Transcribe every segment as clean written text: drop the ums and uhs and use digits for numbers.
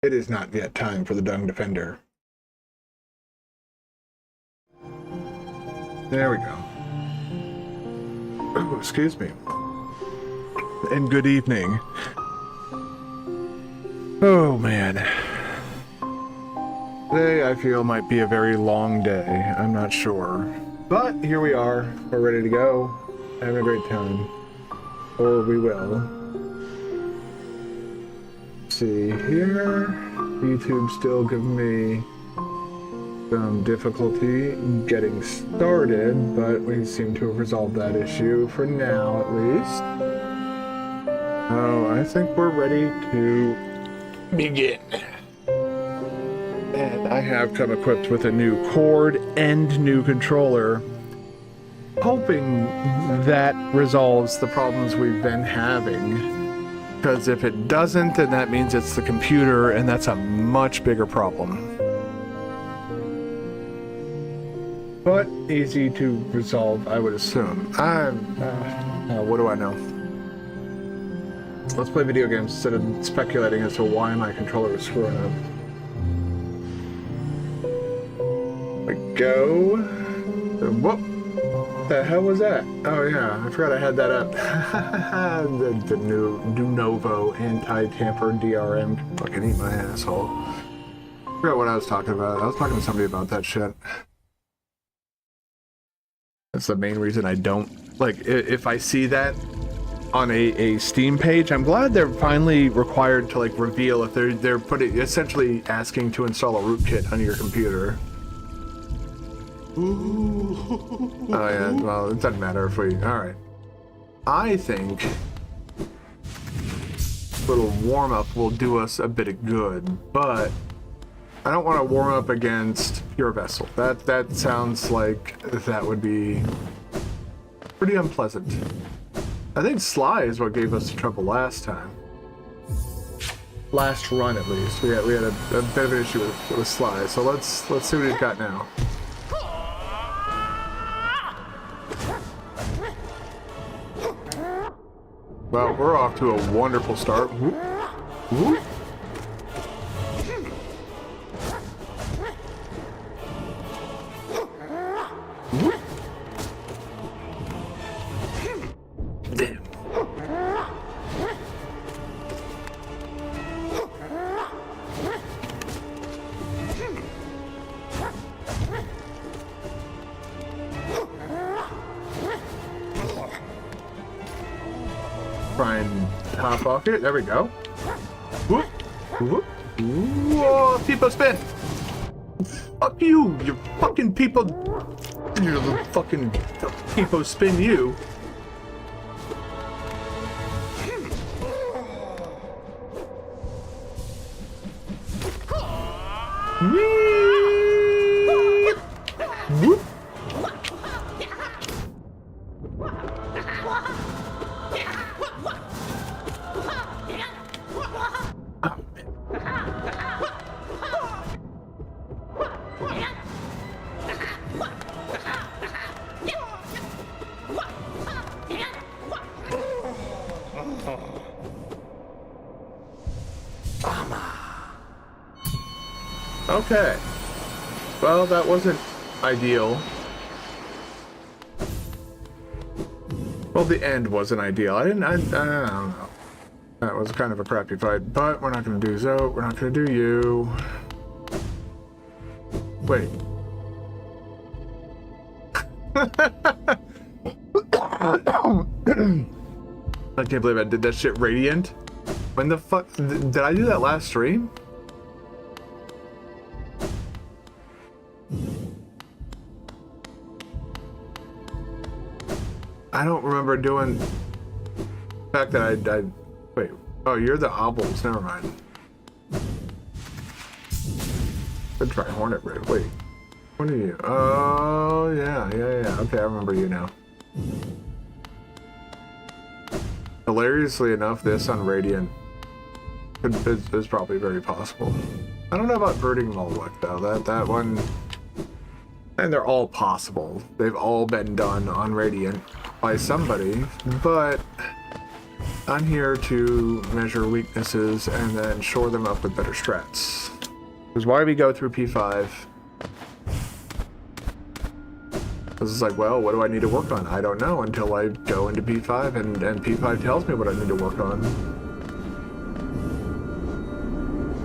It is not yet time for the Dung Defender. There we go. Oh, excuse me. And good evening. Oh, man. Today, I feel, might be a very long day. I'm not sure. But here we are. We're ready to go. Having a great time. Or we will. Let's see here. YouTube still giving me some difficulty getting started, but we seem to have resolved that issue for now, at least. Oh, I think we're ready to begin. And I have come equipped with a new cord and new controller, hoping that resolves the problems we've been having. Because if it doesn't, then that means it's the computer, and that's a much bigger problem. But easy to resolve, I would assume. What do I know? Let's play video games instead of speculating as to why my controller is screwing up. Go. Whoop. The hell was that? Oh yeah, I forgot I had that up. the new Novo anti-tamper DRM. Fucking eat my asshole. I forgot what I was talking about. I was talking to somebody about that shit. That's the main reason I don't like. If I see that on a Steam page, I'm glad they're finally required to like reveal if they're putting essentially asking to install a rootkit on your computer. Oh yeah, well, it doesn't matter if we... Alright. I think a little warm-up will do us a bit of good, but I don't want to warm up against Pure Vessel. That sounds like that would be pretty unpleasant. I think Sly is what gave us the trouble last time. Last run, at least. We had a bit of an issue with Sly, so let's see what he's got now. Well, we're off to a wonderful start. Whoop. Whoop. Whoop. Damn. Try and hop off here. There we go. Whoop. Whoop. Whoa, people spin. Fuck you, you fucking people. You fucking people spin you. Whoop. Okay. Well, that wasn't ideal. Well, the end wasn't ideal. I don't know. That was kind of a crappy fight, but we're not going to do so. We're not going to do you. Wait. I can't believe I did that shit radiant. When the fuck did I do that last stream? I don't remember doing the fact that I wait. Oh, you're the obels. Never mind. Good try, Hornet Ray. Wait, what are you? Oh yeah. Okay, I remember you now. Hilariously enough, this on Radiant is probably very possible. I don't know about Birding Mulwick though. That one, and they're all possible. They've all been done on Radiant by somebody, but I'm here to measure weaknesses and then shore them up with better strats. Because why do we go through P5? Because it's like, well, what do I need to work on? I don't know until I go into P5 and P5 tells me what I need to work on.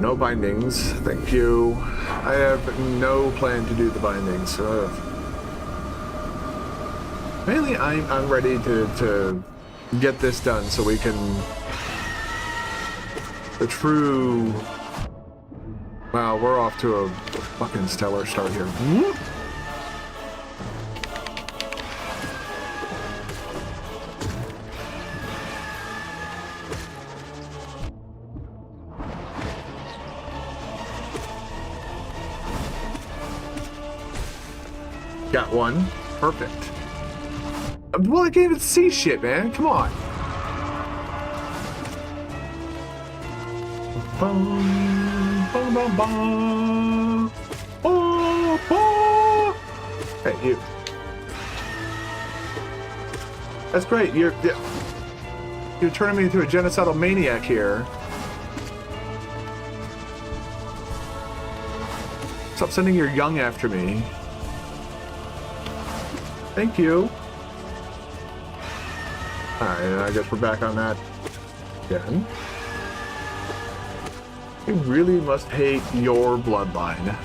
No bindings, thank you. I have no plan to do the bindings. Mainly, I'm ready to get this done so we can... The true... Wow, we're off to a fucking stellar start here. Whoop. Got one. Perfect. Well, I can't even see shit, man. Come on. Bum, bum, bum, bum. Oh, oh. Hey, you. That's great. You're turning me into a genocidal maniac here. Stop sending your young after me. Thank you. Alright, I guess we're back on that again. You really must hate your bloodline.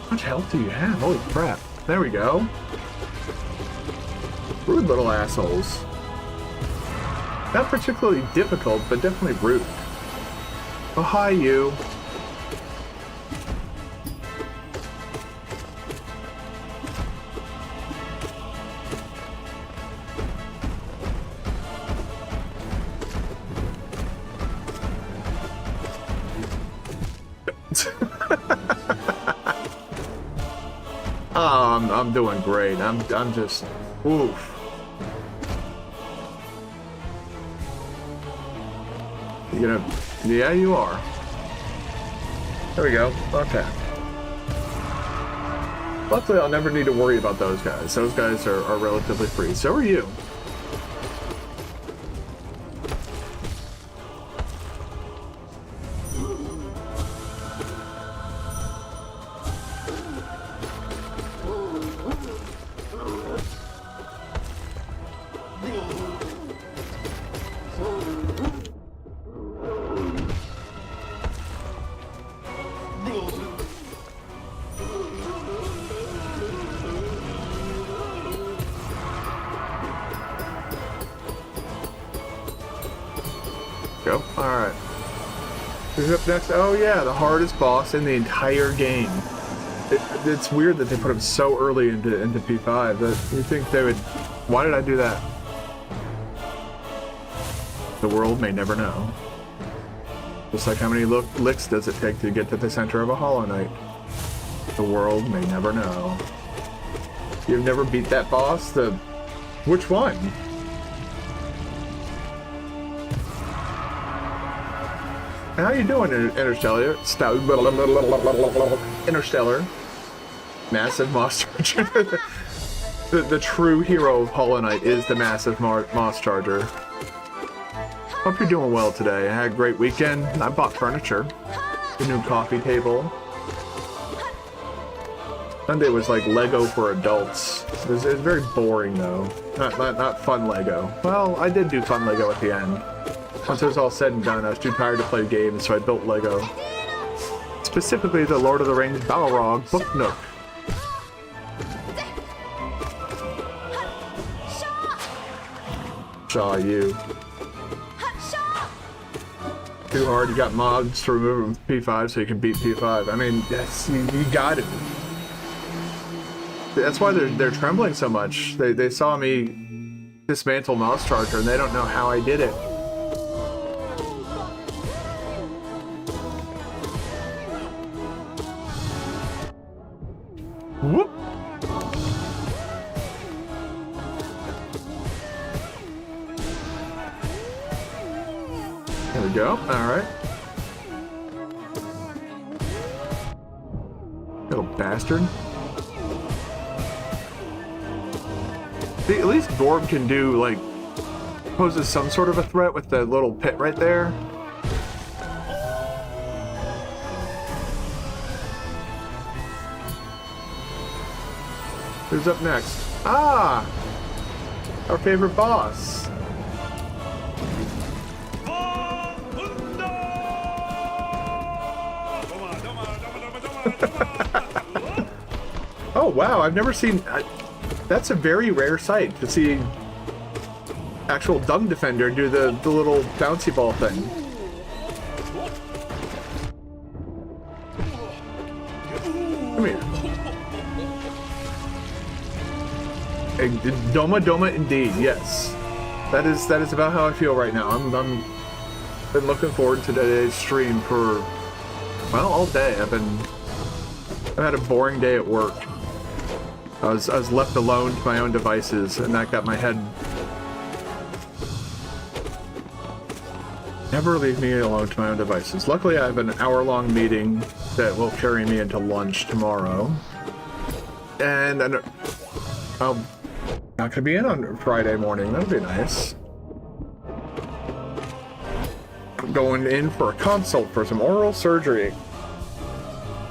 How much health do you have? Holy crap. There we go. Rude little assholes. Not particularly difficult, but definitely rude. Oh, hi, you. I'm doing great. I'm just, oof. You know, yeah, you are. There we go. Okay. Luckily, I'll never need to worry about those guys. Those guys are relatively free. So are you. Go. Alright. Who's up next? Oh yeah, the hardest boss in the entire game. It's weird that they put him so early into P5. That you think they would... Why did I do that? The world may never know. Just like how many licks does it take to get to the center of a Hollow Knight? The world may never know. You've never beat that boss? Which one? How you doing, Interstellar? Interstellar. Massive Moss Charger. the true hero of Hollow Knight is the Massive Moss Charger. Hope you're doing well today. I had a great weekend. I bought furniture. A new coffee table. Sunday was like Lego for adults. It was very boring though. Not fun Lego. Well, I did do fun Lego at the end. Once it was all said and done, I was too tired to play games, so I built Lego. Specifically the Lord of the Rings Balrog Book Nook. Shaw, you. Too hard, you got mods to remove P5 so you can beat P5. I mean, yes, you got it. That's why they're trembling so much. They saw me dismantle Mouse Charger and they don't know how I did it. Whoop! There we go. Alright. Little bastard. See, at least Gorb can do, like, poses some sort of a threat with the little pit right there. Who's up next? Ah! Our favorite boss. Oh wow, I've never seen... that's a very rare sight to see actual Dung Defender do the little bouncy ball thing. Come here. Doma Doma indeed, yes. That is about how I feel right now. I'm been looking forward to today's stream for, well, all day. I've had a boring day at work. I was left alone to my own devices, and that got my head. Never leave me alone to my own devices. Luckily, I have an hour-long meeting that will carry me into lunch tomorrow, and I'm not gonna be in on Friday morning. That'll be nice. I'm going in for a consult for some oral surgery.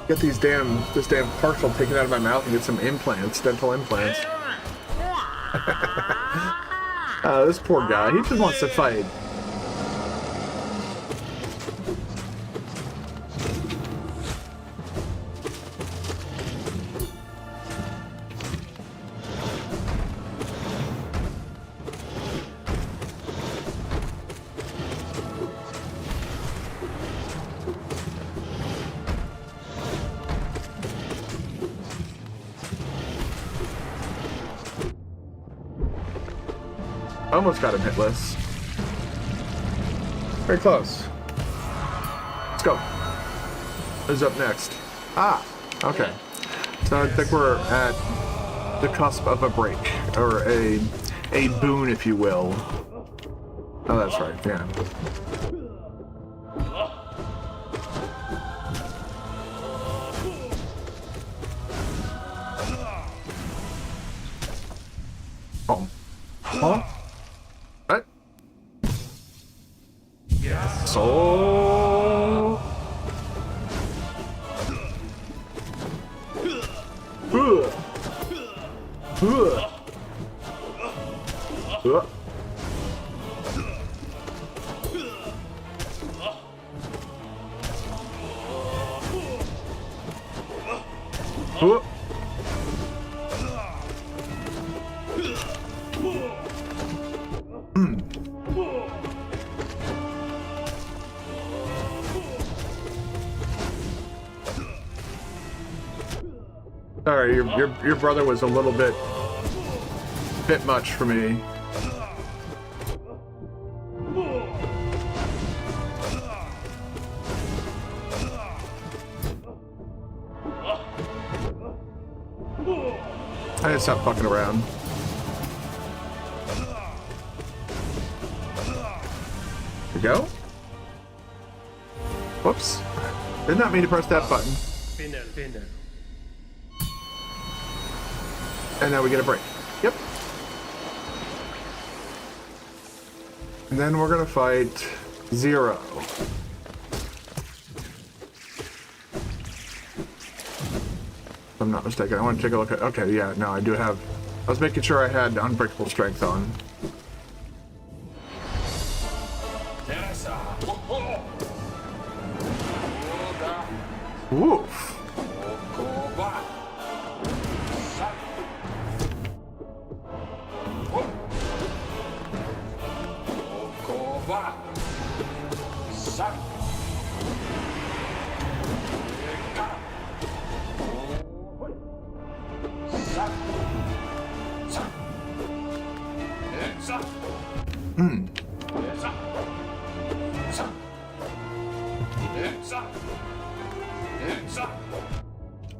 Get this damn partial taken out of my mouth and get some implants, dental implants. This poor guy, he just wants to fight. Almost got him hitless. Very close. Let's go. Who's up next? Ah, okay. So I think we're at the cusp of a break, or a boon, if you will. Oh, that's right. Yeah. Oh. Huh? What? Yes. So. Sorry, your brother was a little bit much for me. I need to stop fucking around. There we go. Whoops. Did not mean to press that button. Winner. And now we get a break. Yep. And then we're gonna fight Zero. If I'm not mistaken. I want to take a look at. Okay, yeah, no, I do have. I was making sure I had Unbreakable Strength on. Woof.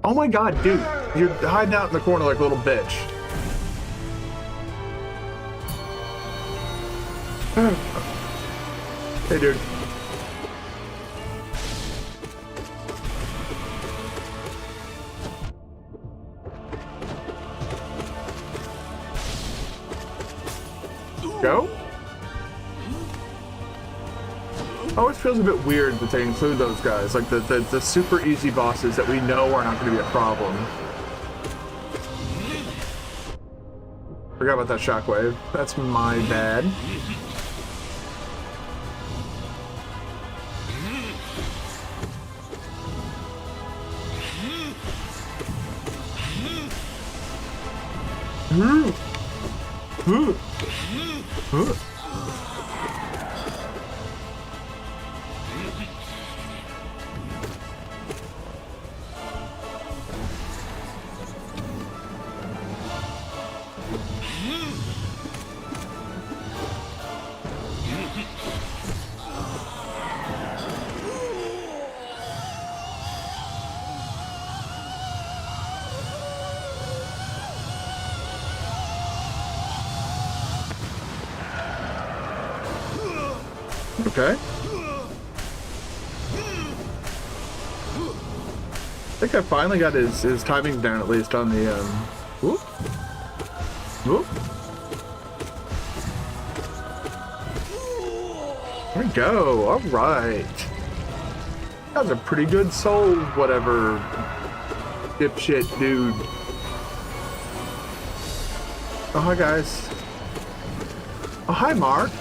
Oh my god, dude. You're hiding out in the corner like a little bitch. Hey, dude. Go. Always feels a bit weird that they include those guys, like the super easy bosses that we know are not going to be a problem. Forgot about that shockwave. That's my bad. Okay. I think I finally got his timings down, at least on the whoop. Whoop. There we go. All right. That was a pretty good soul, whatever dipshit dude. Oh, hi guys. Oh, hi Mark.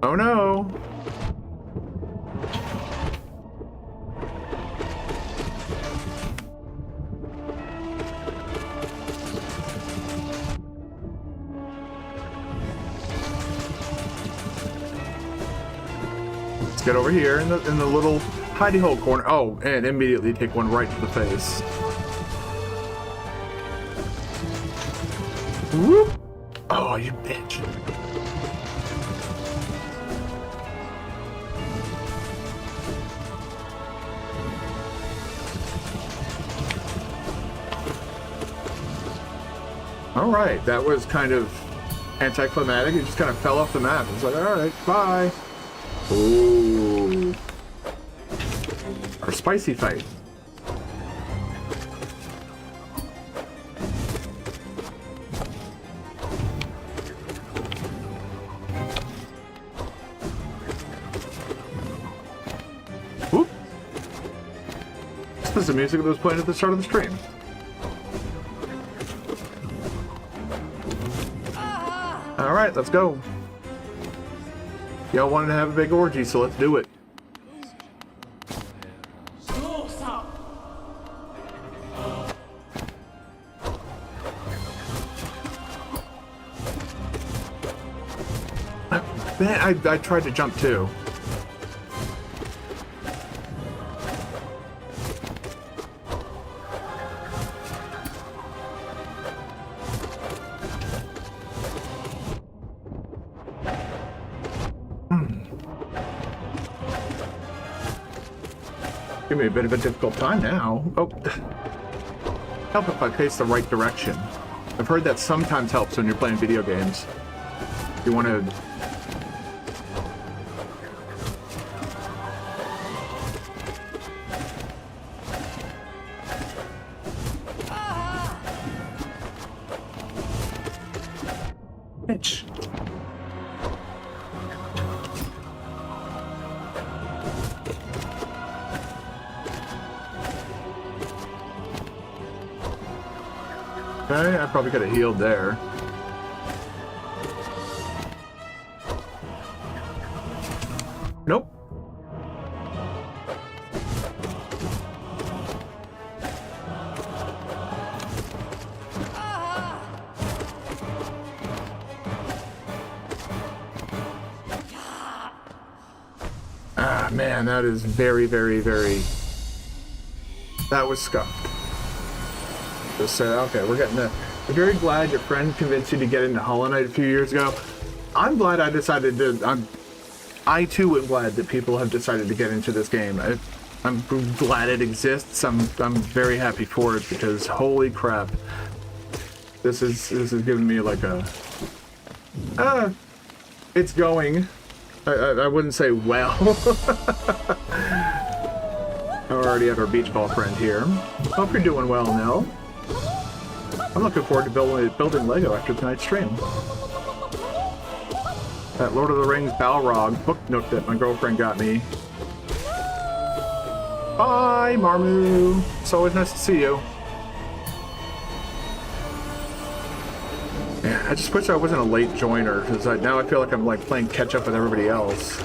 Oh no. Let's get over here in the little hidey hole corner. Oh, and immediately take one right to the face. Whoop. Oh, you bitch. All right, that was kind of anticlimactic. It just kind of fell off the map. It's like, all right, bye. Ooh. Our spicy fight. Whoop. This is the music that was playing at the start of the stream. Alright, let's go. Y'all wanted to have a big orgy, so let's do it. Man, I tried to jump too. Give me a bit of a difficult time now. Oh, help if I face the right direction. I've heard that sometimes helps when you're playing video games. You want to... Bitch. Okay, I probably could have healed there. Nope. Ah, man, that is very, very, very... That was scuffed. Just said, okay, we're getting the... I'm very glad your friend convinced you to get into Hollow Knight a few years ago. I'm glad I decided to... I too am glad that people have decided to get into this game. I'm glad it exists. I'm very happy for it because holy crap, this is giving me like a... it's going. I wouldn't say well. I already have our beach ball friend here. Hope you're doing well, Nell. I'm looking forward to building Lego after tonight's stream. That Lord of the Rings Balrog book nook that my girlfriend got me. Bye, Marmu. It's always nice to see you. Yeah, I just wish I wasn't a late joiner, because now I feel like I'm like playing catch up with everybody else.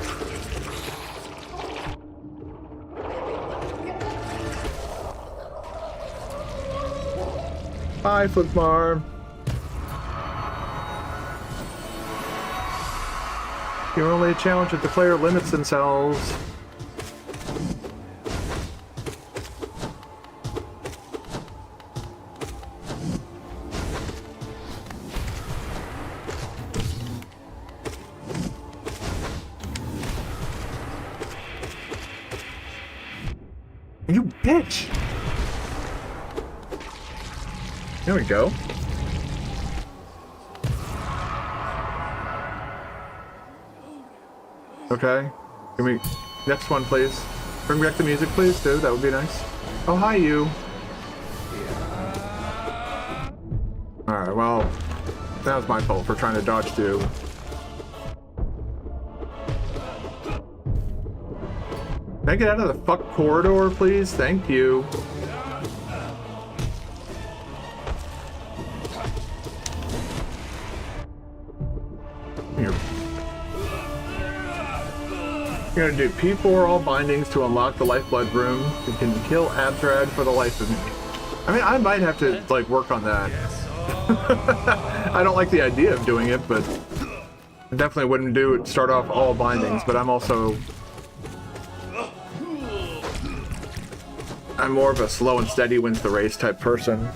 Bye, Flipmar. You're only a challenge if the player limits themselves. You bitch! There we go. Okay. Give me next one, please. Bring back the music, please, dude. That would be nice. Oh, hi, you. Alright, well, that was my fault for trying to dodge through. Can I get out of the fuck corridor, please? Thank you. Here. You're gonna do P4 all bindings to unlock the lifeblood room. You can kill Abdrad for the life of me. I mean, I might have to, like, work on that. I don't like the idea of doing it, but I definitely wouldn't start off all bindings, but I'm more of a slow and steady wins the race type person.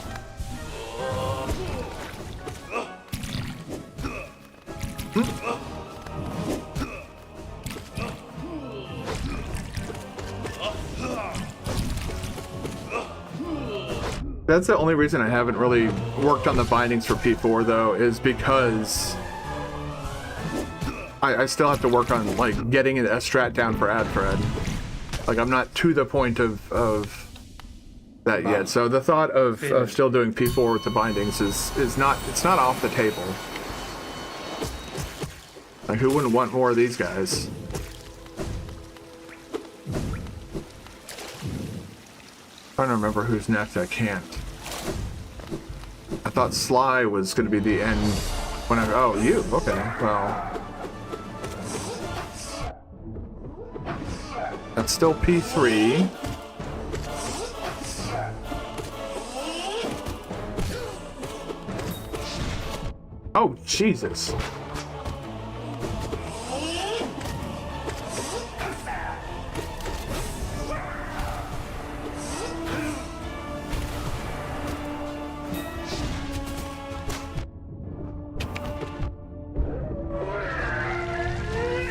That's the only reason I haven't really worked on the bindings for P4 though, is because I still have to work on like getting a strat down for Adfred. Like I'm not to the point of that yet. So the thought of still doing P4 with the bindings is not off the table. Like who wouldn't want more of these guys? Trying to remember who's next. I can't. I thought Sly was going to be the end when oh, you. Okay, well. That's still P3. Oh, Jesus.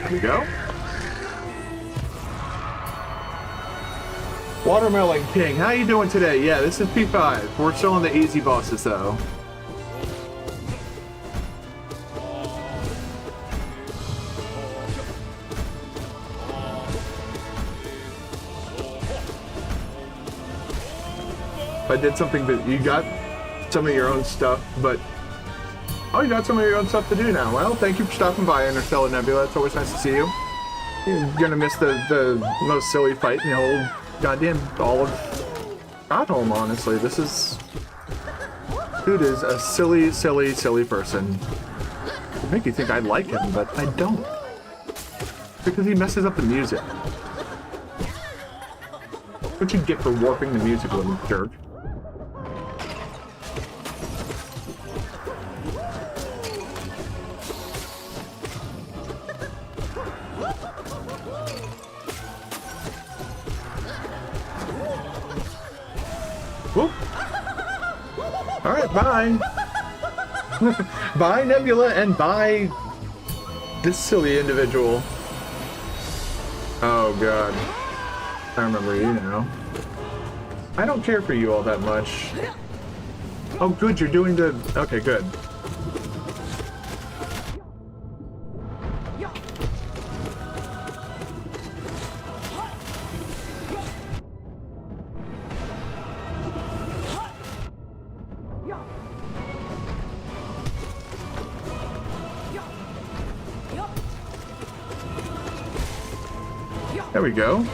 There we go. Watermelon King, how you doing today? Yeah, this is P5. We're still on the easy bosses though. I did something that you got some of your own stuff, but oh, you got some of your own stuff to do now. Well, thank you for stopping by, Interstellar Nebula. It's always nice to see you. You're gonna miss the most silly fight in the whole goddamn all of Godhome, honestly. This is... Dude is a silly, silly, silly person. It'd make you think I like him, but I don't. Because he messes up the music. What you get for warping the music, little jerk. Whoop. Alright, bye. Bye, Nebula, and bye this silly individual. Oh, God. I remember you now. I don't care for you all that much. Oh, good, you're doing the... Okay, good. There we go.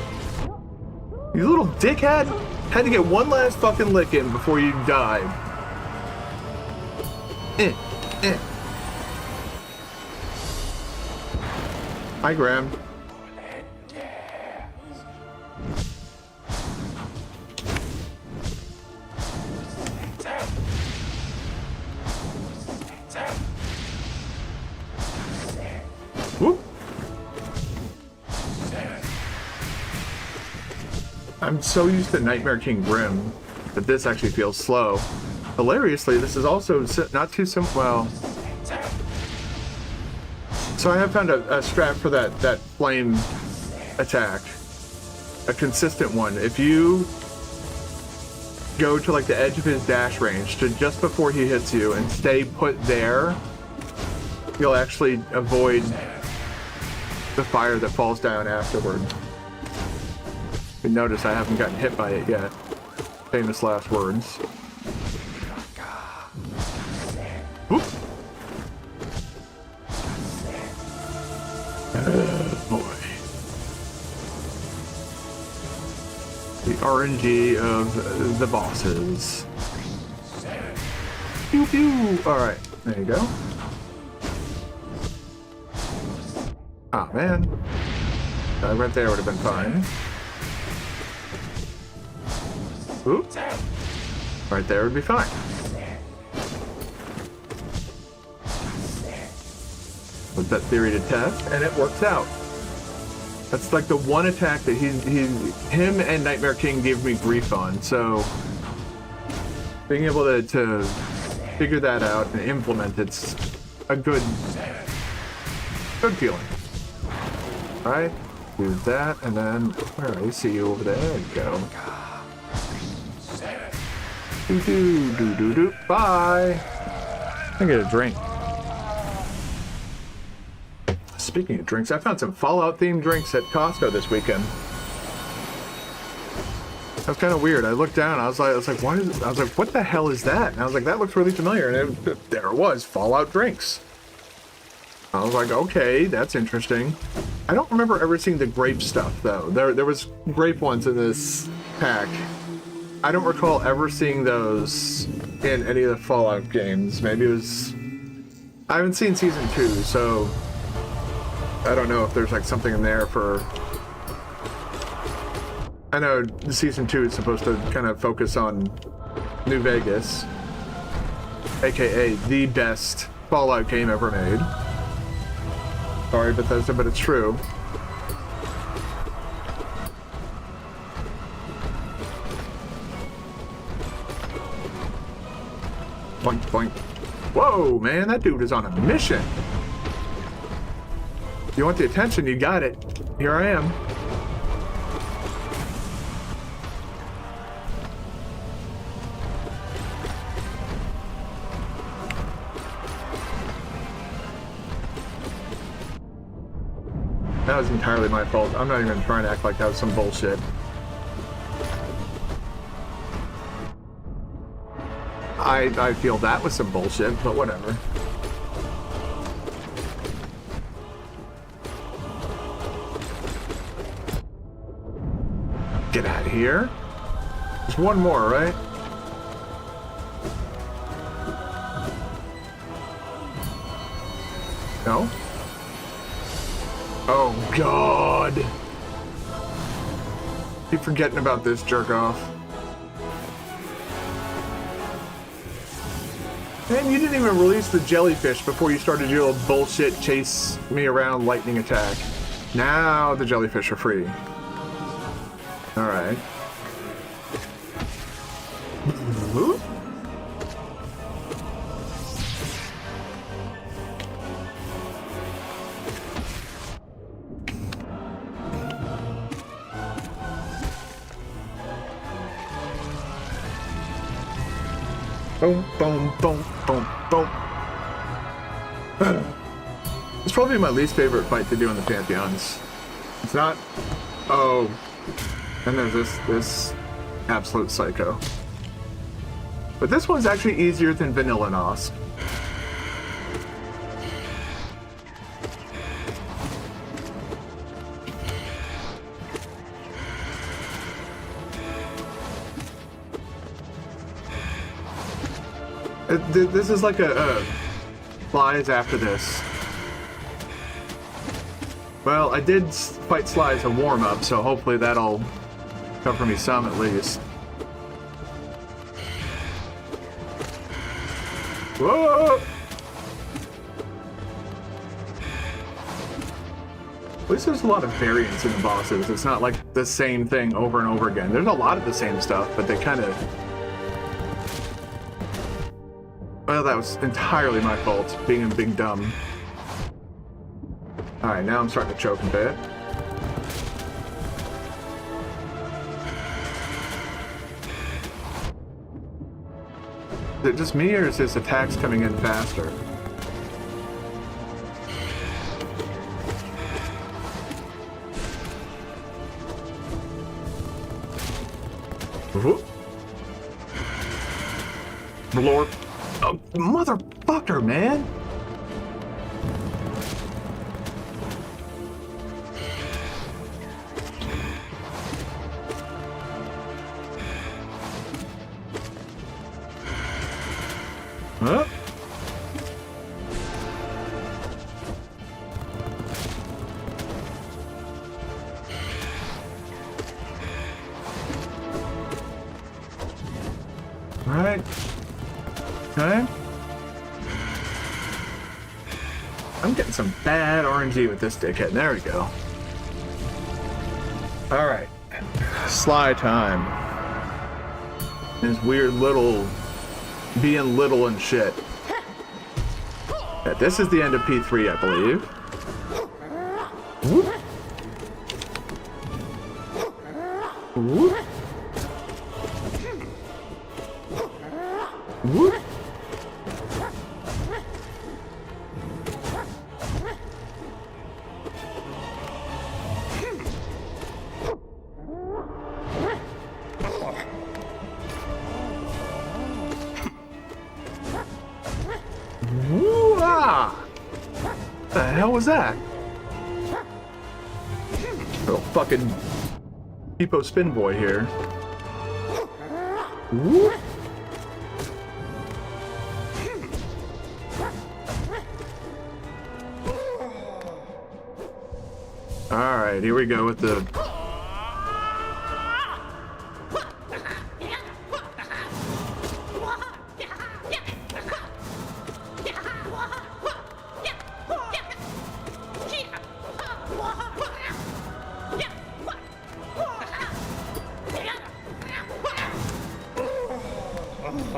You little dickhead! Had to get one last fucking lick in before you died. Hi, Graham. Whoop. I'm so used to Nightmare King Grim that this actually feels slow. Hilariously, this is also not too simple. Well, so I have found a strat for that flame attack, a consistent one. If you go to like the edge of his dash range to just before he hits you and stay put there, you'll actually avoid the fire that falls down afterward. You notice I haven't gotten hit by it yet. Famous last words. Whoop. Boy. The RNG of the bosses. Pew pew! Alright, there you go. Ah, man. Right there would have been fine. Oop. Right there would be fine. Put that theory to test, and it works out. That's like the one attack that him and Nightmare King gave me grief on, so being able to figure that out and implement it's a good feeling. Alright, do that, and then where I see you over there. There you go. Do. Bye. I get a drink. Speaking of drinks, I found some Fallout themed drinks at Costco this weekend. That's kind of weird. I looked down. I was like, what is? I was like, what the hell is that? And I was like, that looks really familiar. And there it was, Fallout drinks. I was like, okay, that's interesting. I don't remember ever seeing the grape stuff though. There was grape ones in this pack. I don't recall ever seeing those in any of the Fallout games. Maybe it was... I haven't seen Season 2, so... I don't know if there's like something in there for... I know Season 2 is supposed to kind of focus on New Vegas. AKA the best Fallout game ever made. Sorry, Bethesda, but it's true. Boink, boink. Whoa, man, that dude is on a mission. You want the attention, you got it. Here I am. That was entirely my fault. I'm not even trying to act like that was some bullshit. I feel that was some bullshit, but whatever. Get out of here. There's one more, right? No? Oh, God. Keep forgetting about this jerk-off. Man, you didn't even release the jellyfish before you started your little bullshit chase me around lightning attack. Now the jellyfish are free. Alright. Boom, boom, boom, boom, boom. It's probably my least favorite fight to do in the Pantheons. It's not... Oh. And there's this absolute psycho. But this one's actually easier than Vanilla Nosk. This is like a Slides after this. Well, I did fight Sly as a warm-up, so hopefully that'll cover me some at least. Whoa! At least there's a lot of variance in the bosses. It's not like the same thing over and over again. There's a lot of the same stuff, but they kind of... Well, that was entirely my fault, being a big dumb. Alright, now I'm starting to choke a bit. Is it just me, or is his attacks coming in faster? Lord. Oh, motherfucker, man! Huh? Right. Okay. I'm getting some bad RNG with this dickhead. There we go. Alright. Sly time. His weird little... being little and shit. Yeah, this is the end of P3, I believe. Whoop. Whoop. Whoop. Woo-ah! What the hell was that? Little fucking Peepo Spin Boy here. Whoop. Alright, here we go with the...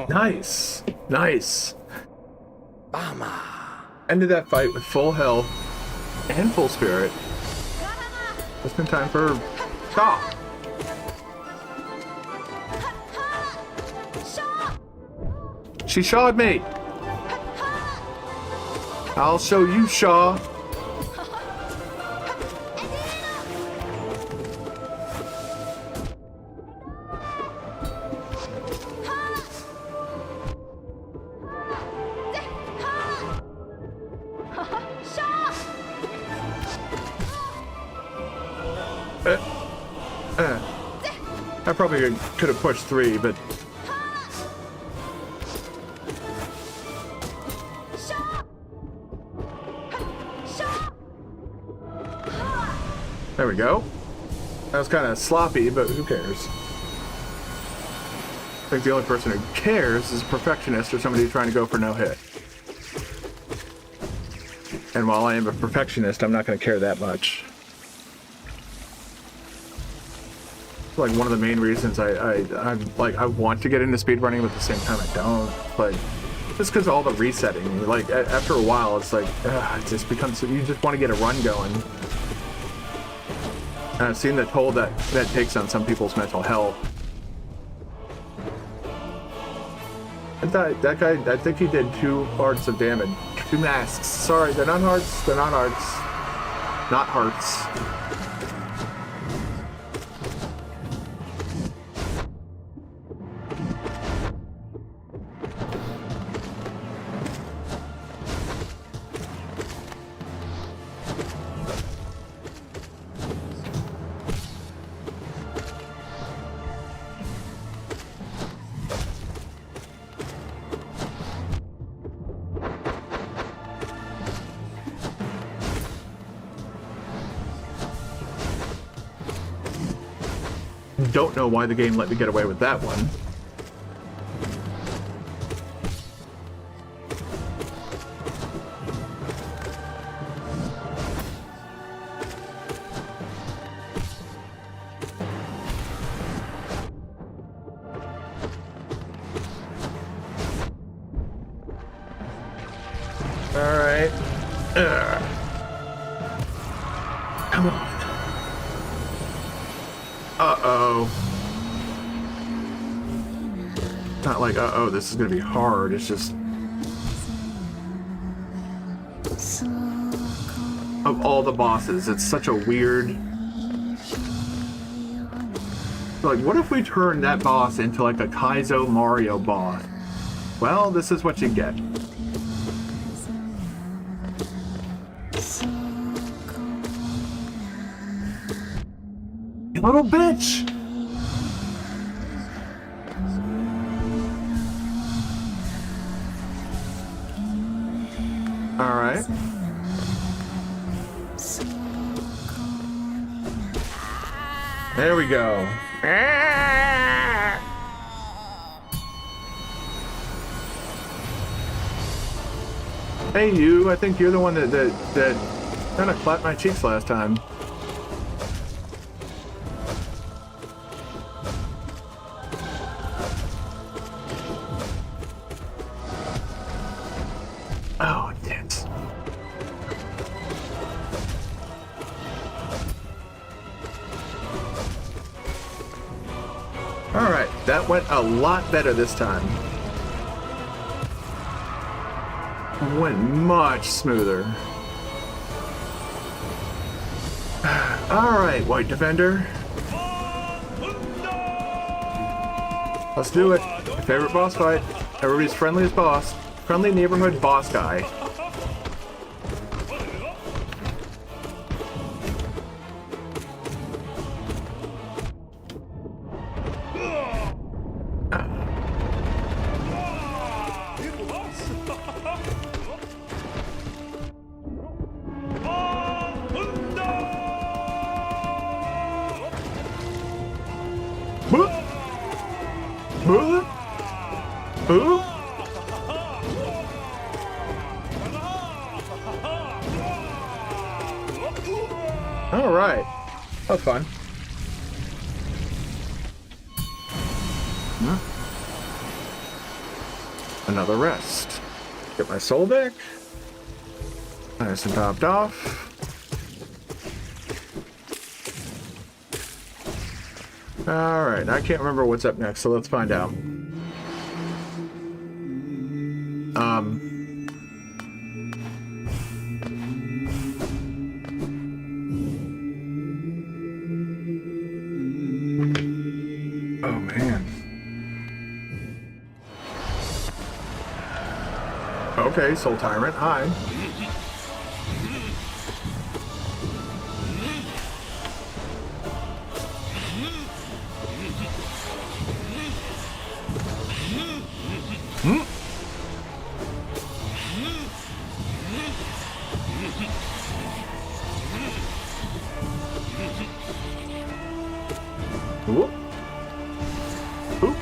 Nice. Nice. Ended that fight with full health and full spirit. Just in time for Shaw. She shawed me. I'll show you, Shaw. I probably could have pushed 3, but... There we go. That was kind of sloppy, but who cares? I think the only person who cares is a perfectionist or somebody trying to go for no hit. And while I am a perfectionist, I'm not going to care that much. Like one of the main reasons I want to get into speedrunning, but at the same time I don't. Like, just because of all the resetting. Like after a while, it's like it just becomes, you just want to get a run going. And I've seen the toll that takes on some people's mental health. That guy, I think he did 2 hearts of damage. 2 masks. Sorry, they're not hearts. They're not hearts. Not hearts. Don't know why the game let me get away with that one. Alright. Come on. Uh-oh. Not like, uh-oh, this is gonna be hard. It's just... Of all the bosses, it's such a weird... Like, what if we turn that boss into like a Kaizo Mario boss? Well, this is what you get. You little bitch! Alright. There we go. Hey you, I think you're the one that kind of clapped my cheeks last time. Oh, dance. Alright, that went a lot better this time. Went much smoother. Alright, White Defender. Let's do it. My favorite boss fight. Everybody's friendliest boss. Friendly neighborhood boss guy. All right, that was fun. Another rest. Get my soul deck. Nice and topped off. All right, I can't remember what's up next, so let's find out. Oh man. Okay, Soul Tyrant, hi. Whoop. Oop.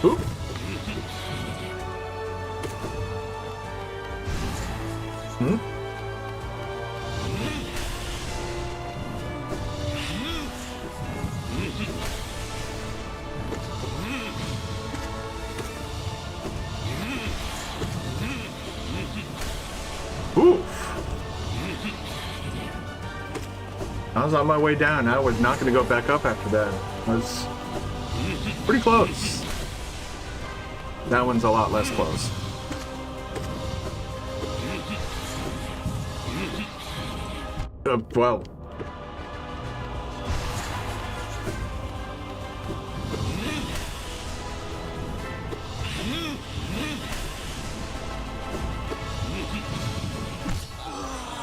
Oop. Hmm? Oof. I was on my way down. I was not going to go back up after that. I was pretty close. That one's a lot less close. Well.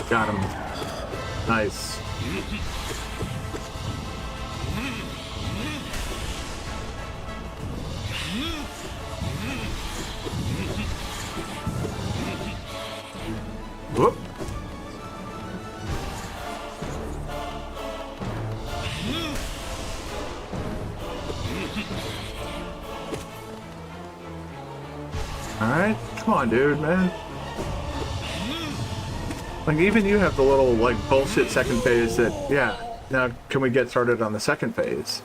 Got him. Nice. Alright, come on, dude, man. Like, even you have the little, like, bullshit second phase that, yeah. Now, can we get started on the second phase?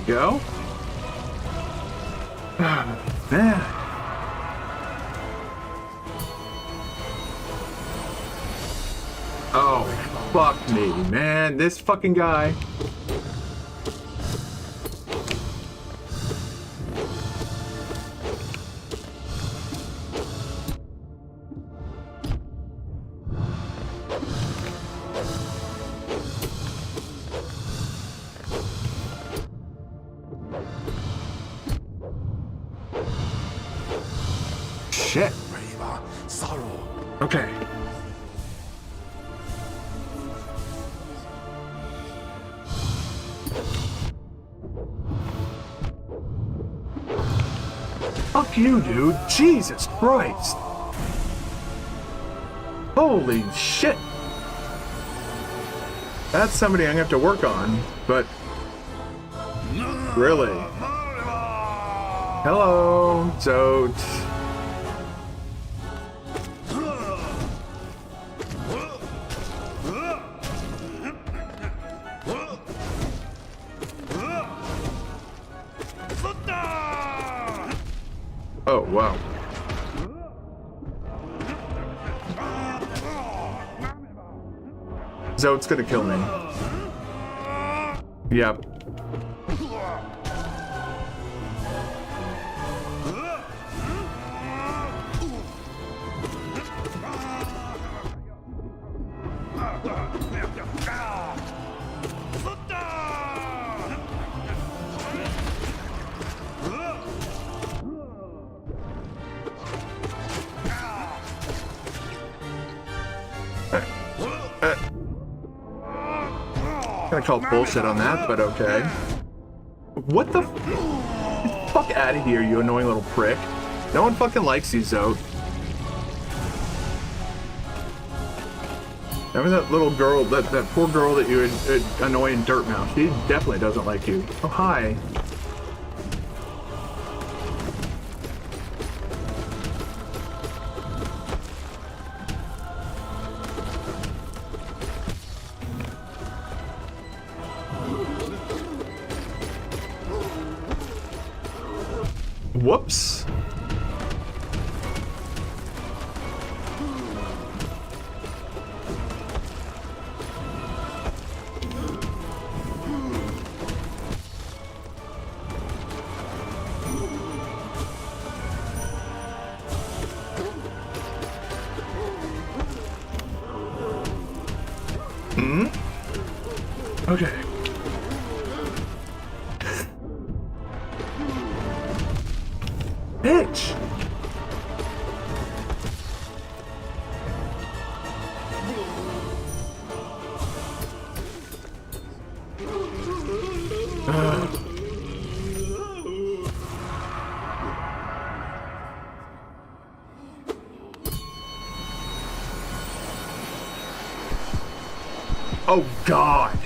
Go. Man. Oh, fuck me, man. This fucking guy. Shit. Okay. Fuck you, dude. Jesus Christ. Holy shit. That's somebody I'm gonna have to work on, but really. Hello, Zote. Oh, wow. Zote's gonna kill me. Yep. Gonna call bullshit on that, but okay. What the fuck out of here, you annoying little prick. No one fucking likes you, Zote. Remember that little girl, that poor girl that you annoy in Dirtmouth? She definitely doesn't like you. Oh, hi. Whoops. Okay. Bitch! Oh God!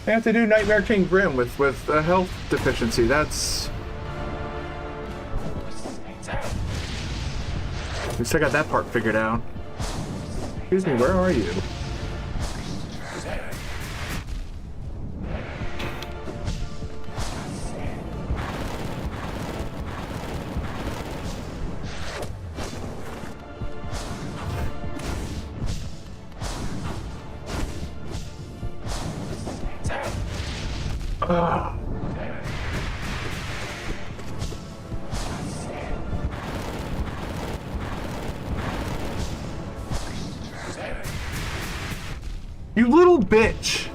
I have to do Nightmare King Grim with a health deficiency. That's... At least I got that part figured out. Excuse me, where are you? You little bitch!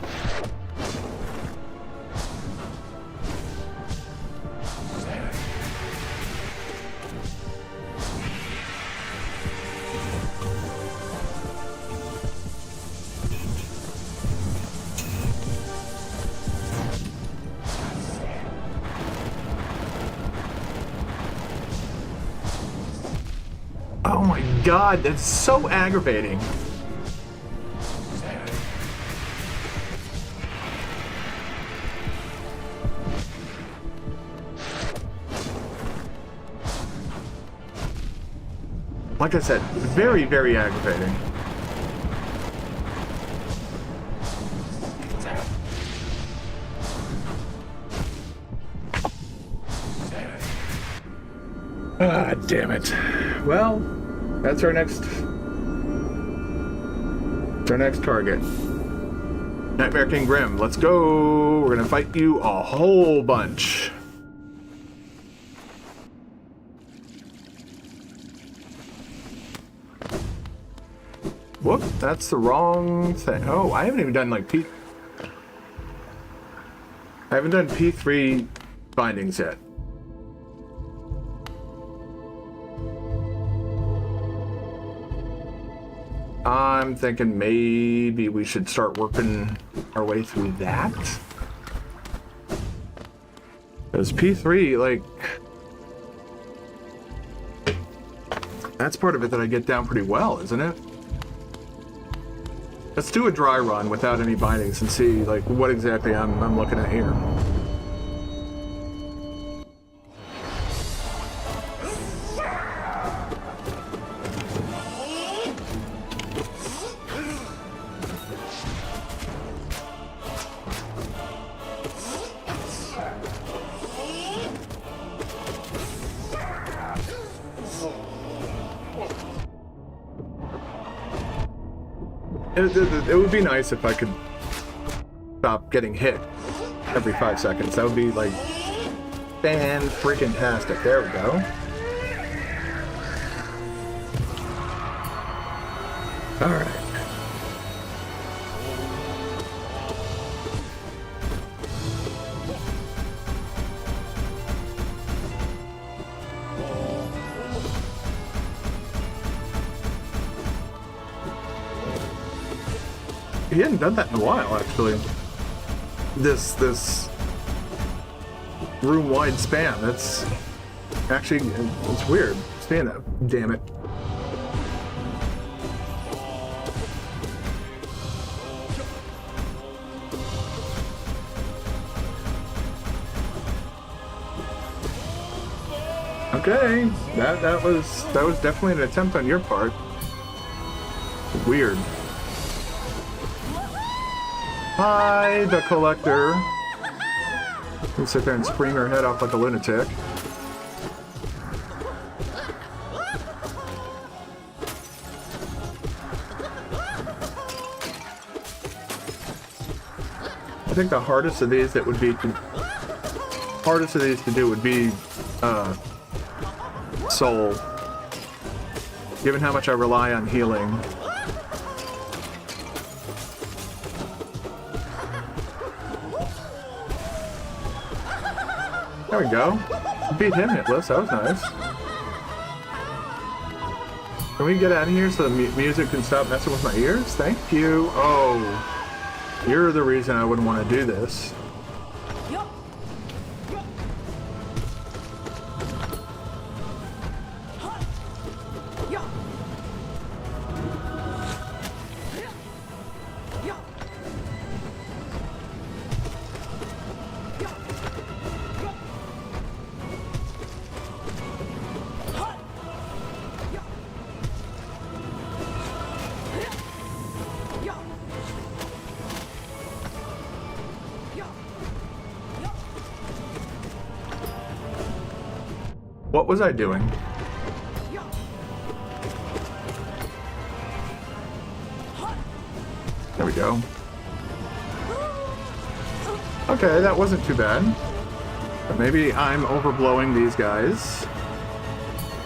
Oh my god, that's so aggravating. Like I said, very, very aggravating. Ah, damn it. Well, that's our next target. Nightmare King Grim, let's go. We're gonna fight you a whole bunch. Whoop, that's the wrong thing. Oh, I haven't even done like I haven't done P3 bindings yet. I'm thinking maybe we should start working our way through that. Because P3, like, that's part of it that I get down pretty well, isn't it? Let's do a dry run without any bindings and see, like, what exactly I'm looking at here. It would be nice if I could stop getting hit every 5 seconds. That would be like fan-freaking-tastic. There we go. All right. He hadn't done that in a while, actually. This room-wide spam. That's actually, it's weird. Stand up, damn it. Okay, that was definitely an attempt on your part. Weird. Hi, the collector. You sit there and scream her head off like a lunatic. I think the hardest of these to do would be soul. Given how much I rely on healing. There we go. Beat him hitless. That was nice. Can we get out of here so the music can stop messing with my ears? Thank you. Oh, you're the reason I wouldn't want to do this. What was I doing? There we go. Okay, that wasn't too bad. But maybe I'm overblowing these guys.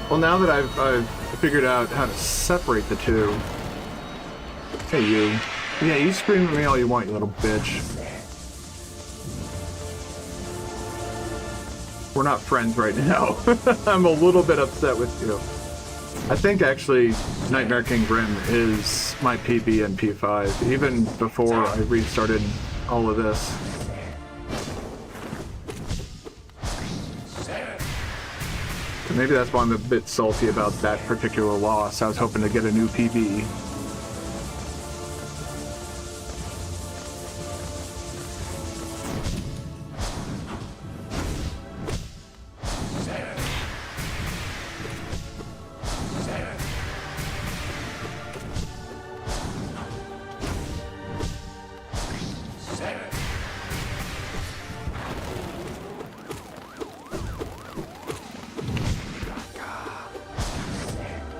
Well, now that I've figured out how to separate the two. Hey, you. Yeah, you scream at me all you want, you little bitch. We're not friends right now. I'm a little bit upset with you. I think actually Nightmare King Grim is my PB and P5, even before I restarted all of this. Maybe that's why I'm a bit salty about that particular loss. I was hoping to get a new PB.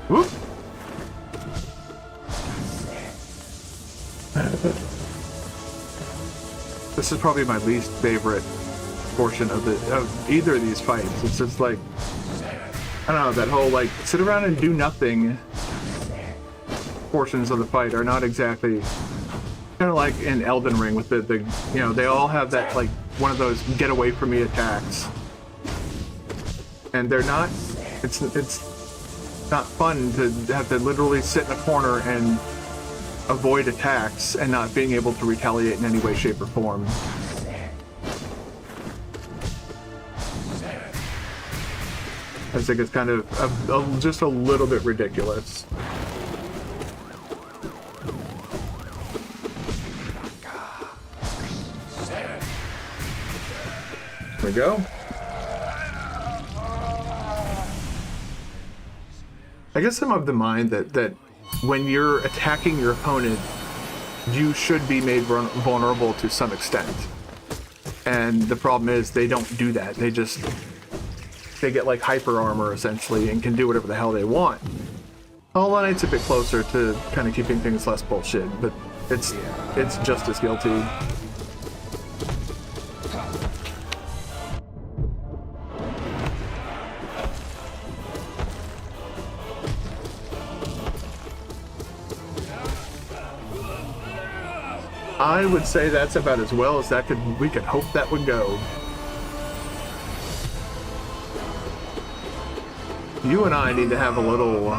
Whoop. This is probably my least favorite portion of either of these fights. It's just like, I don't know, that whole like sit around and do nothing portions of the fight are not exactly kind of like in Elden Ring with the you know, they all have that like one of those get away from me attacks, and they're not. It's not fun to have to literally sit in a corner and avoid attacks and not being able to retaliate in any way, shape, or form. I think it's kind of just a little bit ridiculous. There we go. I guess I'm of the mind that when you're attacking your opponent, you should be made vulnerable to some extent. And the problem is they don't do that. They get like hyper armor essentially and can do whatever the hell they want. Hollow Knight's a bit closer to kind of keeping things less bullshit, but it's just as guilty. I would say that's about as well as we could hope that would go. You and I need to have a little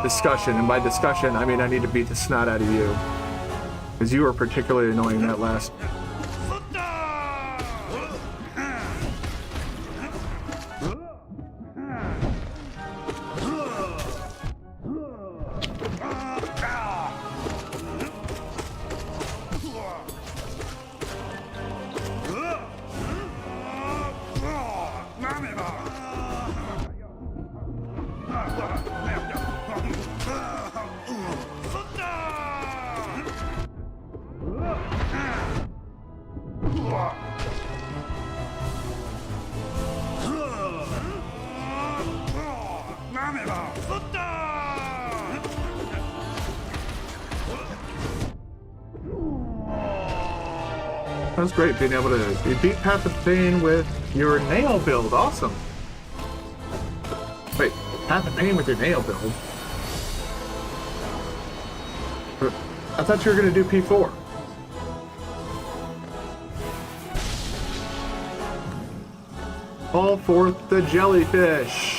discussion, and by discussion, I mean I need to beat the snot out of you. Because you were particularly annoying that last. That was great, being able to beat Path of Pain with your nail build. Awesome. Wait, Path of Pain with your nail build? I thought you were going to do P4. Call forth the jellyfish.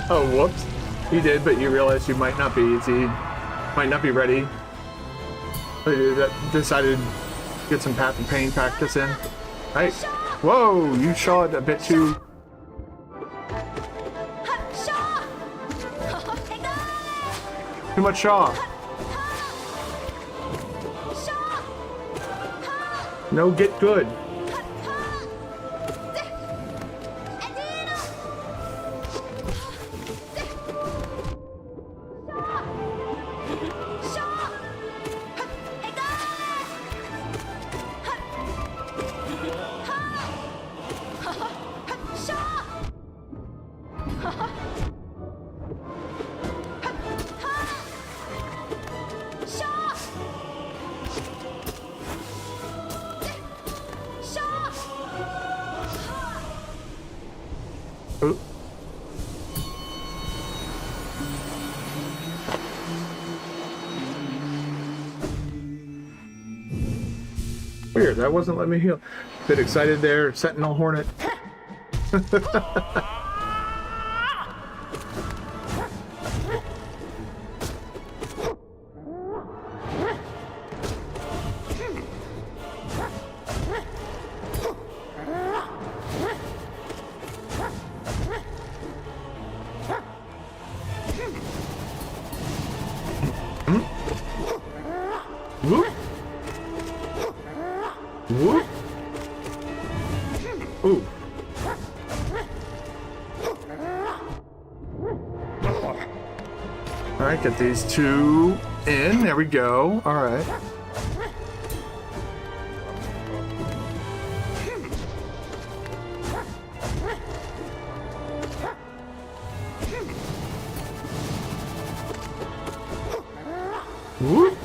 Whoops. You did, but you realized you might not be ready. So decided to get some Path of Pain practice in. Right? Whoa, you shot a bit too... Too much Shaw. No, get good. Weird. That wasn't letting me heal. Bit excited there. Sentinel Hornet. Whoop. Whoop. Ooh. Alright, get these two in. There we go. Alright. Whoop.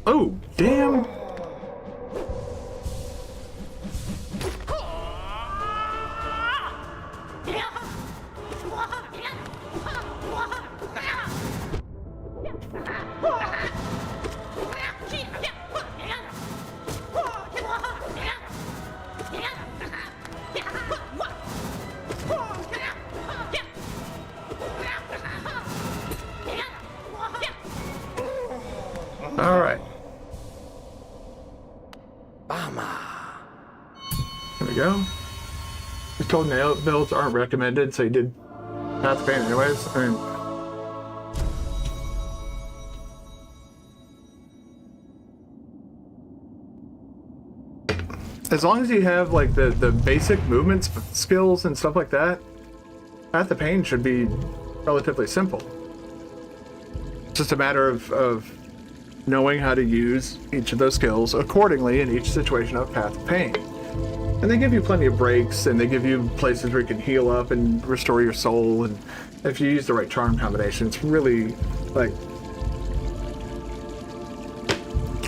Oh, damn. All right. There we go. He's told nail builds aren't recommended, so he did path of pain anyways. I mean, as long as you have like the basic movement skills and stuff like that, path of pain should be relatively simple. It's just a matter of knowing how to use each of those skills accordingly in each situation of path of pain. And they give you plenty of breaks, and they give you places where you can heal up and restore your soul, and if you use the right charm combination, it's really, like,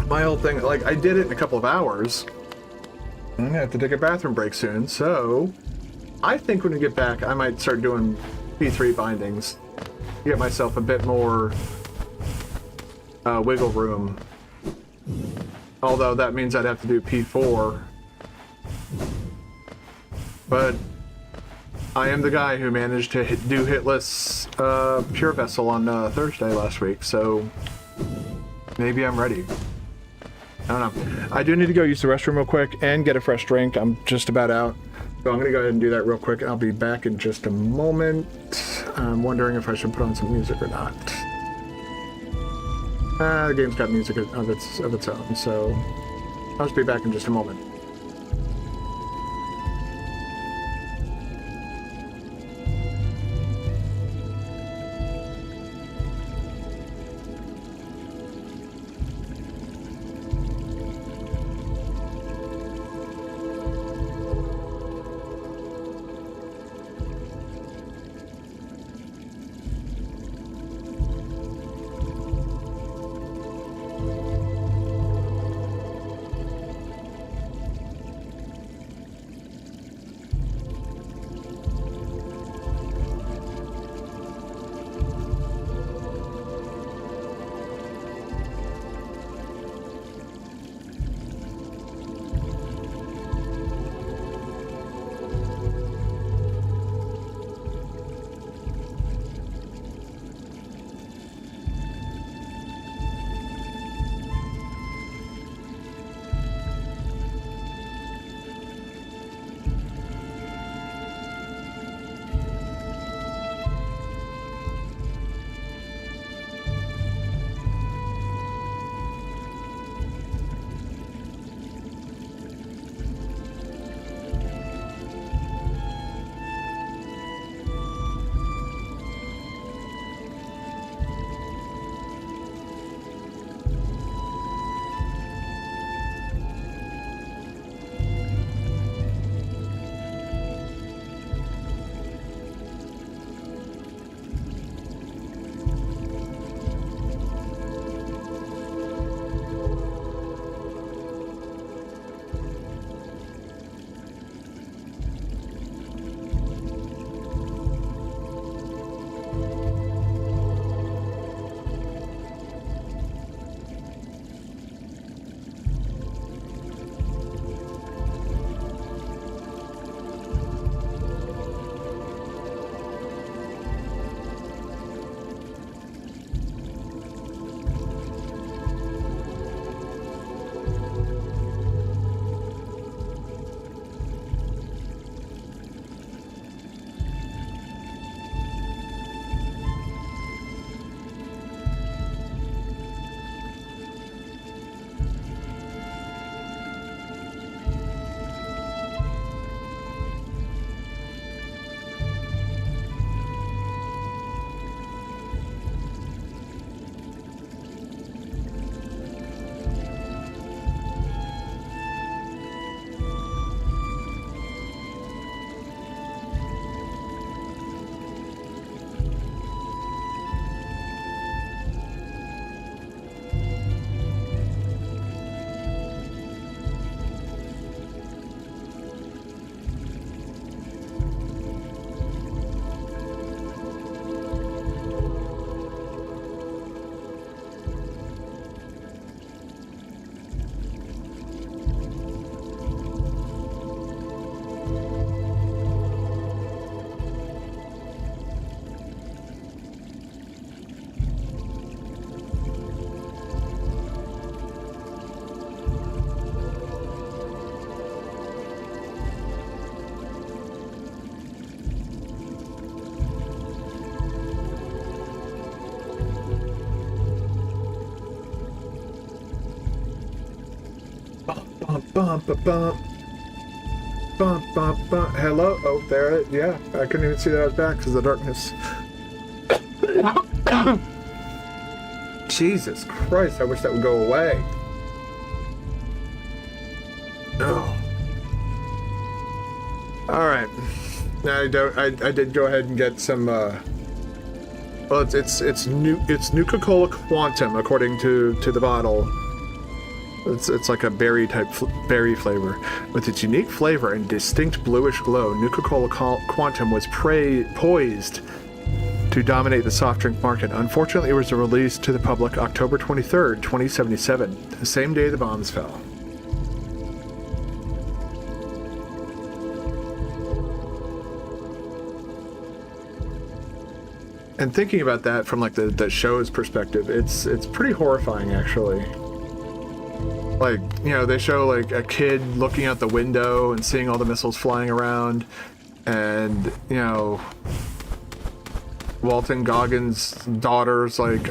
my whole thing, like, I did it in a couple of hours. I'm gonna have to take a bathroom break soon, so I think when we get back, I might start doing P3 bindings, get myself a bit more wiggle room. Although that means I'd have to do P4. But I am the guy who managed to do hitless Pure Vessel on Thursday last week, so maybe I'm ready. I don't know. I do need to go use the restroom real quick and get a fresh drink. I'm just about out. So I'm going to go ahead and do that real quick, and I'll be back in just a moment. I'm wondering if I should put on some music or not. The game's got music of its own, so I'll just be back in just a moment. Bump, bump. Bump, bump, bump. Hello? Oh, there it is. Yeah, I couldn't even see that I was back because of the darkness. Jesus Christ, I wish that would go away. Oh. Alright. Now I did go ahead and get some well it's Nuka-Cola Quantum according to the bottle. It's like a berry type berry flavor. With its unique flavor and distinct bluish glow, Nuka-Cola Quantum was poised to dominate the soft drink market. Unfortunately, it was released to the public October 23rd, 2077, the same day the bombs fell. And thinking about that from like the show's perspective, it's pretty horrifying actually. Like, you know, they show like a kid looking out the window and seeing all the missiles flying around, and you know, Walton Goggins' daughter's like,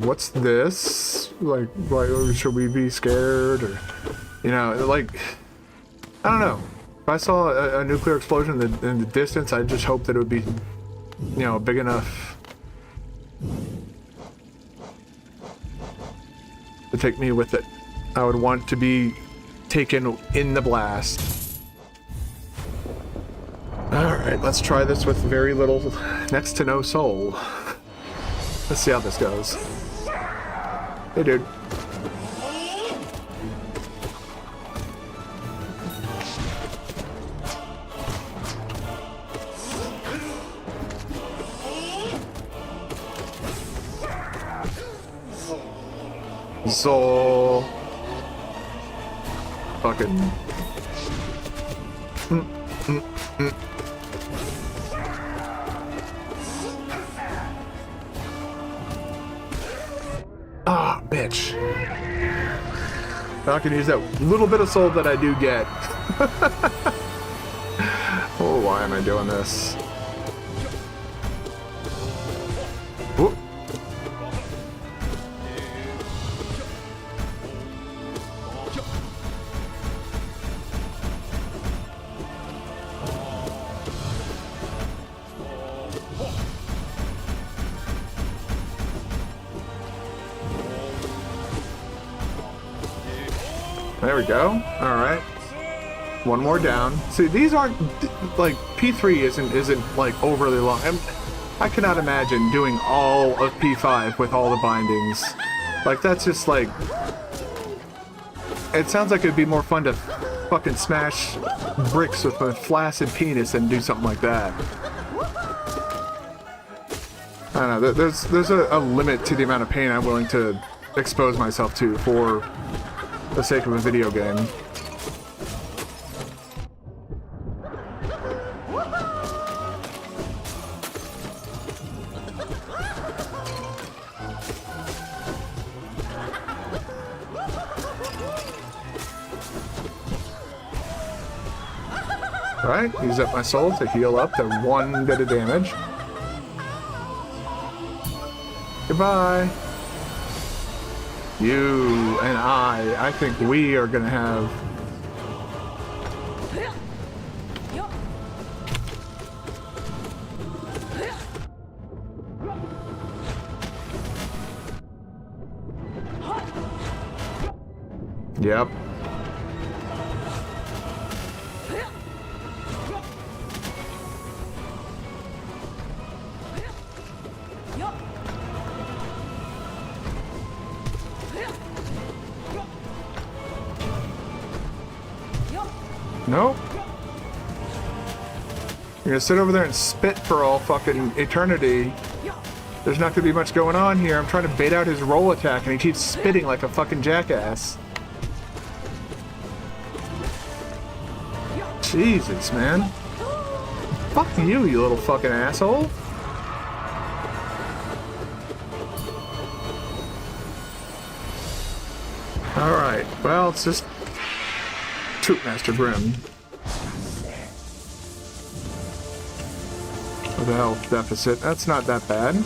what's this? Like, why should we be scared? Or, you know, like, I don't know. If I saw a nuclear explosion in the distance, I just hope that it would be, you know, big enough to take me with it. I would want to be taken in the blast. Alright, let's try this with very little, next to no soul. Let's see how this goes. Hey, dude. Soul. Fucking. Ah, bitch. I can use that little bit of soul that I do get. Oh, why am I doing this? Whoop. There we go. All right. One more down. See, these aren't like P3 isn't like overly long. I cannot imagine doing all of P5 with all the bindings. Like that's just like. It sounds like it'd be more fun to fucking smash bricks with a flaccid penis than do something like that. I don't know. There's a limit to the amount of pain I'm willing to expose myself to for the sake of a video game. Alright, use up my soul to heal up to 1 bit of damage. Goodbye. You and I think we are gonna have Yep. Nope. You're gonna sit over there and spit for all fucking eternity. There's not gonna be much going on here. I'm trying to bait out his roll attack and he keeps spitting like a fucking jackass. Jesus, man. Fuck you, you little fucking asshole. Alright, well, it's just Troopmaster Grimm. With a health deficit. That's not that bad.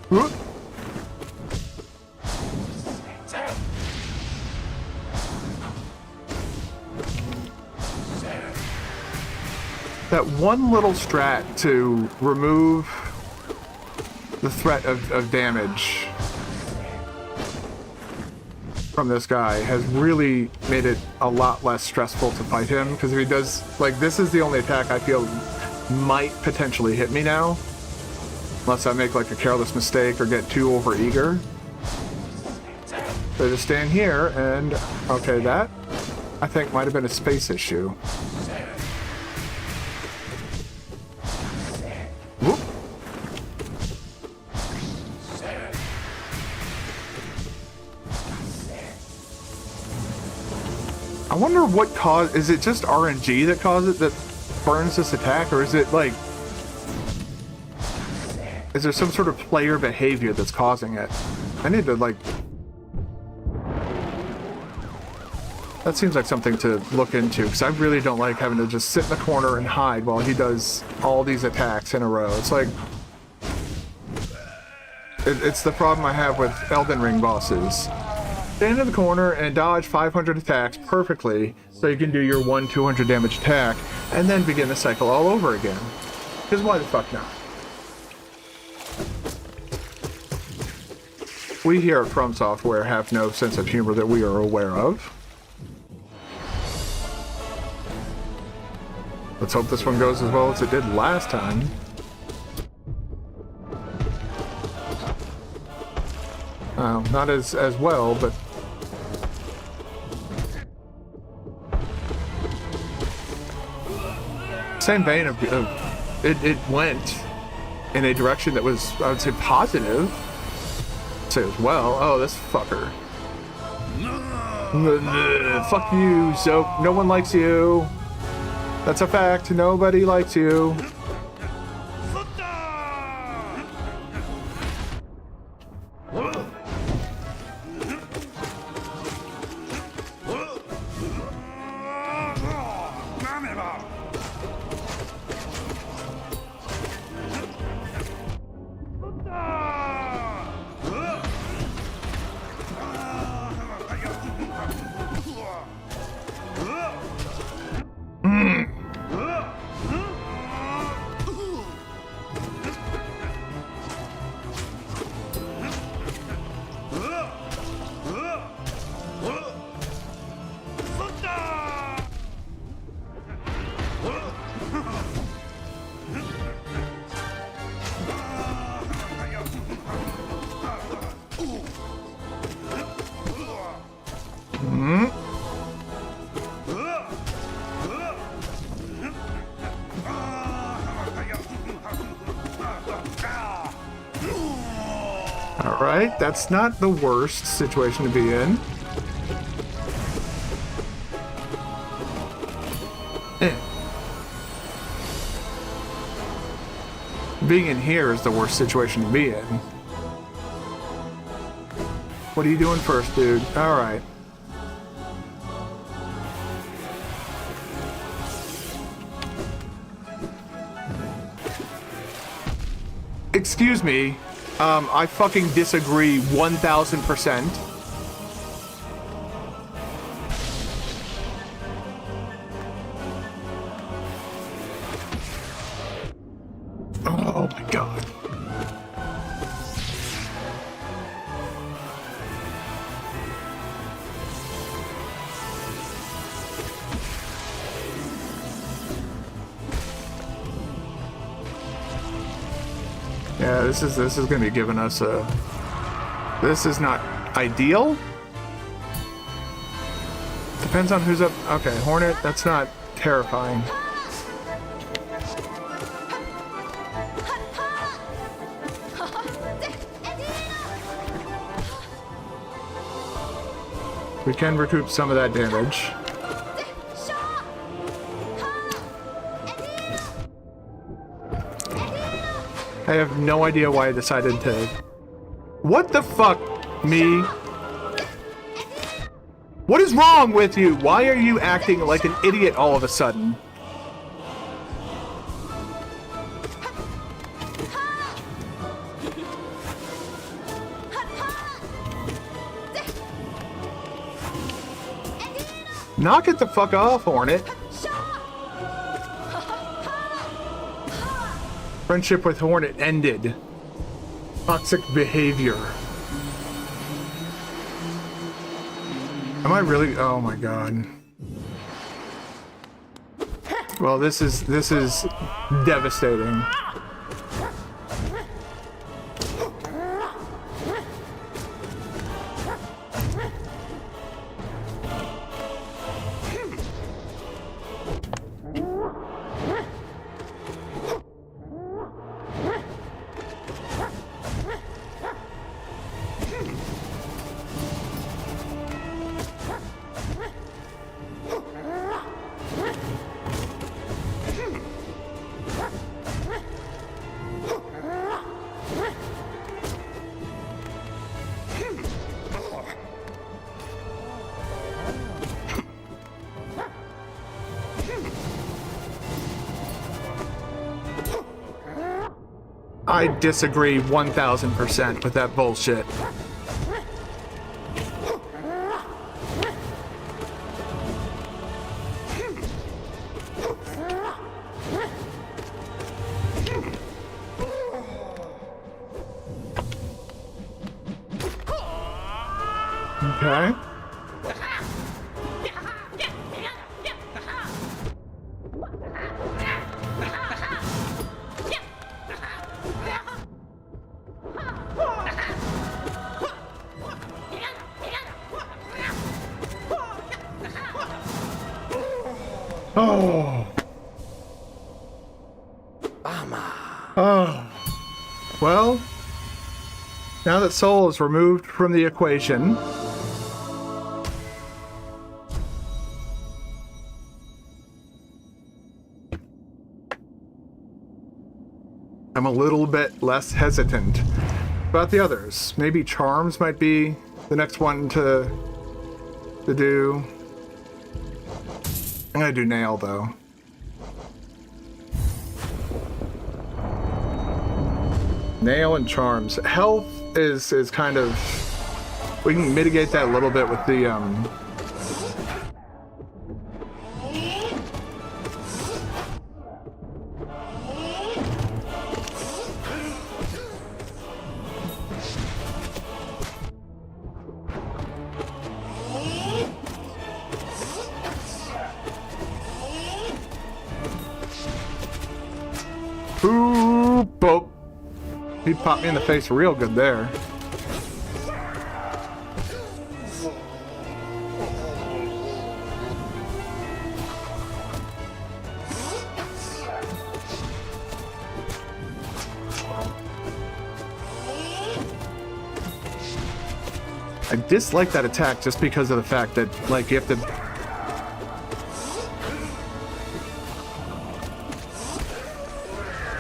Whoop. That one little strat to remove the threat of damage from this guy has really made it a lot less stressful to fight him, because if he does, like, this is the only attack I feel might potentially hit me now, unless I make like a careless mistake or get too overeager. So just stand here and, okay, that I think might have been a space issue. Whoop. I wonder what caused, is it just RNG that causes it, that burns this attack, or is it like, is there some sort of player behavior that's causing it? I need to like, that seems like something to look into, because I really don't like having to just sit in the corner and hide while he does all these attacks in a row. It's like, it's the problem I have with Elden Ring bosses. Stand in the corner and dodge 500 attacks perfectly so you can do your 200 damage attack and then begin the cycle all over again. Because why the fuck not? We here at From Software have no sense of humor that we are aware of. Let's hope this one goes as well as it did last time. Not as well, but same vein of it went in a direction that was, I would say, positive. I'd say as well. Oh, this fucker. Fuck you, Zoke. No one likes you. That's a fact. Nobody likes you. Alright, that's not the worst situation to be in. Being in here is the worst situation to be in. What are you doing first, dude? Alright. Excuse me. I fucking disagree 1000%. Oh my god. Yeah, this is gonna be giving us a... This is not ideal. Depends on who's up. Okay, Hornet, that's not terrifying. We can recoup some of that damage. I have no idea why I decided to... What the fuck, me? What is wrong with you? Why are you acting like an idiot all of a sudden? Knock it the fuck off, Hornet. Friendship with Hornet ended. Toxic behavior. Am I really? Oh my god. Well, this is devastating. I disagree 1000% with that bullshit. Okay. Oh. Oh. Well, now that Soul is removed from the equation, I'm a little bit less hesitant about the others. Maybe Charms might be the next one to do. I'm gonna do Nail though. Nail and Charms. Health is kind of, we can mitigate that a little bit with the Ooh, boop. He popped me in the face real good there. I dislike that attack just because of the fact that, like, you have to...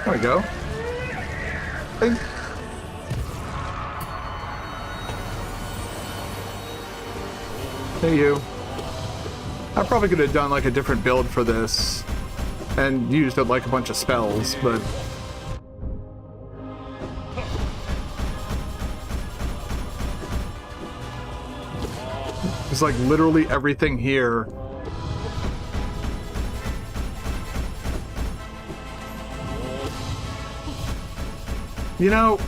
There we go. Hey. Hey, you. I probably could have done like a different build for this and used it like a bunch of spells, but it's like literally everything here. You know,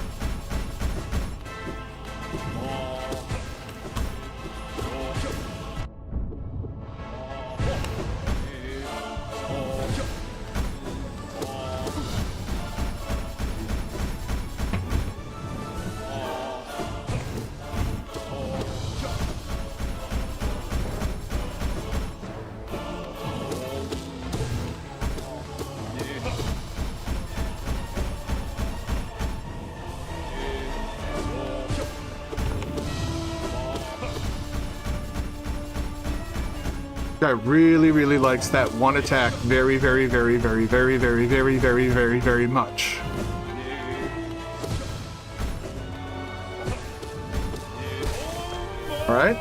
guy really likes that one attack very much. Alright.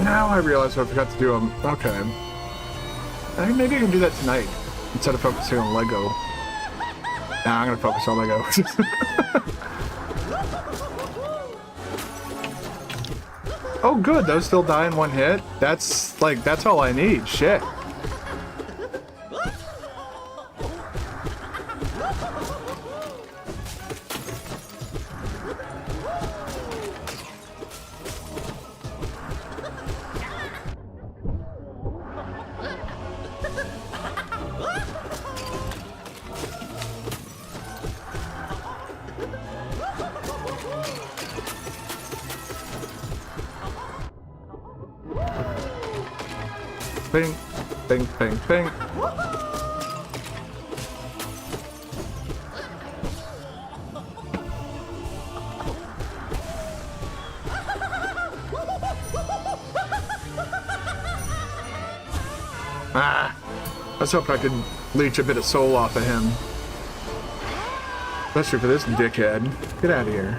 Now I realize I forgot to do them. Okay. I think maybe I can do that tonight instead of focusing on Lego. Nah, I'm gonna focus on Lego. Oh, good. Those still die in one hit. That's like, that's all I need. Shit. Ping, ping, ping, ping. Ah, I was hoping I could leech a bit of soul off of him. Especially for this dickhead. Get out of here.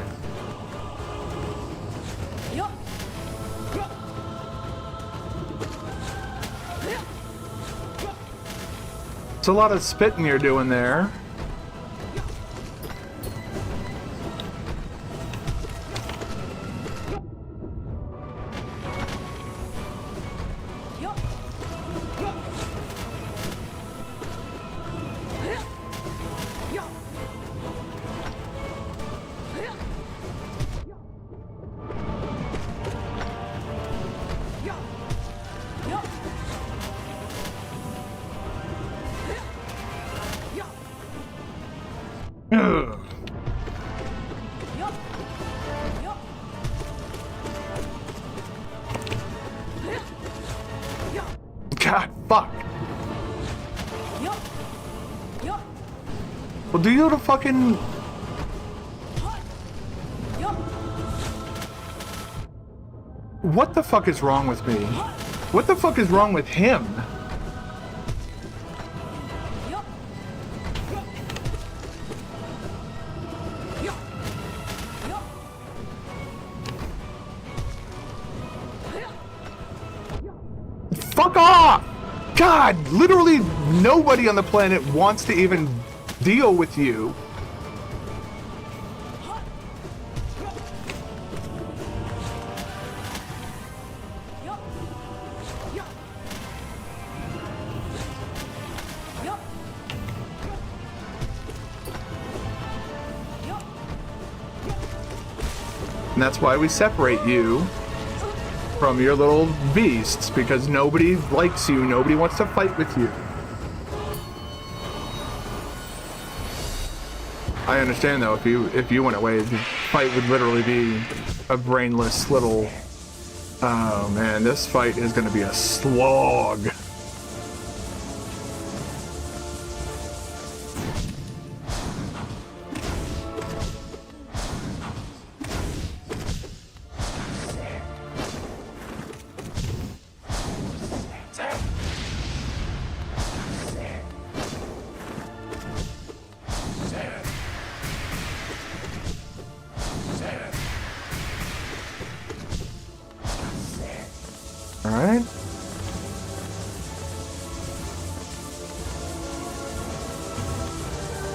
It's a lot of spitting you're doing there. Ugh. God, fuck. Well, do you the fucking... What the fuck is wrong with me? What the fuck is wrong with him? Fuck off! God, literally nobody on the planet wants to even deal with you. And that's why we separate you from your little beasts, because nobody likes you, nobody wants to fight with you. I understand though, if you went away, the fight would literally be a brainless little... Oh man, this fight is gonna be a slog. Alright.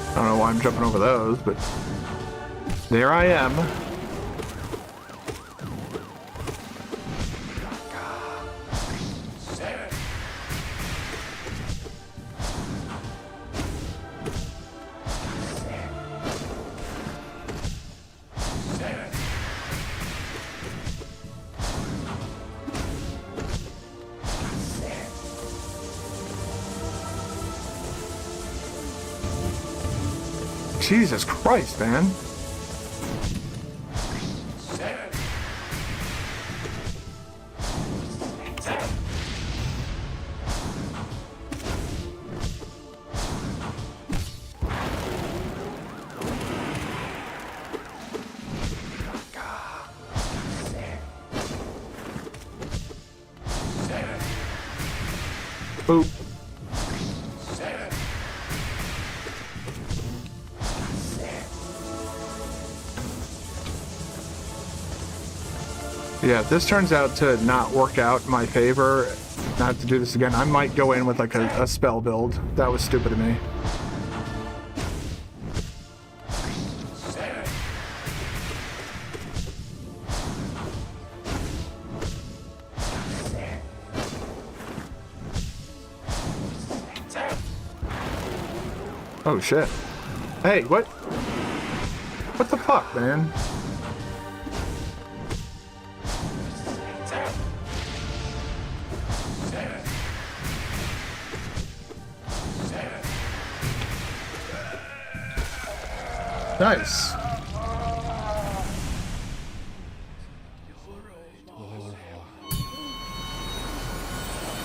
I don't know why I'm jumping over those, but there I am. Jesus Christ, man. Boop. Yeah, if this turns out to not work out in my favor, not to do this again, I might go in with like a spell build. That was stupid of me. Oh shit. Hey, what? What the fuck, man? Nice.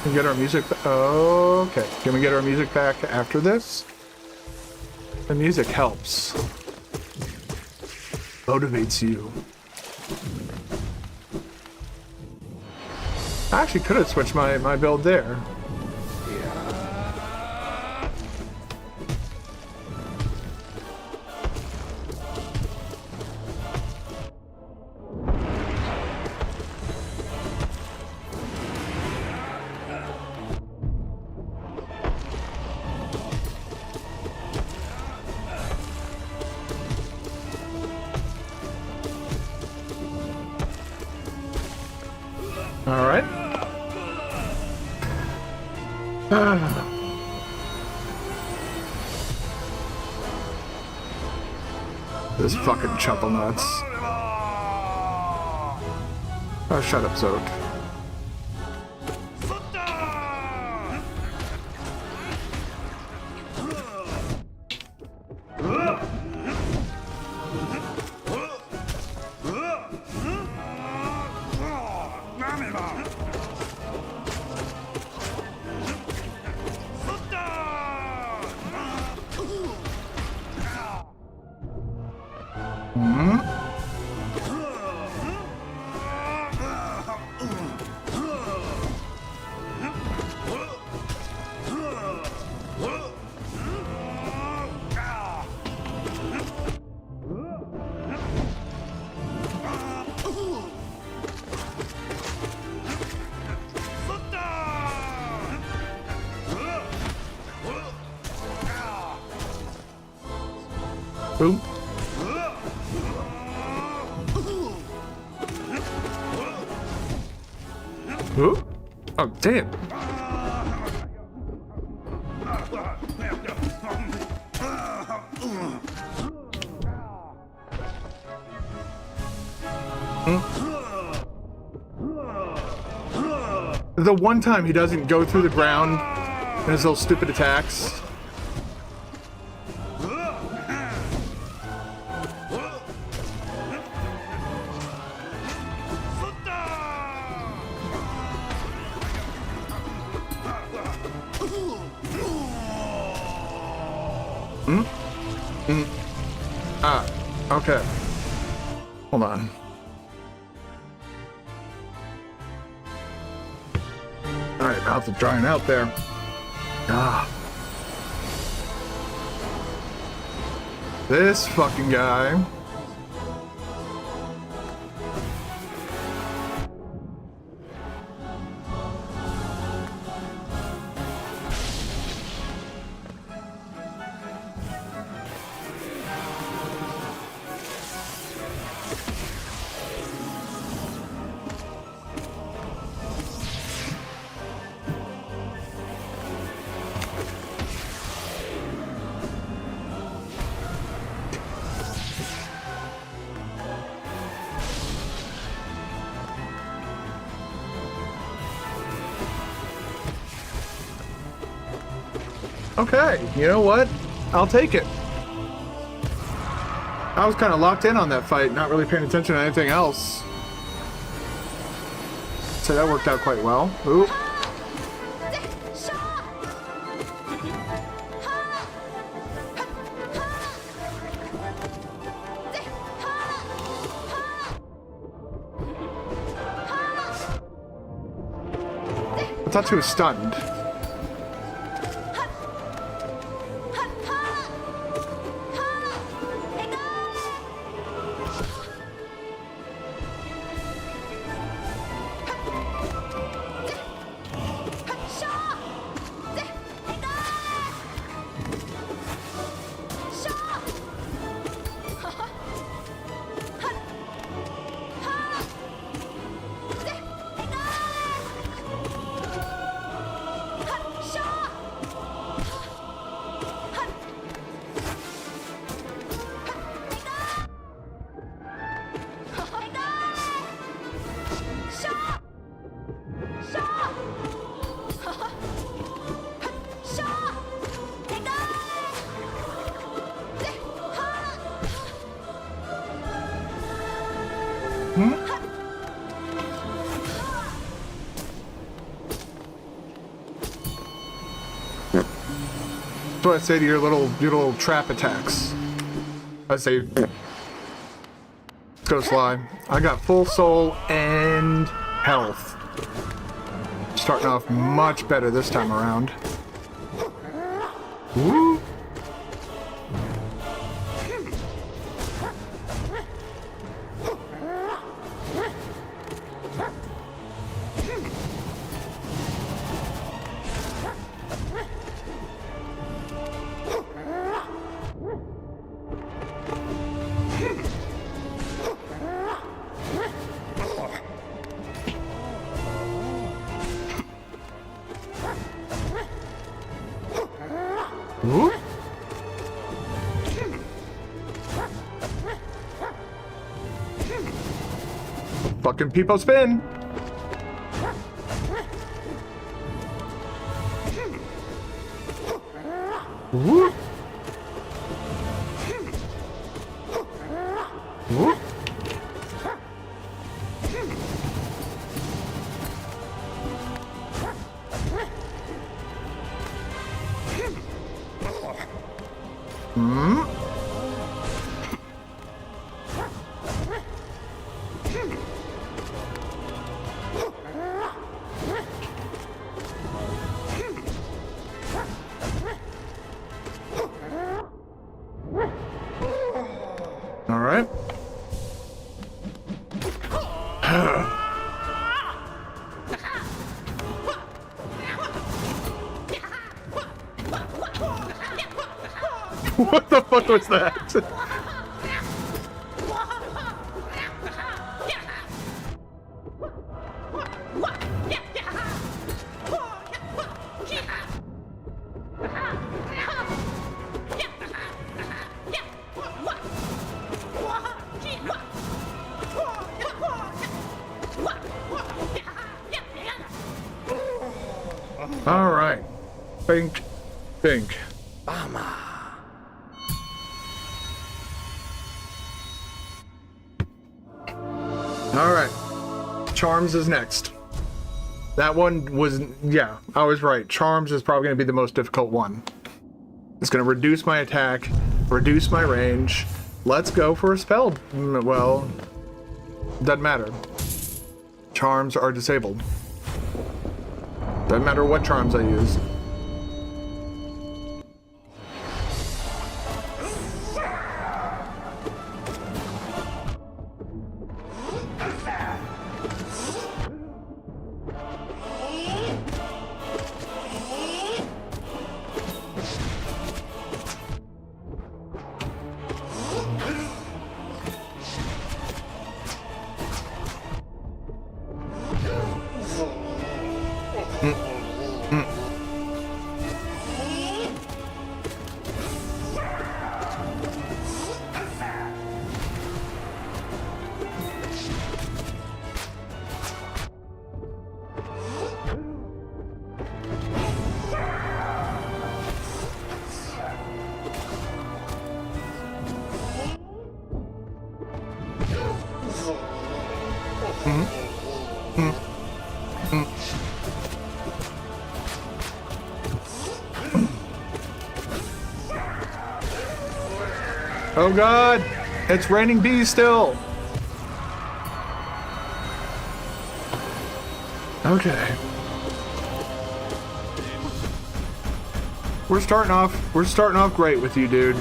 Can we get our music? Okay. Can we get our music back after this? The music helps. Motivates you. I actually could have switched my build there. All right. This fucking chuckle nuts. Oh, shut up, Zod. Boom. Ooh. Oh, damn. The one time he doesn't go through the ground and his little stupid attacks. Okay. Hold on. Alright, mouth is drying out there. Ah. This fucking guy. Okay, you know what? I'll take it. I was kind of locked in on that fight, not really paying attention to anything else. So that worked out quite well. Ooh. I thought she was stunned. That's what I say to your little trap attacks. I say, let's go Sly. I got full soul and health. Starting off much better this time around. Woo! Woo! Fucking people spin! Woo! Woo! All right. What the fuck was that? All right. Think. All right. Charms is next. That one was, yeah, I was right. Charms is probably going to be the most difficult one. It's going to reduce my attack, reduce my range. Let's go for a spell. Well, doesn't matter. Charms are disabled. Doesn't matter what charms I use. Oh god! It's raining bees still! Okay. We're starting off great with you, dude.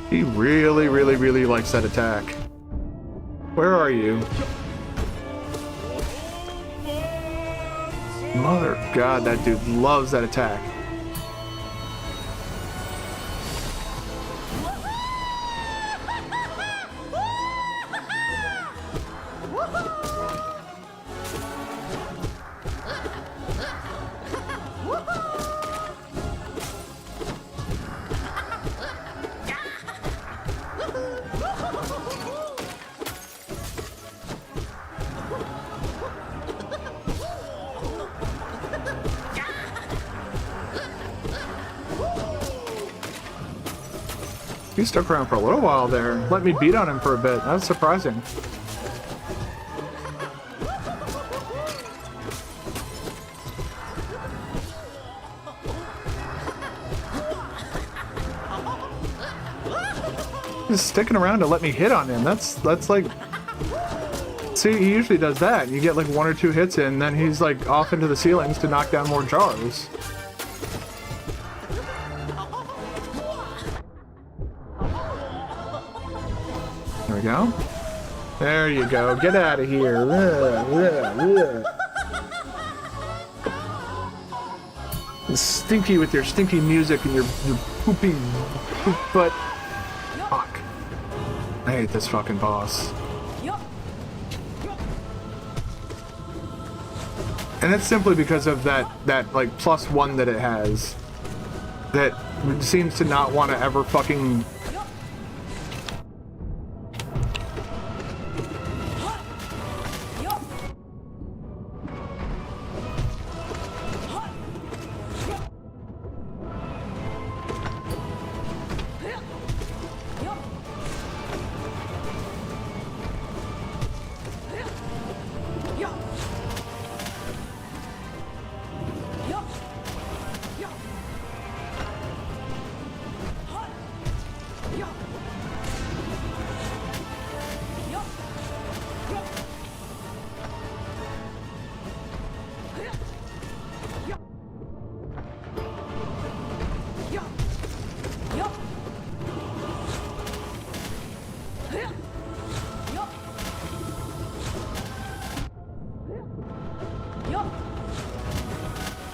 He really likes that attack. Where are you? Mother of God, that dude loves that attack. He stuck around for a little while there. Let me beat on him for a bit. That's surprising. Just sticking around to let me hit on him. That's like... See, he usually does that. You get like 1 or 2 hits in, and then he's like off into the ceilings to knock down more jars. There we go. There you go. Get out of here. Stinky with your stinky music and your pooping poop butt. Fuck. I hate this fucking boss. And it's simply because of that like +1 that it has. That seems to not want to ever fucking...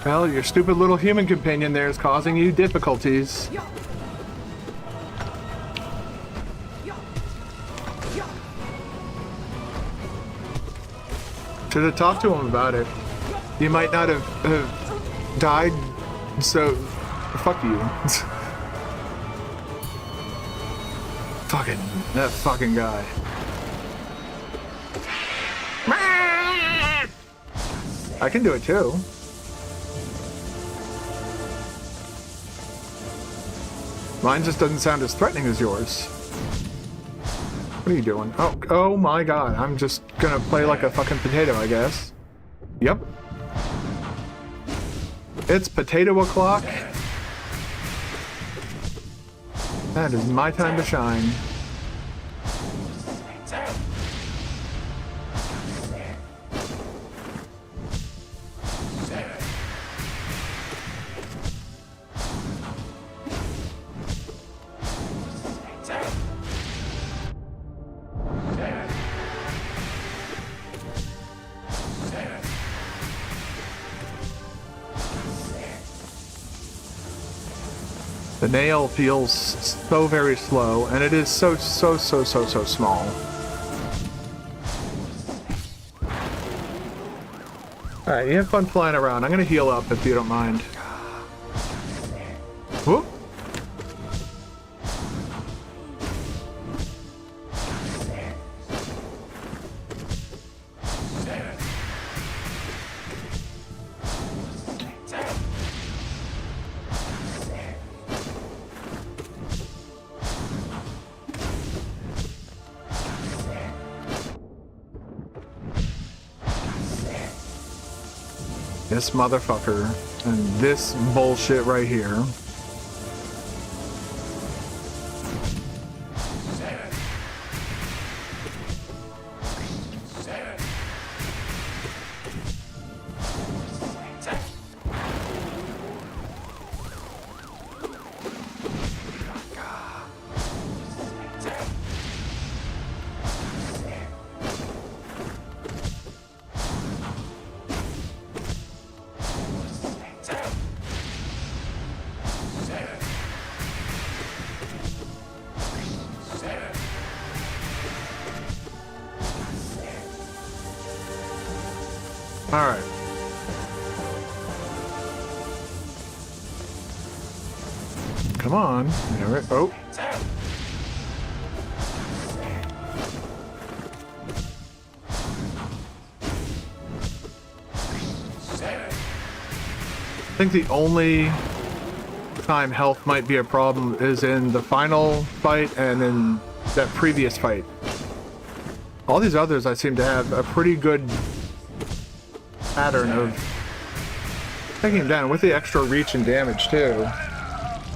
Well, your stupid little human companion there is causing you difficulties. Should have talked to him about it. You might not have died, so fuck you. That fucking guy. I can do it too. Mine just doesn't sound as threatening as yours. What are you doing? Oh my god, I'm just gonna play like a fucking potato, I guess. Yep. It's potato o'clock. That is my time to shine. The nail feels so very slow, and it is so small. Alright, you have fun flying around. I'm gonna heal up if you don't mind. Whoop. This motherfucker and this bullshit right here. All right. Come on. There it. Oh. I think the only time health might be a problem is in the final fight and in that previous fight. All these others I seem to have a pretty good pattern of taking him down with the extra reach and damage too.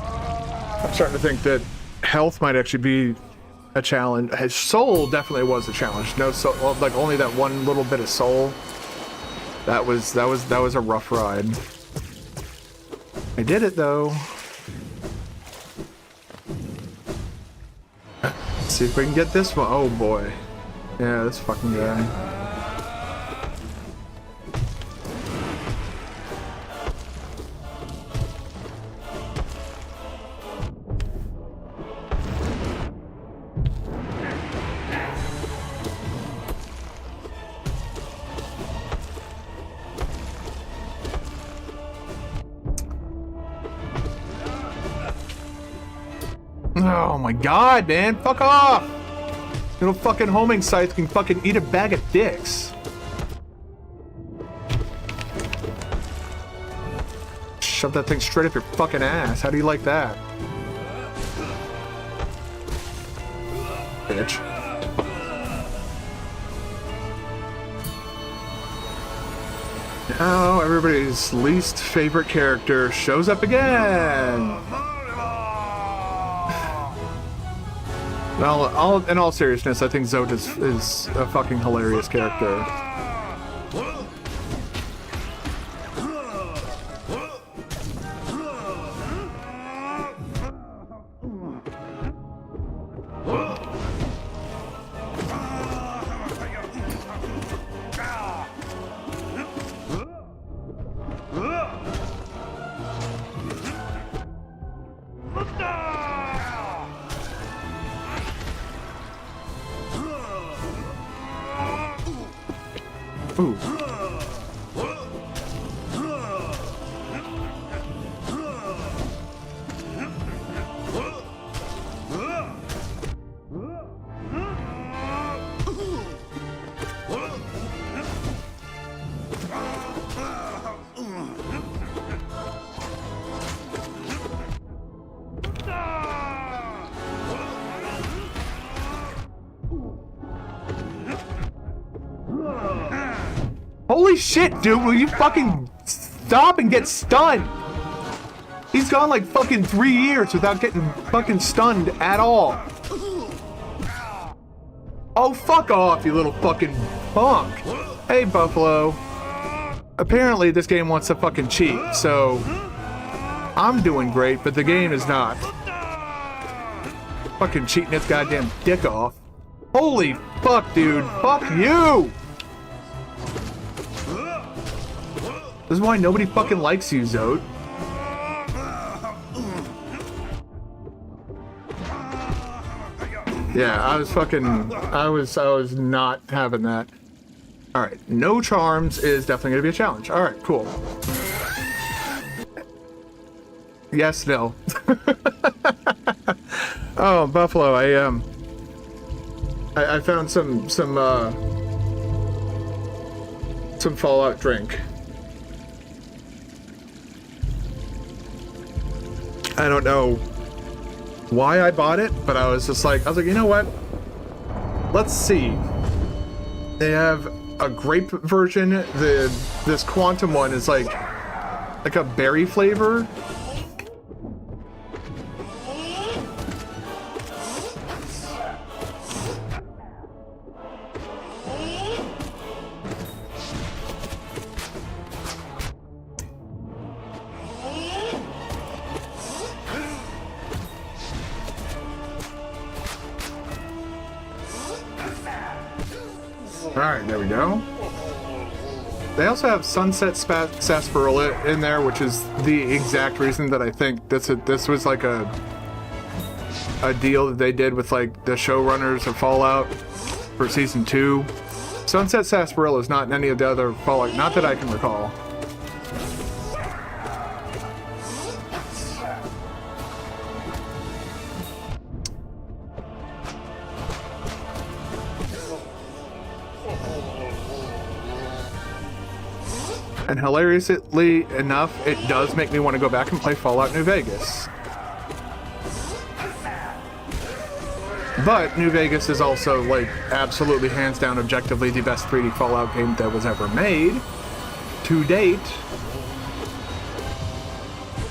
I'm starting to think that health might actually be a challenge. His soul definitely was a challenge. No soul, well, like only that one little bit of soul. That was a rough ride. I did it though. Let's see if we can get this one. Oh boy. Yeah, this fucking guy. Oh my god, man. Fuck off! Little fucking homing scythe can fucking eat a bag of dicks. Shove that thing straight up your fucking ass. How do you like that? Bitch. Now everybody's least favorite character shows up again. Well, in all seriousness, I think Zod is a fucking hilarious character. Ooh. Holy shit, dude, will you fucking stop and get stunned? He's gone like fucking 3 years without getting fucking stunned at all. Oh, fuck off, you little fucking punk. Hey, Buffalo. Apparently this game wants to fucking cheat, so I'm doing great, but the game is not. Fucking cheating its goddamn dick off. Holy fuck, dude. Fuck you! This is why nobody fucking likes you, Zod. Yeah, I was not having that. Alright, no charms is definitely gonna be a challenge. Alright, cool. Yes, no. Oh, Buffalo, I found some Fallout drink. I don't know why I bought it, but I was like, you know what? Let's see. They have a grape version. This quantum one is like a berry flavor. Alright, there we go. They also have Sunset Sarsaparilla in there, which is the exact reason that I think this was like a deal that they did with like the showrunners of Fallout for season 2. Sunset Sarsaparilla is not in any of the other Fallout, not that I can recall. And hilariously enough, it does make me want to go back and play Fallout New Vegas. But New Vegas is also, like, absolutely hands down objectively the best 3D Fallout game that was ever made to date.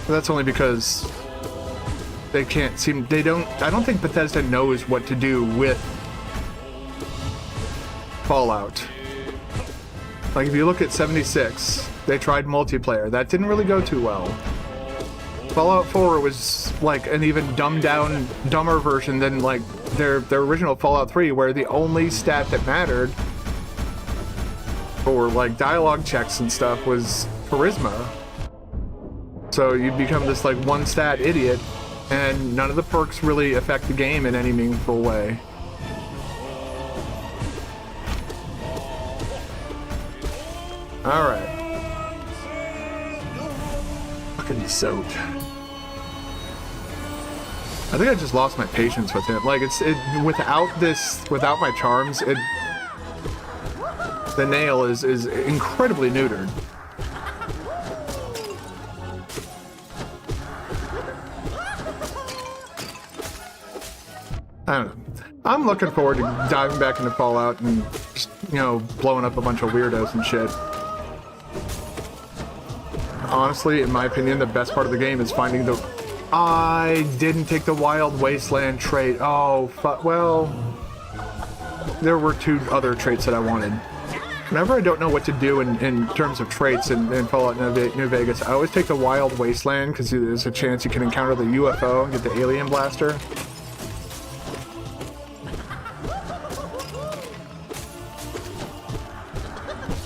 But that's only because they can't seem, I don't think Bethesda knows what to do with Fallout. Like, if you look at 76, they tried multiplayer. That didn't really go too well. Fallout 4 was like an even dumbed down, dumber version than like their original Fallout 3, where the only stat that mattered for like dialogue checks and stuff was charisma. So you become this like one stat idiot, and none of the perks really affect the game in any meaningful way. Alright. Fucking soaked. I think I just lost my patience with him. Like, without my charms, the nail is incredibly neutered. I don't know. I'm looking forward to diving back into Fallout and just, you know, blowing up a bunch of weirdos and shit. Honestly, in my opinion, the best part of the game is finding the... I didn't take the Wild Wasteland trait. Oh, fuck. Well, there were 2 other traits that I wanted. Whenever I don't know what to do in terms of traits in Fallout New Vegas, I always take the Wild Wasteland because there's a chance you can encounter the UFO and get the alien blaster.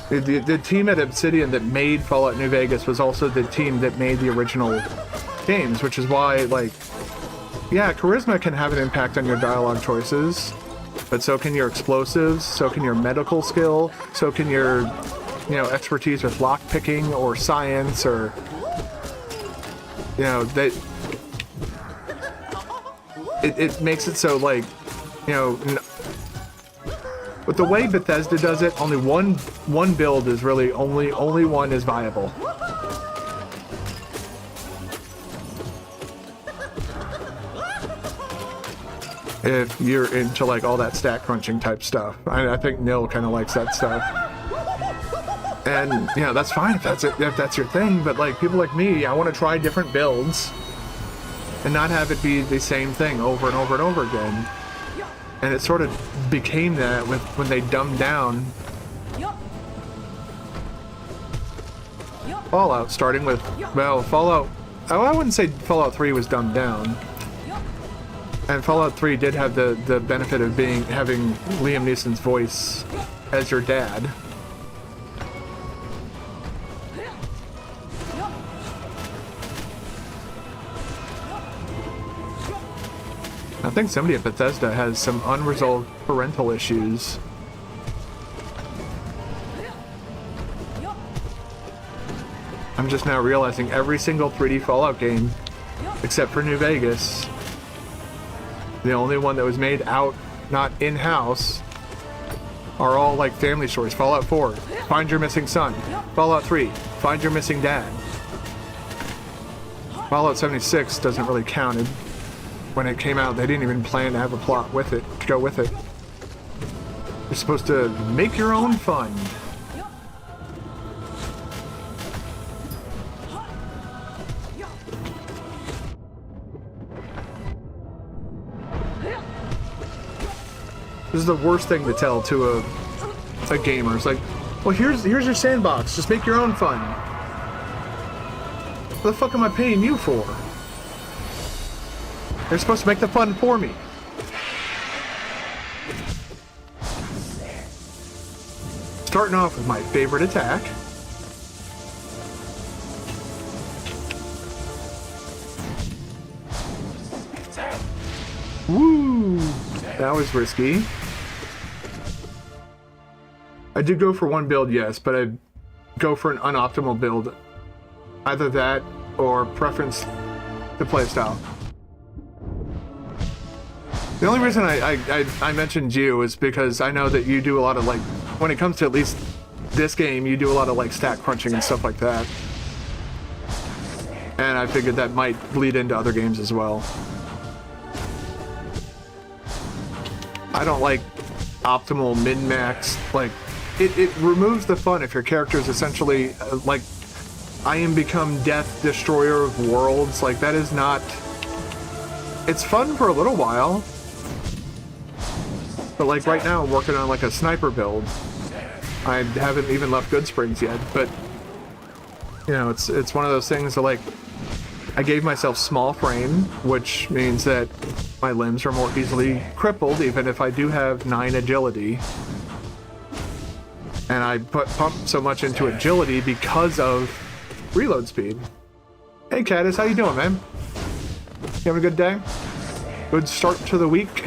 The team at Obsidian that made Fallout New Vegas was also the team that made the original games, which is why, like, yeah, charisma can have an impact on your dialogue choices, but so can your explosives, so can your medical skill, so can your, you know, expertise with lockpicking or science, or, you know, that it makes it so, like, you know, but the way Bethesda does it, only one build is really only one is viable. If you're into like all that stat crunching type stuff, I think Nil kind of likes that stuff, and you know, that's fine if that's your thing. But like people like me, I want to try different builds and not have it be the same thing over and over and over again. And it sort of became that when they dumbed down Fallout, starting with, well, Fallout, I wouldn't say Fallout 3 was dumbed down. And Fallout 3 did have the benefit of having Liam Neeson's voice as your dad. I think somebody at Bethesda has some unresolved parental issues. I'm just now realizing every single 3D Fallout game, except for New Vegas, the only one that was made out, not in-house, are all like family stories. Fallout 4, find your missing son. Fallout 3, find your missing dad. Fallout 76 doesn't really count. When it came out, they didn't even plan to have a plot with it, to go with it. You're supposed to make your own fun. This is the worst thing to tell to a gamer. It's like, well, here's your sandbox. Just make your own fun. What the fuck am I paying you for? They're supposed to make the fun for me. Starting off with my favorite attack. Woo! That was risky. I do go for one build, yes, but I go for an unoptimal build. Either that or preference to playstyle. The only reason I mentioned you is because I know that you do a lot of, like, when it comes to at least this game, you do a lot of, like, stat crunching and stuff like that. And I figured that might bleed into other games as well. I don't like optimal min-max, like, it removes the fun if your character is essentially, like, I am become death, destroyer of worlds. Like, that is not... It's fun for a little while. But, like, right now I'm working on, like, a sniper build. I haven't even left Goodsprings yet, but, you know, it's one of those things that, like, I gave myself small frame, which means that my limbs are more easily crippled, even if I do have 9 agility. And I pump so much into agility because of reload speed. Hey, Caddis, how you doing, man? You having a good day? Good start to the week?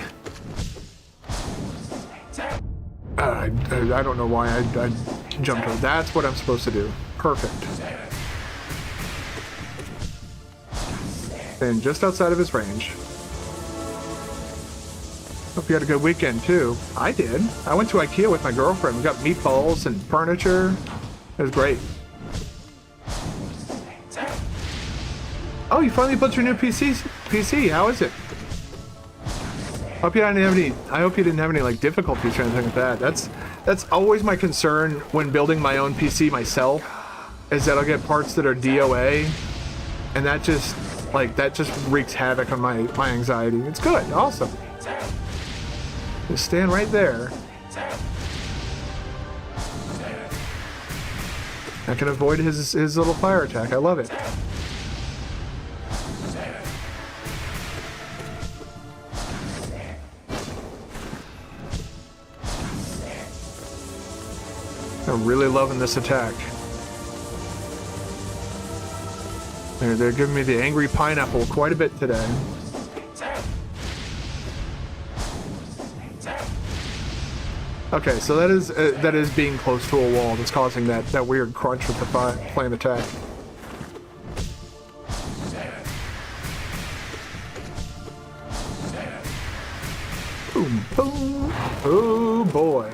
I don't know why I jumped over. That's what I'm supposed to do. Perfect. And just outside of his range. Hope you had a good weekend, too. I did. I went to IKEA with my girlfriend. We got meatballs and furniture. It was great. Oh, you finally built your new PC. How is it? I hope you didn't have any like difficulties or anything like that. That's always my concern when building my own PC myself, is that I'll get parts that are DOA, and that just wreaks havoc on my anxiety. It's good, awesome. Just stand right there. I can avoid his little fire attack. I love it. I'm really loving this attack. They're giving me the angry pineapple quite a bit today. Okay, so that is being close to a wall that's causing that weird crunch with the flame attack. Boom, boom. Oh boy.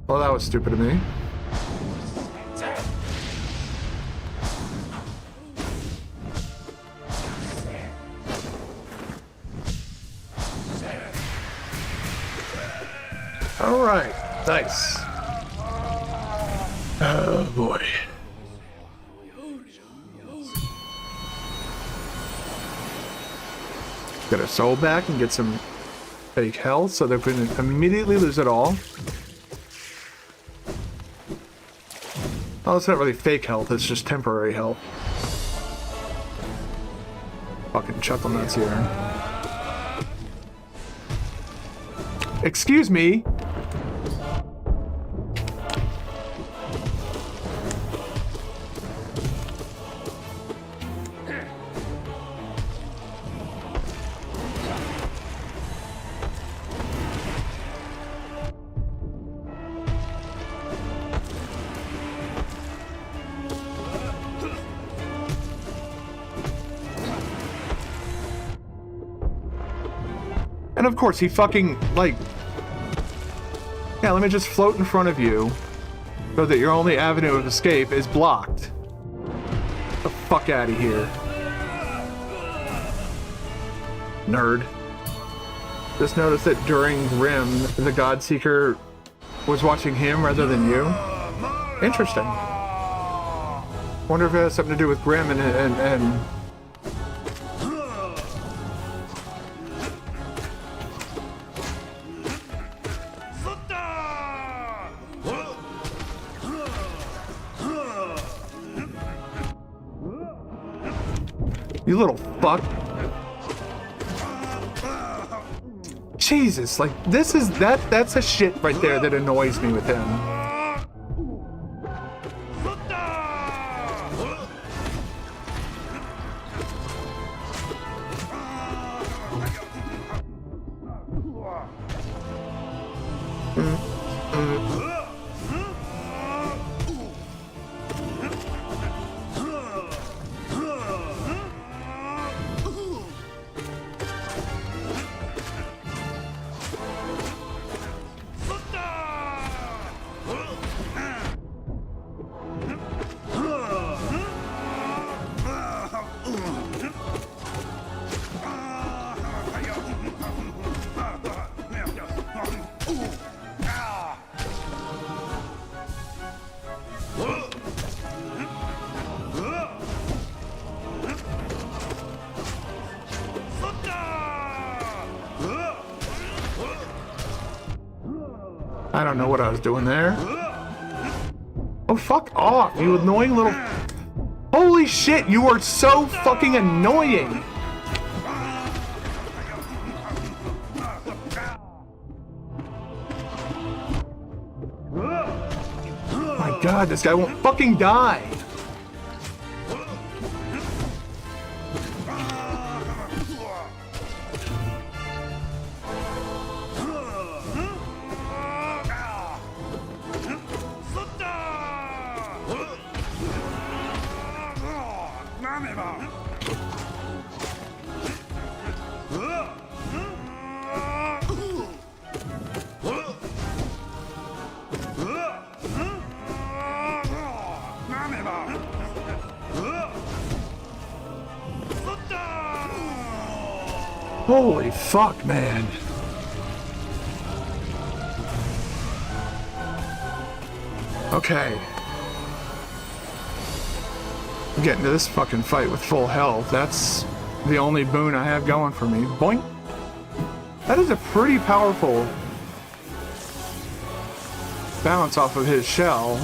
Well, that was stupid of me. All right, nice. Oh boy. Get our soul back and get some fake health so they're going to immediately lose it all. Oh, it's not really fake health, it's just temporary health. Fucking chuckle nuts here. Excuse me? And of course, he fucking, like... Yeah, let me just float in front of you so that your only avenue of escape is blocked. Get the fuck out of here. Nerd. Just noticed that during Grim, the Godseeker was watching him rather than you. Interesting. Wonder if it has something to do with Grim and you little fuck. Jesus, like, this is, that's a shit right there that annoys me with him. I don't know what I was doing there. Oh, fuck off, you annoying little... Holy shit, you are so fucking annoying! Oh my god, this guy won't fucking die! Holy fuck, man. Okay. I'm getting to this fucking fight with full health. That's the only boon I have going for me. Boink. That is a pretty powerful bounce off of his shell.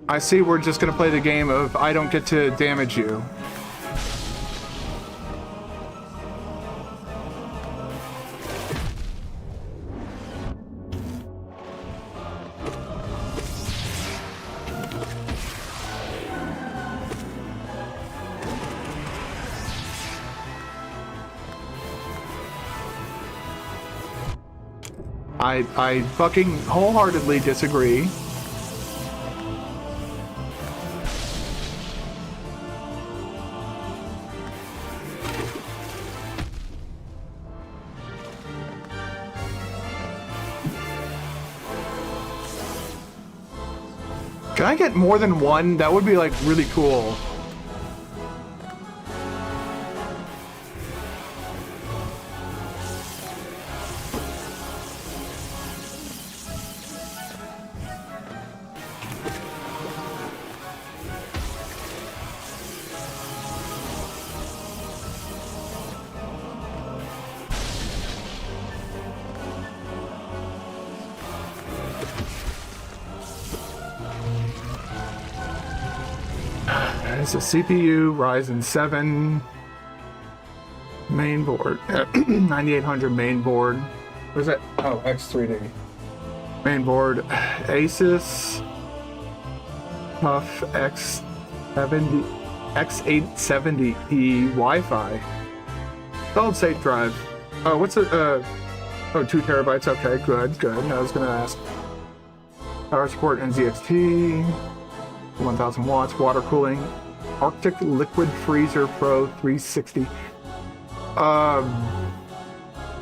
I see we're just gonna play the game of I don't get to damage you. I fucking wholeheartedly disagree. Can I get more than one? That would be like really cool. It's a CPU Ryzen 7 main board, 9800 main board. Where's that? Oh, X3D. Main board, Asus Puff X870E Wi-Fi. Solid state drive. Oh, what's it? Oh, 2 terabytes. Okay, good. I was gonna ask. Power support NZXT. 1000 watts. Water cooling. Arctic Liquid Freezer Pro 360.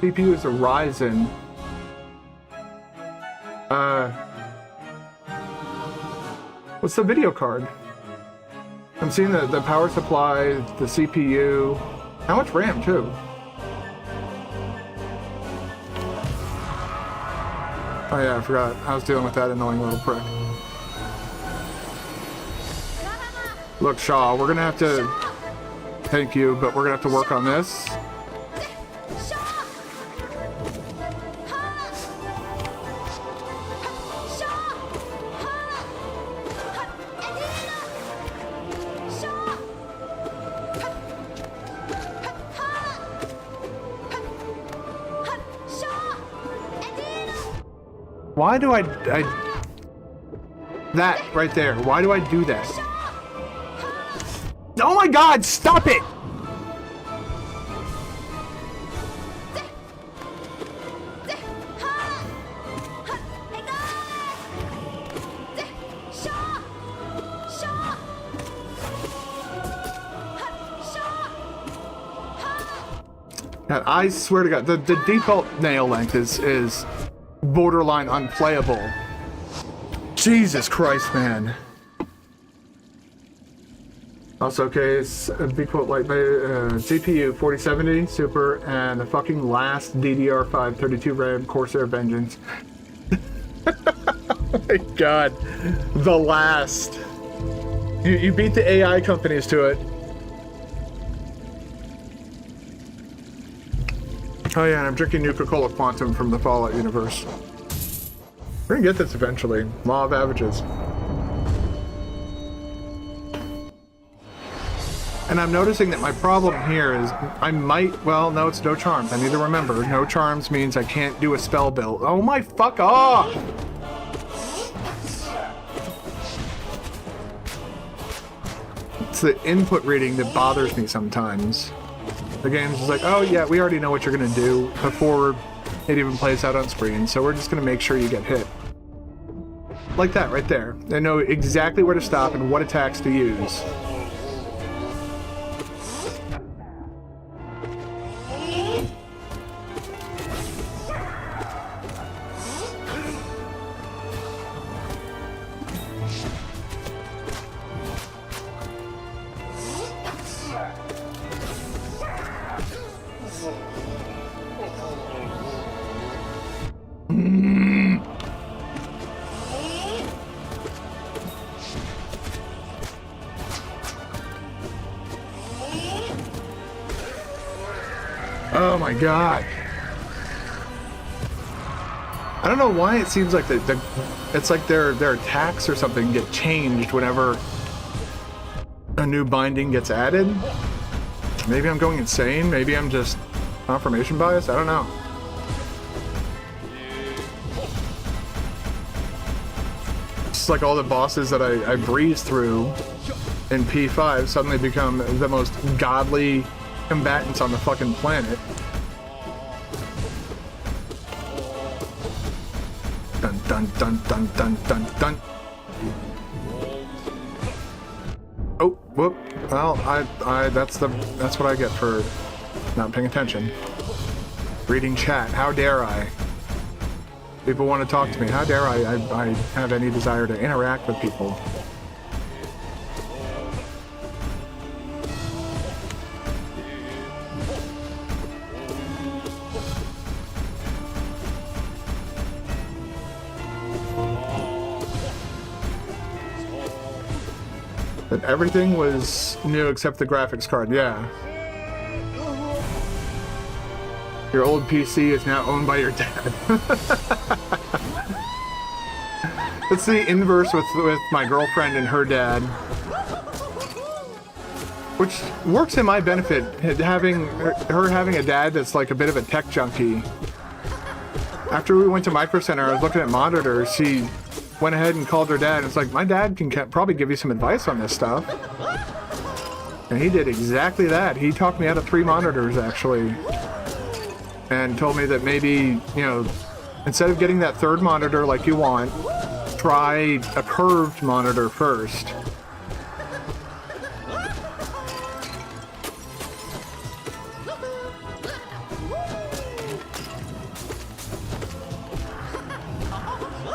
CPU is a Ryzen. What's the video card? I'm seeing the power supply, the CPU. How much RAM too? Oh yeah, I forgot. I was dealing with that annoying little prick. Look, Shaw, we're gonna have to... Thank you, but we're gonna have to work on this. Why do I... That right there. Why do I do that? Oh my god, stop it! God, I swear to God, the default nail length is borderline unplayable. Jesus Christ, man. Also, case, B-quote light GPU 4070 Super and the fucking last DDR5 32 RAM Corsair Vengeance. Oh my God, the last. You beat the AI companies to it. Oh yeah, and I'm drinking Nuka-Cola Quantum from the Fallout universe. We're gonna get this eventually. Law of averages. And I'm noticing that my problem here is I might, well, no, it's no charms. I need to remember, no charms means I can't do a spell build. Oh my fuck off! It's the input reading that bothers me sometimes. The game's just like, oh yeah, we already know what you're gonna do before it even plays out on screen, so we're just gonna make sure you get hit. Like that, right there. They know exactly where to stop and what attacks to use. Oh my God. I don't know why it seems like it's like their attacks or something get changed whenever a new binding gets added. Maybe I'm going insane. Maybe I'm just confirmation bias. I don't know. It's like all the bosses that I breeze through in P5 suddenly become the most godly combatants on the fucking planet. Dun dun dun dun dun dun dun. Oh, whoop. Well, that's what I get for not paying attention. Reading chat. How dare I? People want to talk to me. How dare I have any desire to interact with people? But everything was new except the graphics card, yeah. Your old PC is now owned by your dad. It's the inverse with my girlfriend and her dad. Which works in my benefit, having her having a dad that's like a bit of a tech junkie. After we went to Micro Center, I was looking at monitors, she went ahead and called her dad, and it's like, my dad can probably give you some advice on this stuff. And he did exactly that. He talked me out of 3 monitors, actually. And told me that maybe, you know, instead of getting that 3rd monitor like you want, try a curved monitor first.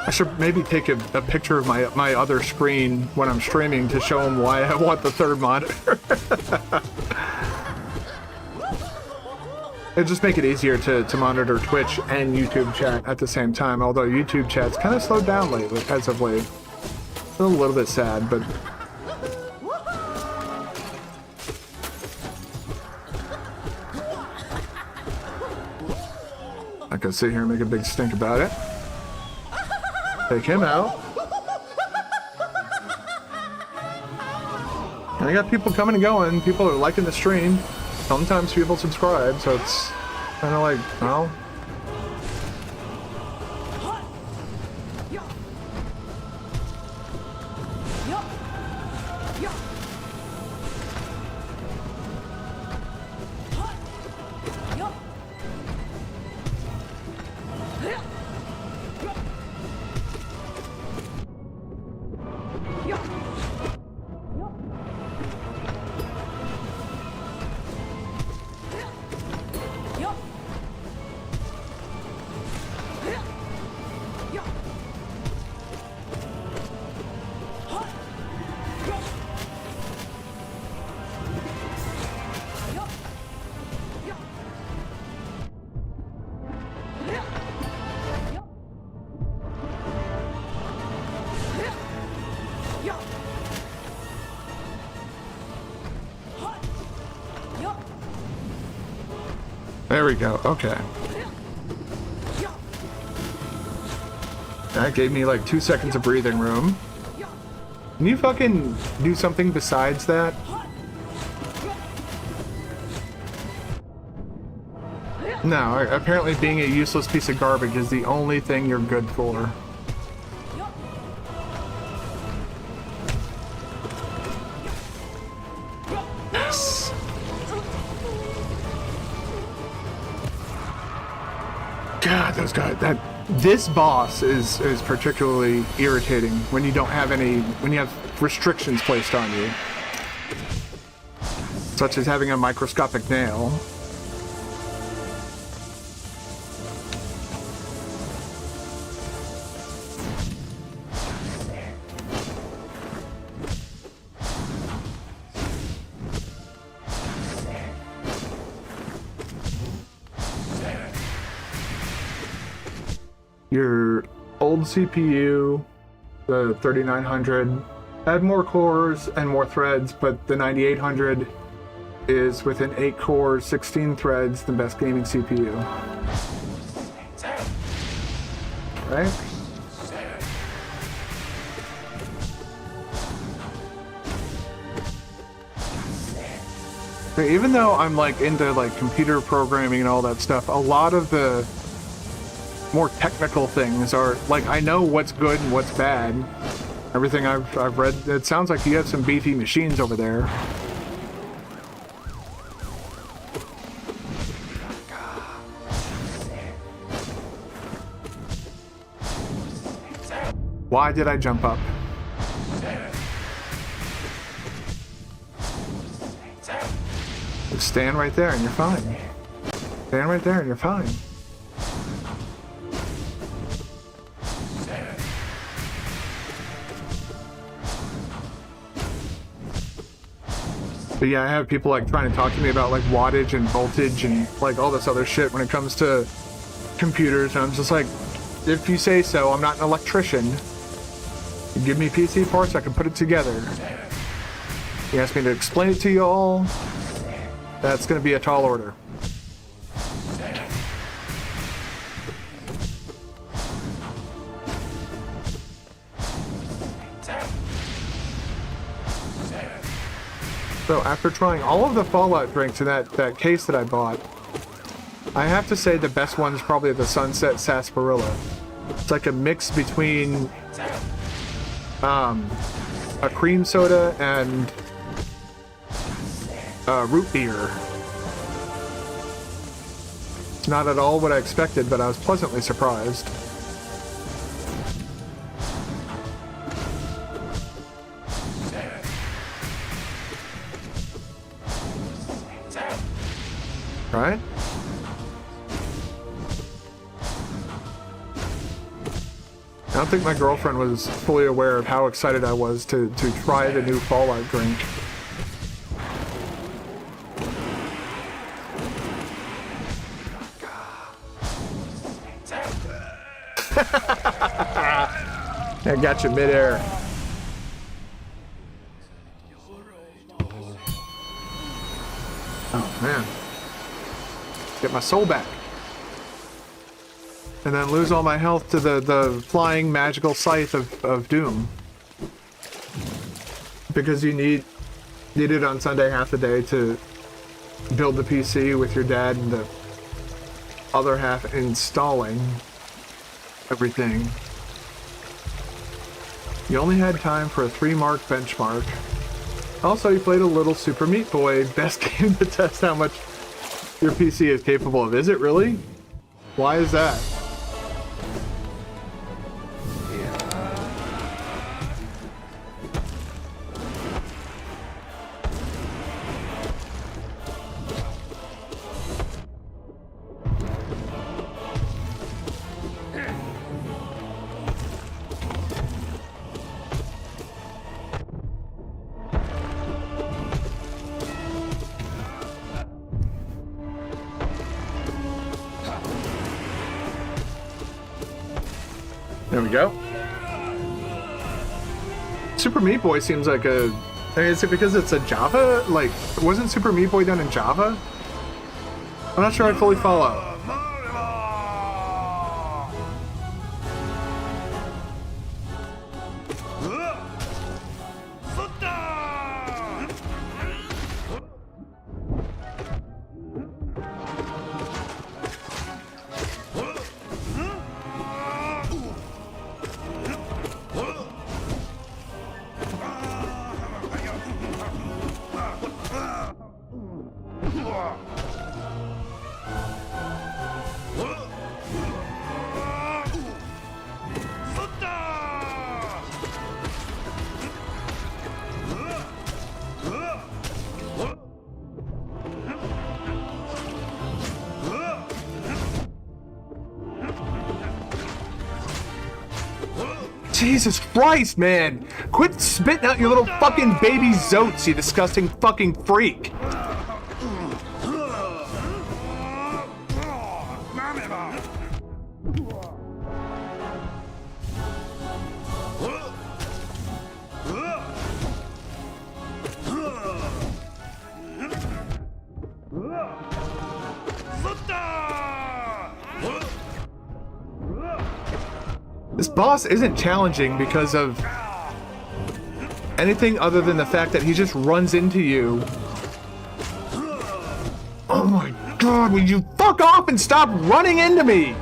I should maybe take a picture of my other screen when I'm streaming to show them why I want the 3rd monitor. It'd just make it easier to monitor Twitch and YouTube chat at the same time, although YouTube chat's kind of slowed down lately, as of late. It's a little bit sad, but... I could sit here and make a big stink about it. Take him out. And I got people coming and going. People are liking the stream. Sometimes people subscribe, so it's kind of like, well... There we go. Okay. That gave me like 2 seconds of breathing room. Can you fucking do something besides that? No, apparently being a useless piece of garbage is the only thing you're good for. Yes! God, those guys, this boss is particularly irritating when you don't have when you have restrictions placed on you. Such as having a microscopic nail. Your old CPU, the 3900, had more cores and more threads, but the 9800 is within 8 cores, 16 threads, the best gaming CPU. Right? So even though I'm like into like computer programming and all that stuff, a lot of the more technical things are like, I know what's good and what's bad. Everything I've read, it sounds like you have some beefy machines over there. Why did I jump up? Just stand right there and you're fine. Stand right there and you're fine. But yeah, I have people like trying to talk to me about like wattage and voltage and like all this other shit when it comes to computers, and I'm just like, if you say so, I'm not an electrician. You give me PC parts, I can put it together. You ask me to explain it to you all, that's gonna be a tall order. So after trying all of the Fallout drinks in that case that I bought, I have to say the best one's probably the Sunset Sarsaparilla. It's like a mix between a cream soda and root beer. It's not at all what I expected, but I was pleasantly surprised. Right? I don't think my girlfriend was fully aware of how excited I was to try the new Fallout drink. I got you midair. Oh man. Get my soul back. And then lose all my health to the flying magical scythe of doom. Because you need it on Sunday half the day to build the PC with your dad and the other half installing everything. You only had time for a 3-mark benchmark. Also, you played a little Super Meat Boy, best game to test how much your PC is capable of. Is it really? Why is that? There we go. Super Meat Boy seems like a... Is it because it's a Java? Like, wasn't Super Meat Boy done in Java? I'm not sure I fully follow. Jesus Christ, man! Quit spitting out your little fucking baby zotes, you disgusting fucking freak! This boss isn't challenging because of anything other than the fact that he just runs into you. Oh my god, will you fuck off and stop running into me?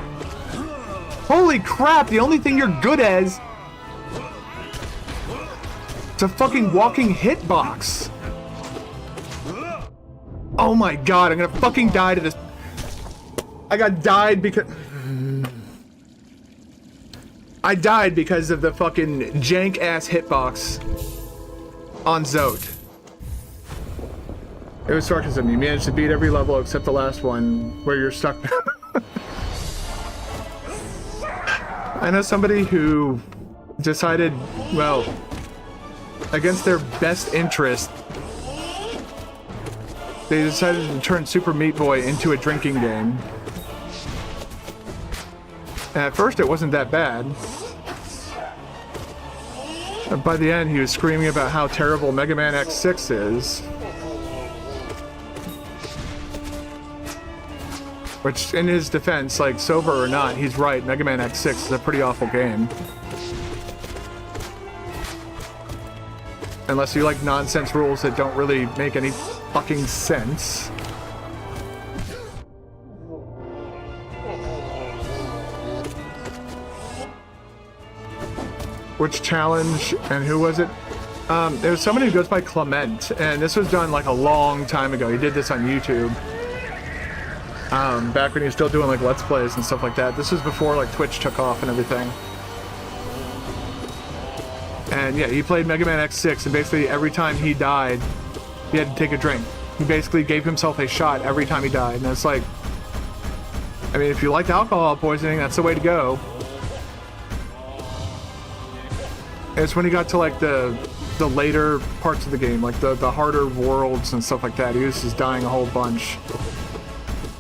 Holy crap, the only thing you're good as is a fucking walking hitbox. Oh my god, I'm gonna fucking die to this. I died because of the fucking jank ass hitbox on Zote. It was sarcasm. You managed to beat every level except the last one where you're stuck. I know somebody who decided, well, against their best interest, they decided to turn Super Meat Boy into a drinking game. And at first it wasn't that bad. By the end he was screaming about how terrible Mega Man X6 is. Which, in his defense, like, sober or not, he's right. Mega Man X6 is a pretty awful game. Unless you like nonsense rules that don't really make any fucking sense. Which challenge, and who was it? There was somebody who goes by Clement, and this was done like a long time ago. He did this on YouTube. Back when he was still doing like Let's Plays and stuff like that. This was before like Twitch took off and everything. And yeah, he played Mega Man X6, and basically every time he died, he had to take a drink. He basically gave himself a shot every time he died, and it's like, I mean, if you like alcohol poisoning, that's the way to go. It's when he got to like the later parts of the game, like the harder worlds and stuff like that. He was just dying a whole bunch.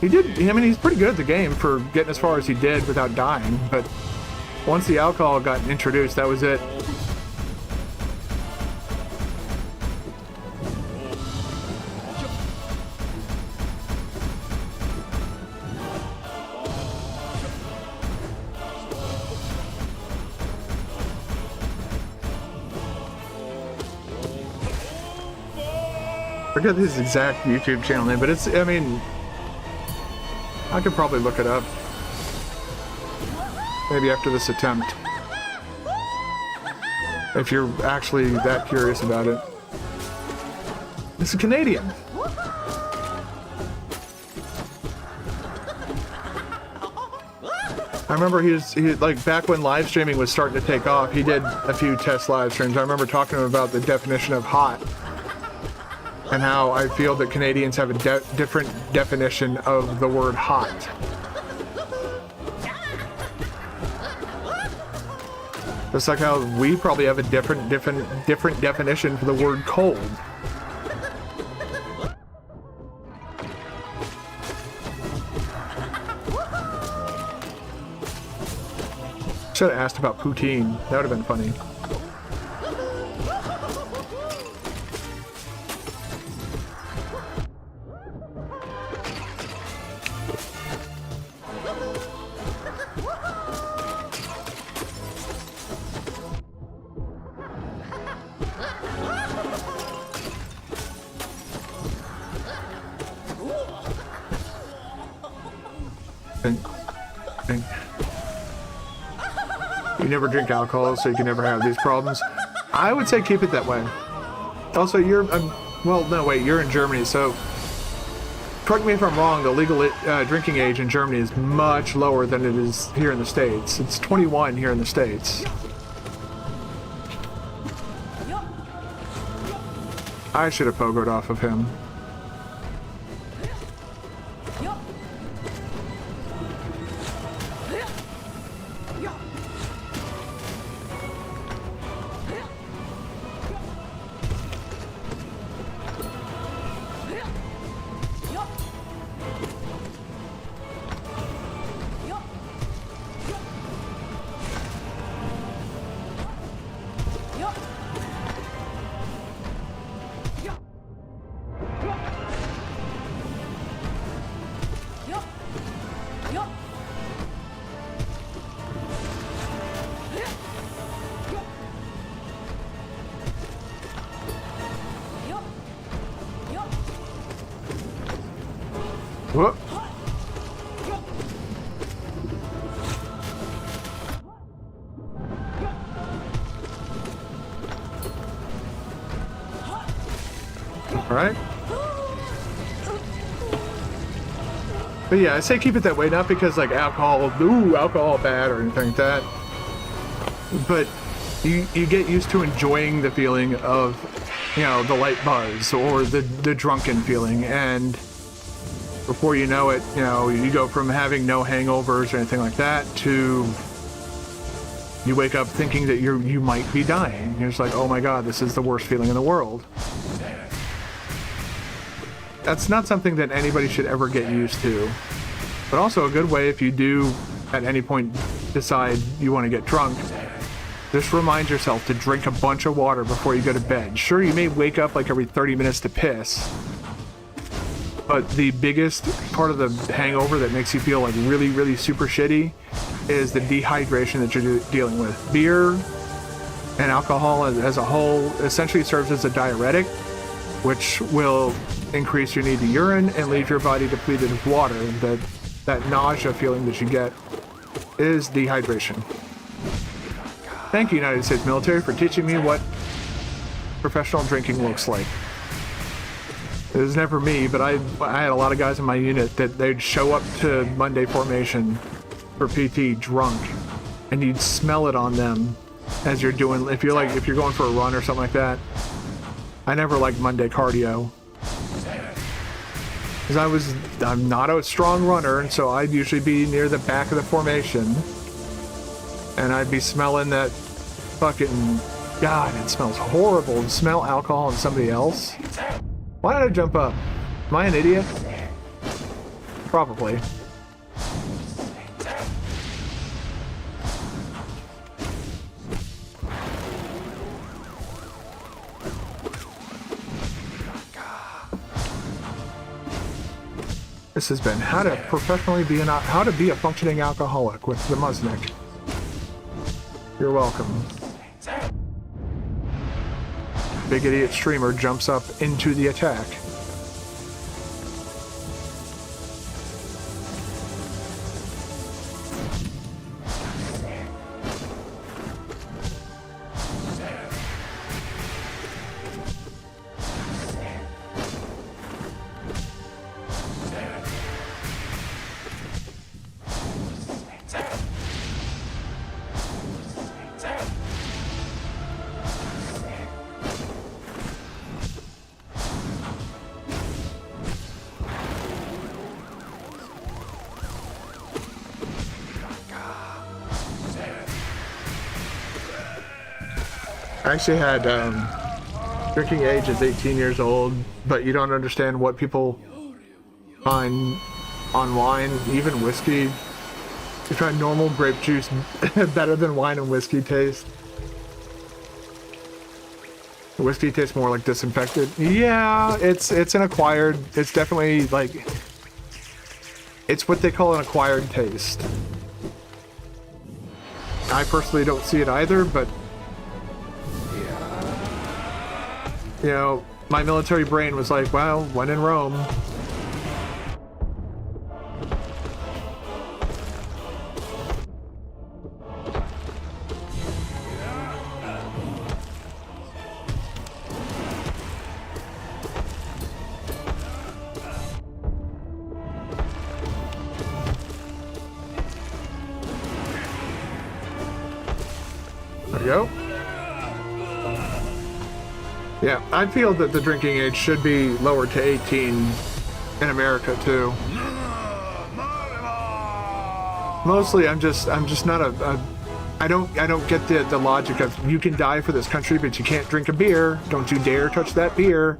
He did, I mean, he's pretty good at the game for getting as far as he did without dying, but once the alcohol got introduced, that was it. I forget his exact YouTube channel name, but it's, I mean, I could probably look it up. Maybe after this attempt. If you're actually that curious about it. It's a Canadian. I remember he like back when live streaming was starting to take off, he did a few test live streams. I remember talking to him about the definition of hot. And how I feel that Canadians have a different definition of the word hot. Just like how we probably have a different definition for the word cold. Should have asked about poutine. That would have been funny. And, and you never drink alcohol, so you can never have these problems. I would say keep it that way. Also, you're, well, no, wait, you're in Germany, so correct me if I'm wrong, the legal drinking age in Germany is much lower than it is here in the States. It's 21 here in the States. I should have pogoed off of him. Whoop. All right. But yeah, I say keep it that way, not because like alcohol, ooh, alcohol bad or anything like that. But you get used to enjoying the feeling of, you know, the light buzz or the drunken feeling, and before you know it, you know, you go from having no hangovers or anything like that to you wake up thinking that you might be dying. You're just like, oh my god, this is the worst feeling in the world. That's not something that anybody should ever get used to. But also a good way if you do at any point decide you want to get drunk, just remind yourself to drink a bunch of water before you go to bed. Sure, you may wake up like every 30 minutes to piss, but the biggest part of the hangover that makes you feel like really, really super shitty is the dehydration that you're dealing with. Beer and alcohol as a whole essentially serves as a diuretic, which will increase your need to urine and leave your body depleted of water. That nausea feeling that you get is dehydration. Thank you, United States military, for teaching me what professional drinking looks like. It was never me, but I had a lot of guys in my unit that they'd show up to Monday formation for PT drunk, and you'd smell it on them as you're doing, if you're going for a run or something like that. I never liked Monday cardio, because I'm not a strong runner, and so I'd usually be near the back of the formation, and I'd be smelling that fucking, God, it smells horrible to smell alcohol on somebody else. Why did I jump up? Am I an idiot? Probably. This has been how to be a functioning alcoholic with the Musnik. You're welcome. Big idiot streamer jumps up into the attack. I actually had drinking age is 18 years old, but you don't understand what people find on wine, even whiskey. You try normal grape juice better than wine and whiskey taste. Whiskey tastes more like disinfected. Yeah, it's an acquired, it's definitely like, it's what they call an acquired taste. I personally don't see it either, but you know, my military brain was like, well, when in Rome. go. Yeah, I feel that the drinking age should be lowered to 18 in America too. Mostly, I'm just not I don't get the logic of you can die for this country, but you can't drink a beer. Don't you dare touch that beer.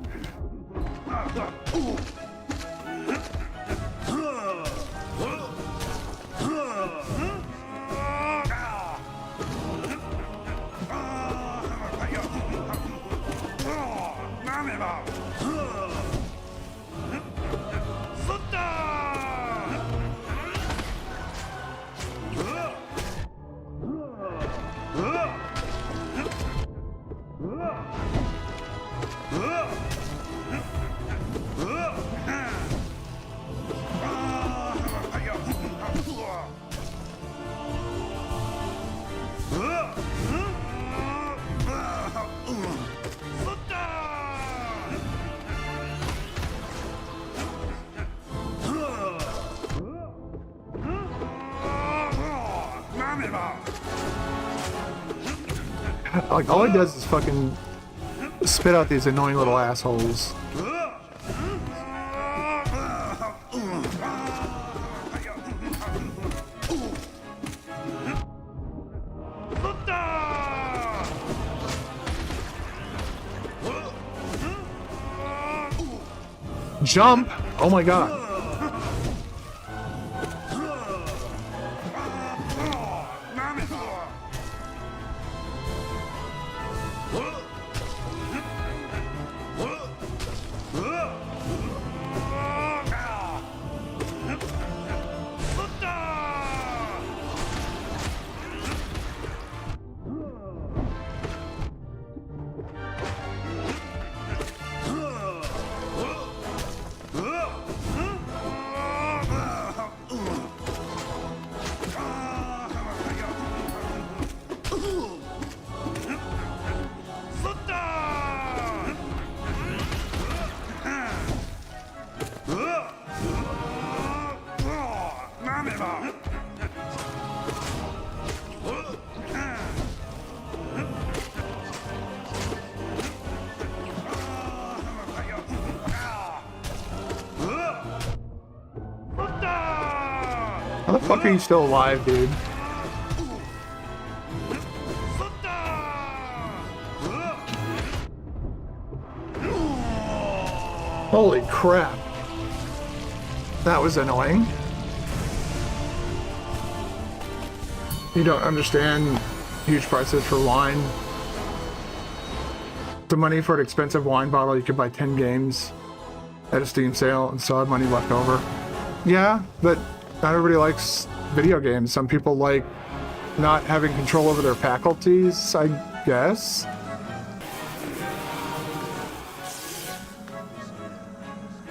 Like, all he does is fucking spit out these annoying little assholes. Jump! Oh my god. How the fuck are you still alive, dude? Holy crap. That was annoying. You don't understand huge prices for wine. The money for an expensive wine bottle, you could buy 10 games at a Steam sale and still have money left over. Yeah, but not everybody likes video games. Some people like not having control over their faculties, I guess.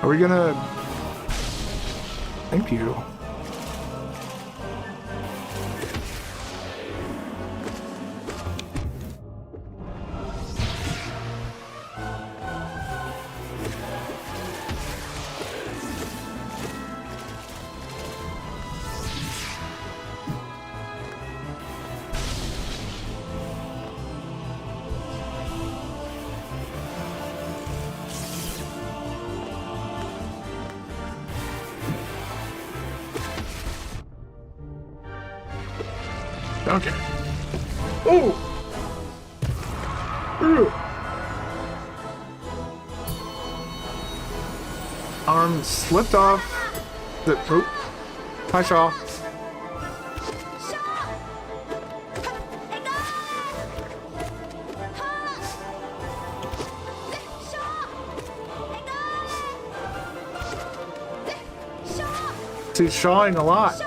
Are we gonna... Thank you. Okay. Oh! Ooh. Arm slipped off the... Oh. Hi, Shaw. He's shawing a lot.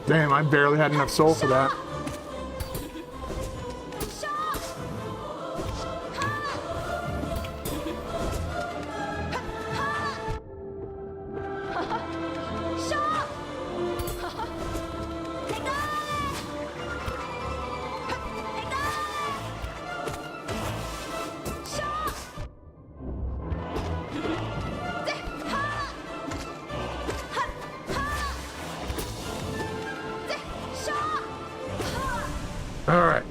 Damn, I barely had enough soul for that. All right.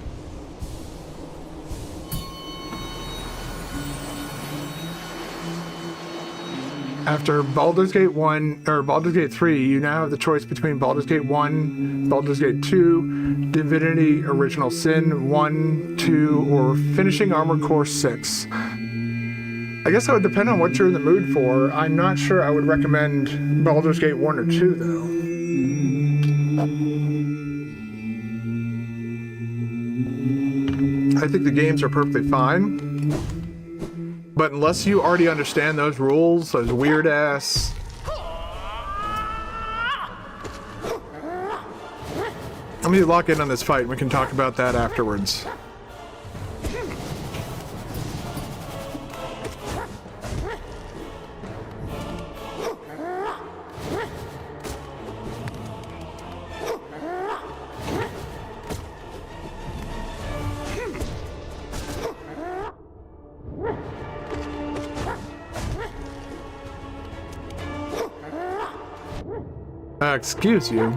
After Baldur's Gate 1, or Baldur's Gate 3, you now have the choice between Baldur's Gate 1, Baldur's Gate 2, Divinity Original Sin 1, 2, or finishing Armored Core 6. I guess that would depend on what you're in the mood for. I'm not sure I would recommend Baldur's Gate 1 or 2, though. I think the games are perfectly fine. But unless you already understand those rules, those weird ass... Let me lock in on this fight and we can talk about that afterwards. Excuse you.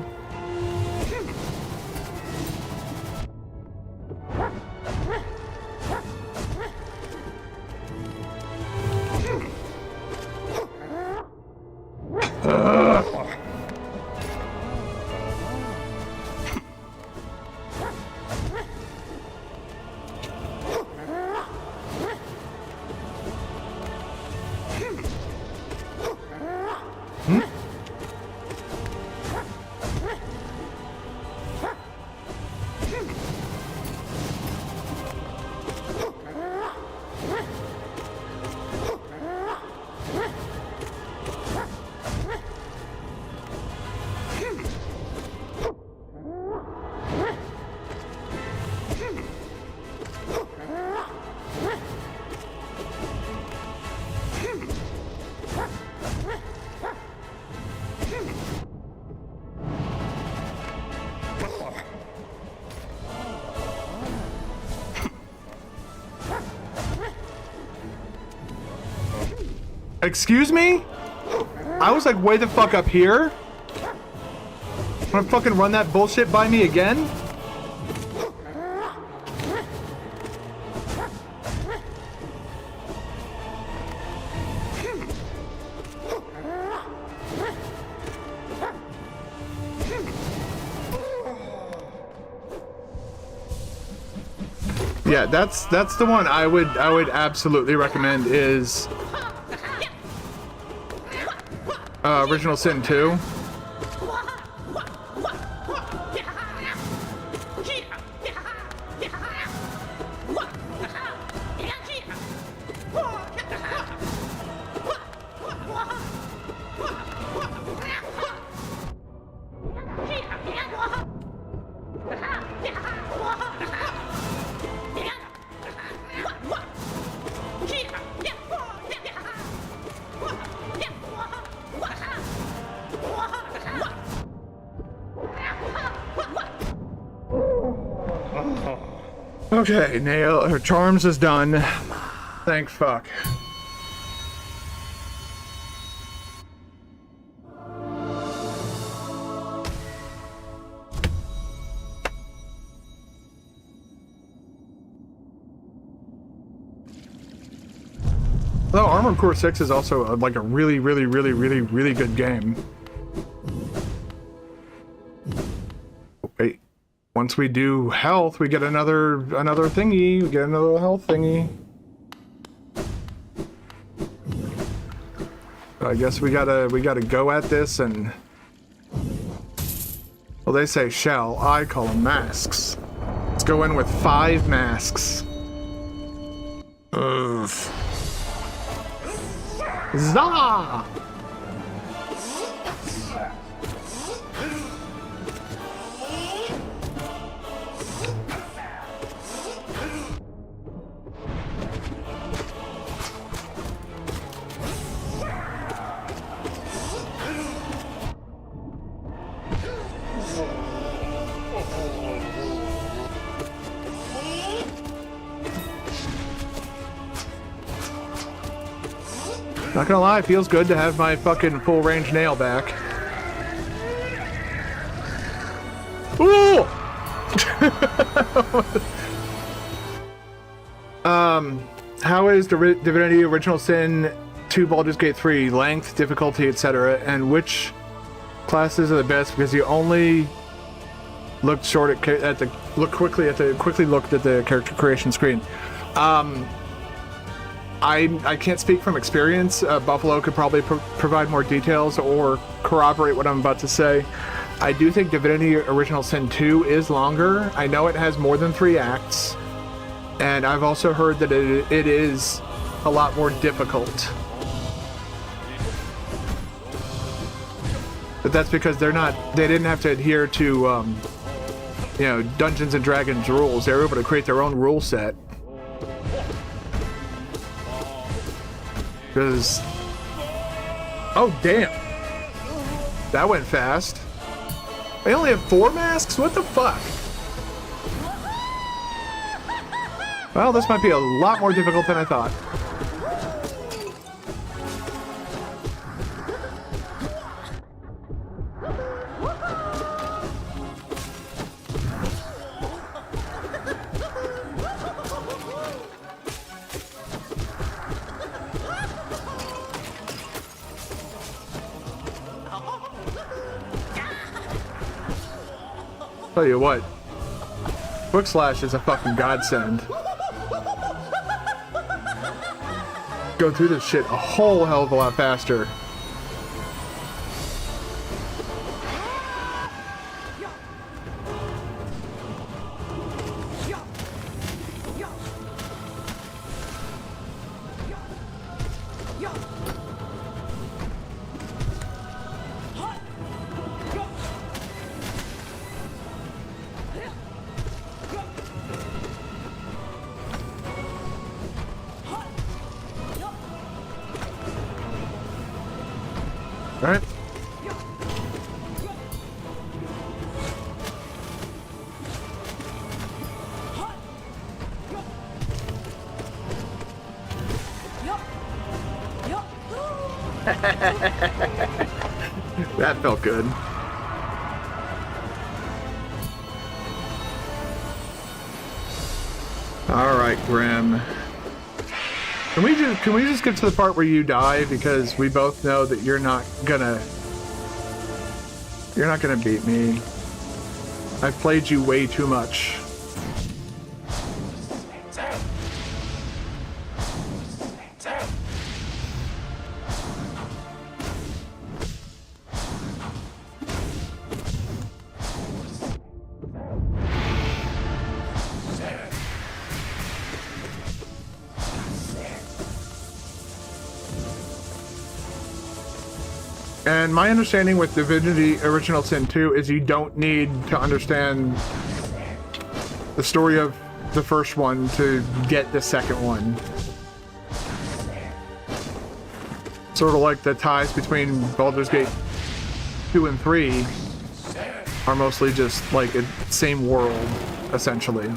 Excuse me? I was like way the fuck up here? Wanna fucking run that bullshit by me again? Yeah, that's the one I would absolutely recommend is Original Sin 2. Okay, nail her charms is done. Thank fuck. Although Armored Core 6 is also like a really good game. Wait. Once we do health, we get another thingy. We get another health thingy. I guess we gotta go at this and... Well, they say shell. I call them masks. Let's go in with 5 masks. Ugh. Zah! Not gonna lie, it feels good to have my fucking full range nail back. Ooh! How is Divinity Original Sin 2 Baldur's Gate 3 length, difficulty, etc., and which classes are the best? Because you only looked quickly looked at the character creation screen. I can't speak from experience. Buffalo could probably provide more details or corroborate what I'm about to say. I do think Divinity Original Sin 2 is longer. I know it has more than 3 acts, and I've also heard that it is a lot more difficult. But that's because they didn't have to adhere to, you know, Dungeons and Dragons rules. They were able to create their own rule set. Because, oh damn, that went fast. They only have 4 masks? What the fuck? Well, this might be a lot more difficult than I thought. Tell you what, Quick Slash is a fucking godsend. Go through this shit a whole hell of a lot faster. Alright. That felt good. Alright, Grim. Can we just get to the part where you die, because we both know that you're not gonna beat me. I've played you way too much. And my understanding with Divinity Original Sin 2 is you don't need to understand the story of the first one to get the second one. Sort of like the ties between Baldur's Gate 2 and 3 are mostly just like a same world, essentially.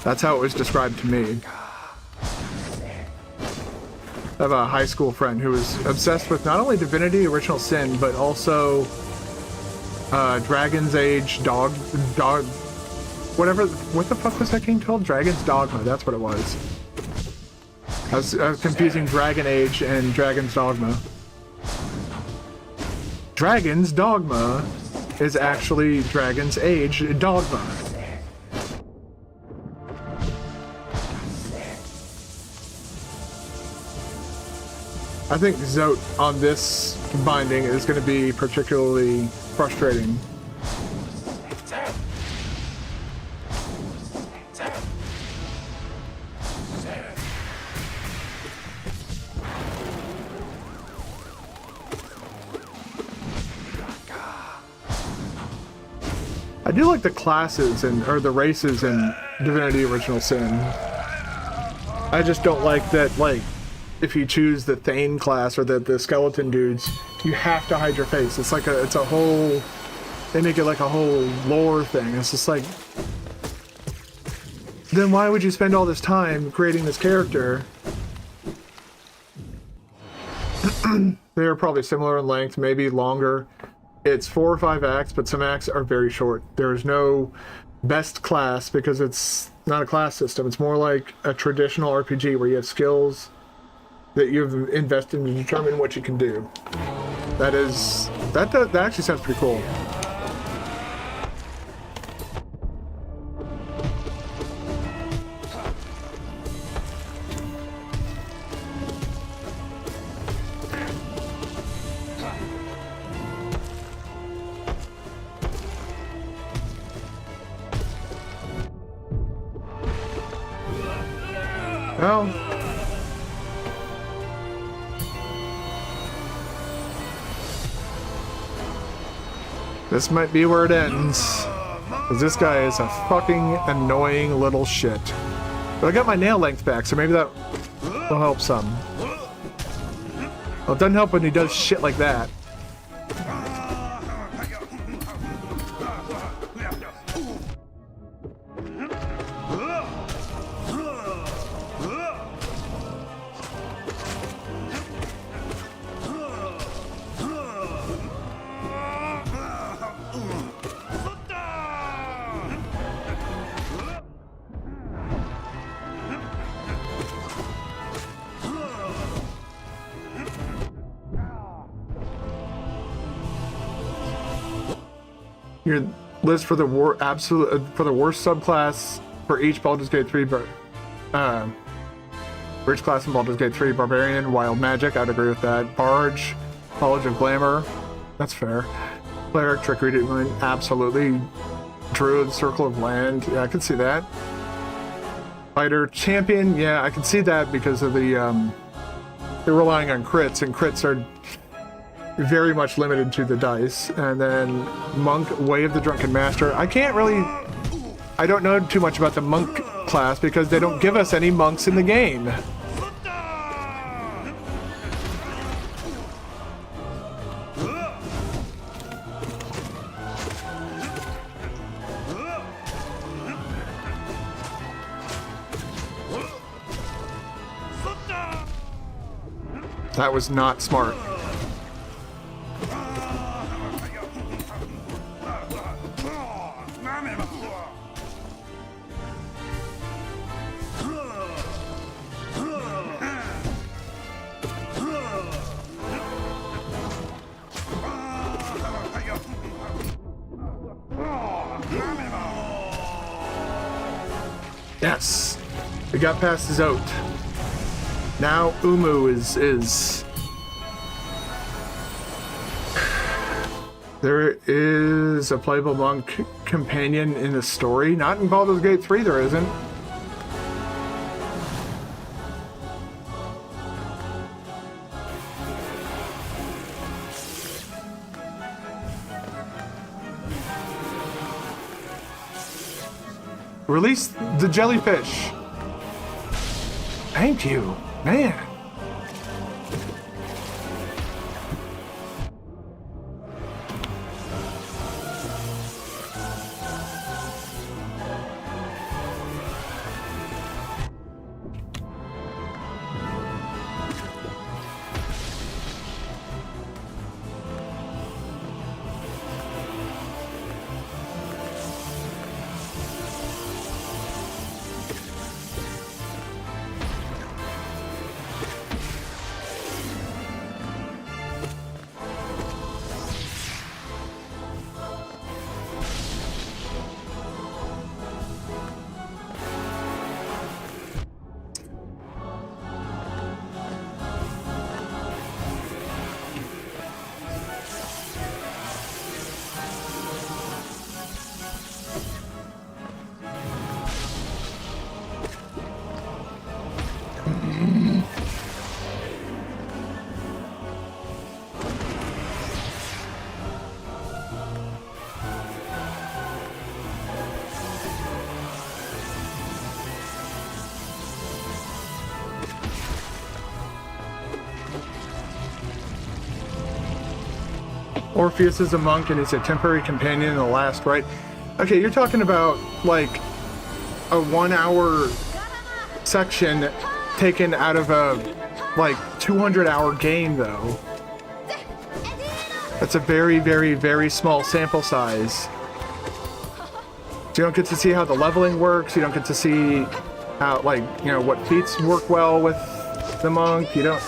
That's how it was described to me. I have a high school friend who was obsessed with not only Divinity Original Sin, but also Dragon's Age whatever, what the fuck was that game called? Dragon's Dogma, that's what it was. I was confusing Dragon Age and Dragon's Dogma. Dragon's Dogma is actually Dragon's Age Dogma. I think Zote on this binding is going to be particularly frustrating. I do like the classes or the races in Divinity Original Sin. I just don't like that, like, if you choose the Thane class or the skeleton dudes, you have to hide your face. It's like it's a whole, they make it like a whole lore thing. It's just like, then why would you spend all this time creating this character They are probably similar in length, maybe longer. It's 4 or 5 acts, but some acts are very short. There is no best class because it's not a class system. It's more like a traditional RPG where you have skills that you've invested to determine what you can do. That actually sounds pretty cool. Well, this might be where it ends. Because this guy is a fucking annoying little shit. But I got my nail length back, so maybe that will help some. Well, it doesn't help when he does shit like that. Your list for the worst subclass for each Baldur's Gate 3 for each class in Baldur's Gate 3: Barbarian, Wild Magic. I'd agree with that. Barge, College of Glamour. That's fair. Cleric, Trickery, Demon. Absolutely. Druid, Circle of Land. Yeah, I can see that. Fighter, Champion. Yeah, I can see that because of the they're relying on crits, and crits are very much limited to the dice. And then Monk, Way of the Drunken Master. I don't know too much about the Monk class because they don't give us any monks in the game. That was not smart. Yes, we got past Zote. Now Umu is... There is a playable monk companion in the story. Not in Baldur's Gate 3, there isn't. Release the jellyfish. Thank you, man. Orpheus is a monk and he's a temporary companion in the last rite. Okay, you're talking about like a 1 hour section taken out of a like 200-hour game, though. That's a very, very, very small sample size. So you don't get to see how the leveling works. You don't get to see how, like, you know, what feats work well with the monk. You don't...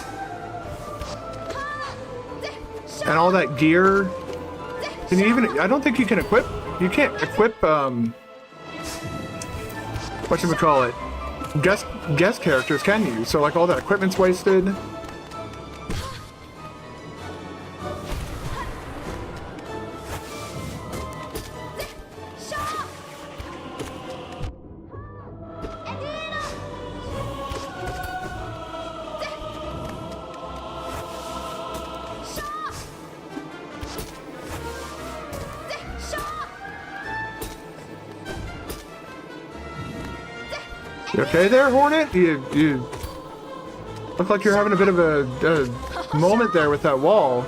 And all that gear. Can you even... I don't think you can equip... You can't equip, whatchamacallit, guest characters, can you? So, like, all that equipment's wasted. You okay there, Hornet? You look like you're having a bit of a moment there with that wall.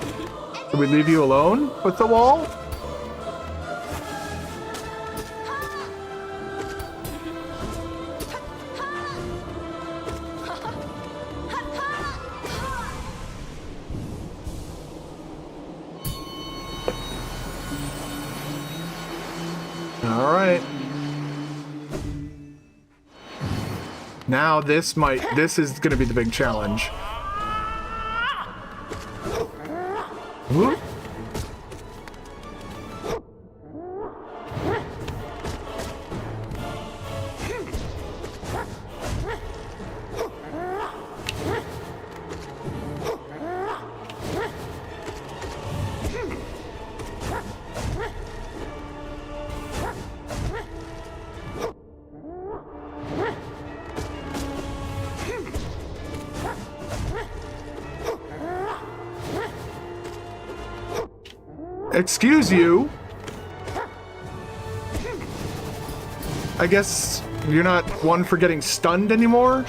Did we leave you alone with the wall? All right. Now this is gonna be the big challenge. Whoop. Excuse you. I guess you're not one for getting stunned anymore?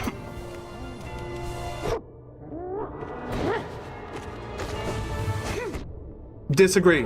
Disagree.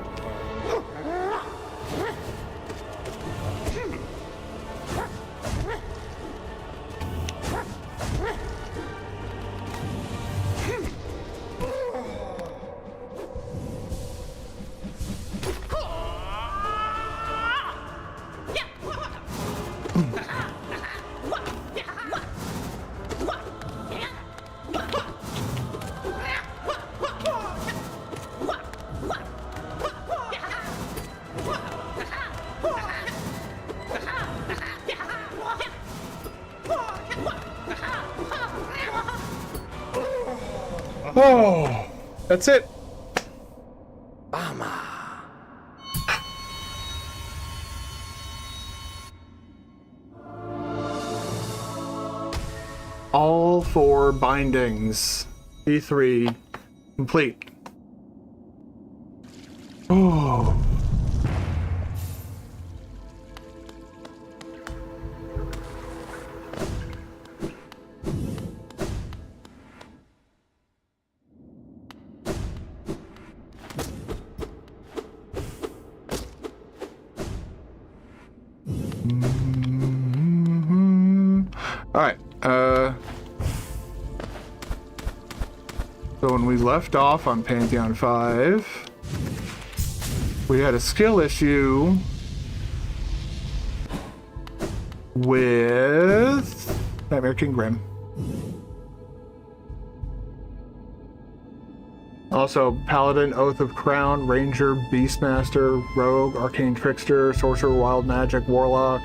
Oh, that's it. All 4 bindings. E3 complete. Oh. All right. So when we left off on Pantheon 5, we had a skill issue with Nightmare King Grim. Also, Paladin, Oath of Crown, Ranger, Beastmaster, Rogue, Arcane Trickster, Sorcerer, Wild Magic, Warlock,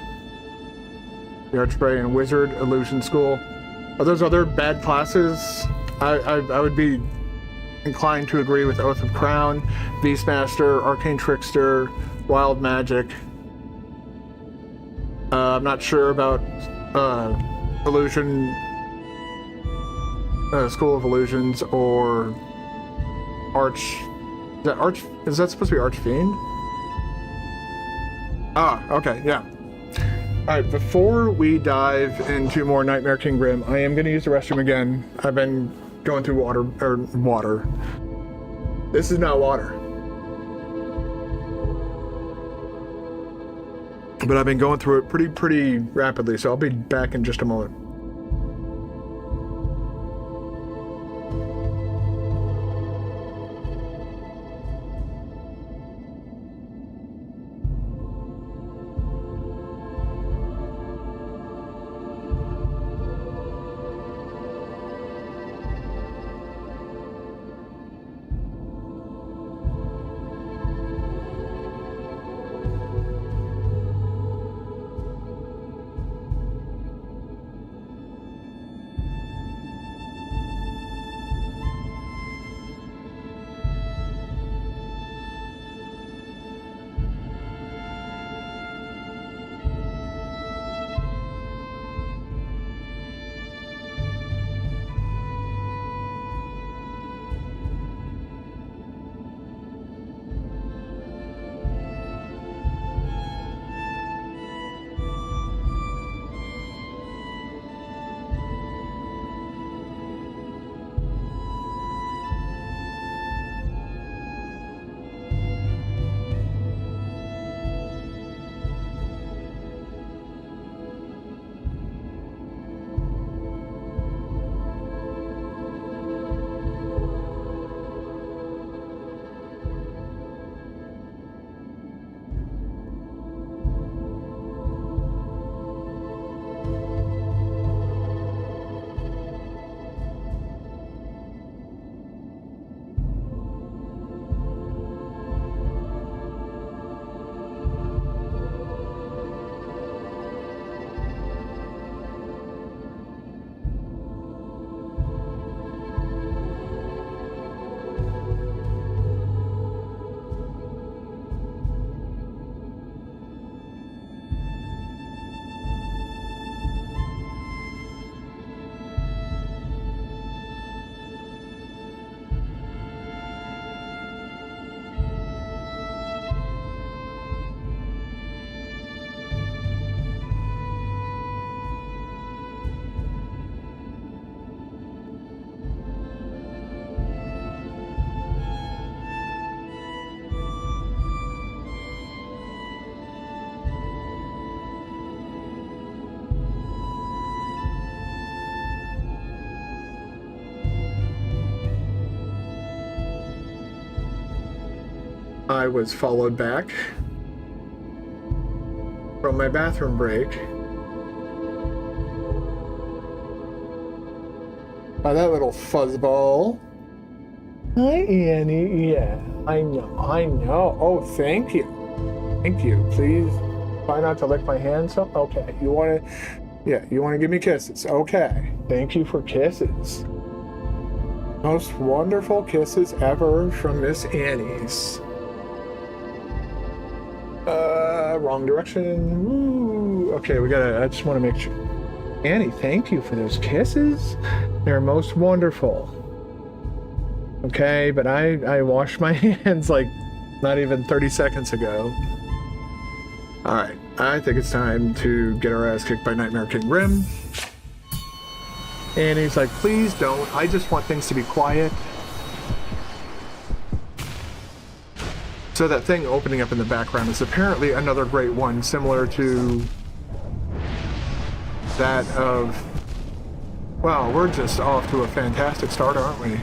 the Archbray, Wizard, Illusion School. Are those other bad classes? I would be inclined to agree with Oath of Crown, Beastmaster, Arcane Trickster, Wild Magic. I'm not sure about Illusion, School of Illusions, or is that supposed to be Archfiend? Ah, okay, yeah. Alright, before we dive into more Nightmare King Grim, I am going to use the restroom again. I've been going through water. This is not water. But I've been going through it pretty rapidly, so I'll be back in just a moment. I was followed back from my bathroom break by that little fuzzball. Hi, Annie. Yeah, I know. Oh, thank you. Thank you. Please try not to lick my hands up. Okay, you want to... Yeah, you want to give me kisses. Okay. Thank you for kisses. Most wonderful kisses ever from Miss Annie's. Wrong direction. Ooh. Okay, I just want to make sure. Annie, thank you for those kisses. They're most wonderful. Okay, but I washed my hands like not even 30 seconds ago. Alright, I think it's time to get our ass kicked by Nightmare King Grim. And he's like, please don't. I just want things to be quiet. So that thing opening up in the background is apparently another great one, similar to that of... Wow, we're just off to a fantastic start, aren't we?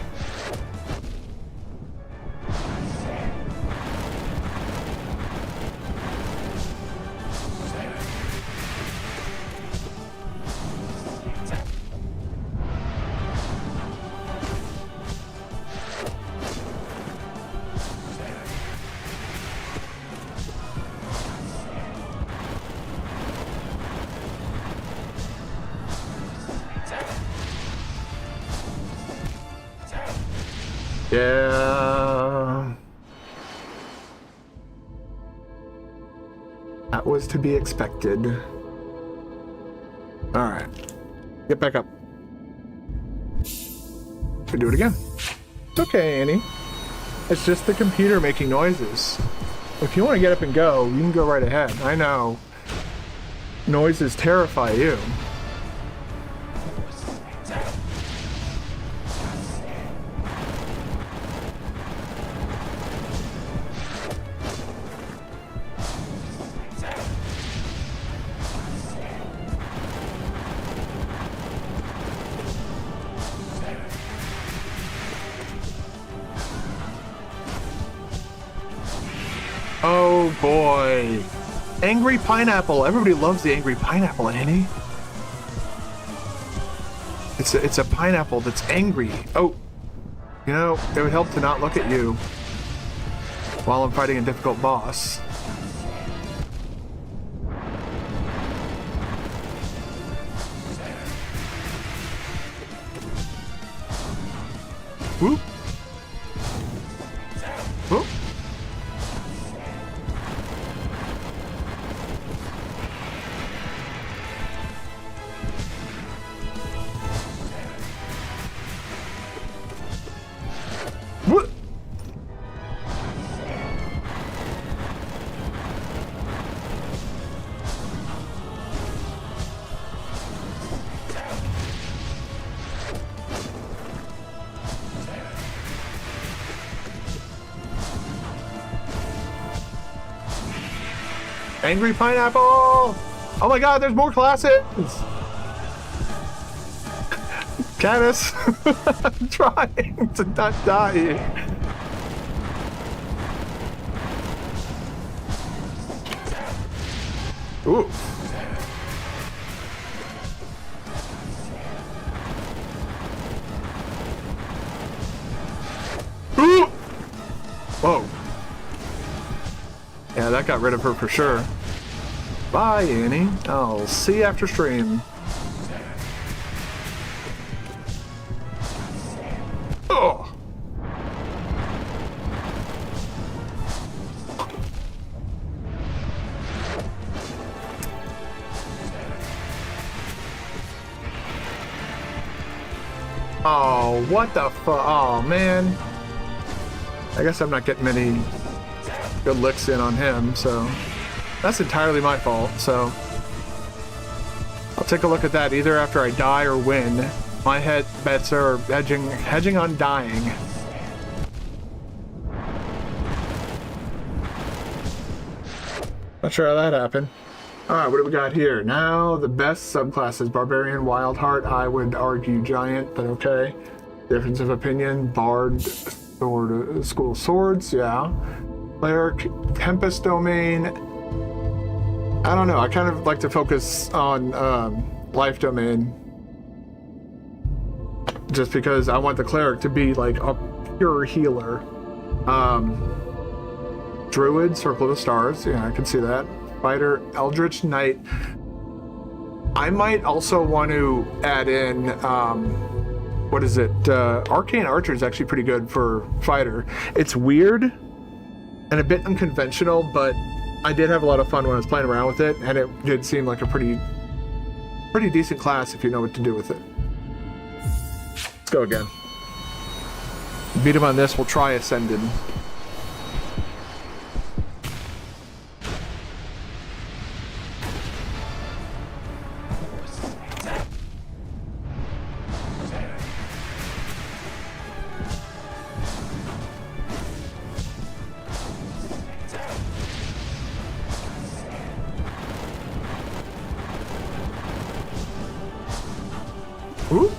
Yeah. That was to be expected. Alright. Get back up. We do it again. It's okay, Annie. It's just the computer making noises. If you want to get up and go, you can go right ahead. I know. Noises terrify you. Oh boy. Angry pineapple. Everybody loves the angry pineapple, Annie. It's a pineapple that's angry. Oh. You know, it would help to not look at you while I'm fighting a difficult boss. Whoop. Whoop. What? Angry pineapple! Oh my god, there's more classes! Canis, I'm trying to not die. Ooh. Ooh. Whoa. Yeah, that got rid of her for sure. Bye, Annie. I'll see you after stream. Oh. Oh, what the fuck? Oh, man. I guess I'm not getting many good licks in on him, so that's entirely my fault, so I'll take a look at that either after I die or win. My bets are hedging on dying. Not sure how that happened. Alright, what do we got here? Now, the best subclasses. Barbarian, Wildheart, I would argue Giant, but okay. Difference of opinion, Bard, Sword, School of Swords, yeah. Cleric, Tempest Domain. I don't know. I kind of like to focus on Life Domain. Just because I want the Cleric to be like a pure healer. Druid, Circle of the Stars. Yeah, I can see that. Fighter, Eldritch Knight. I might also want to add in, what is it? Arcane Archer is actually pretty good for fighter. It's weird and a bit unconventional, but I did have a lot of fun when I was playing around with it, and it did seem like a pretty decent class if you know what to do with it. Let's go again. Beat him on this, we'll try Ascended. Ooh.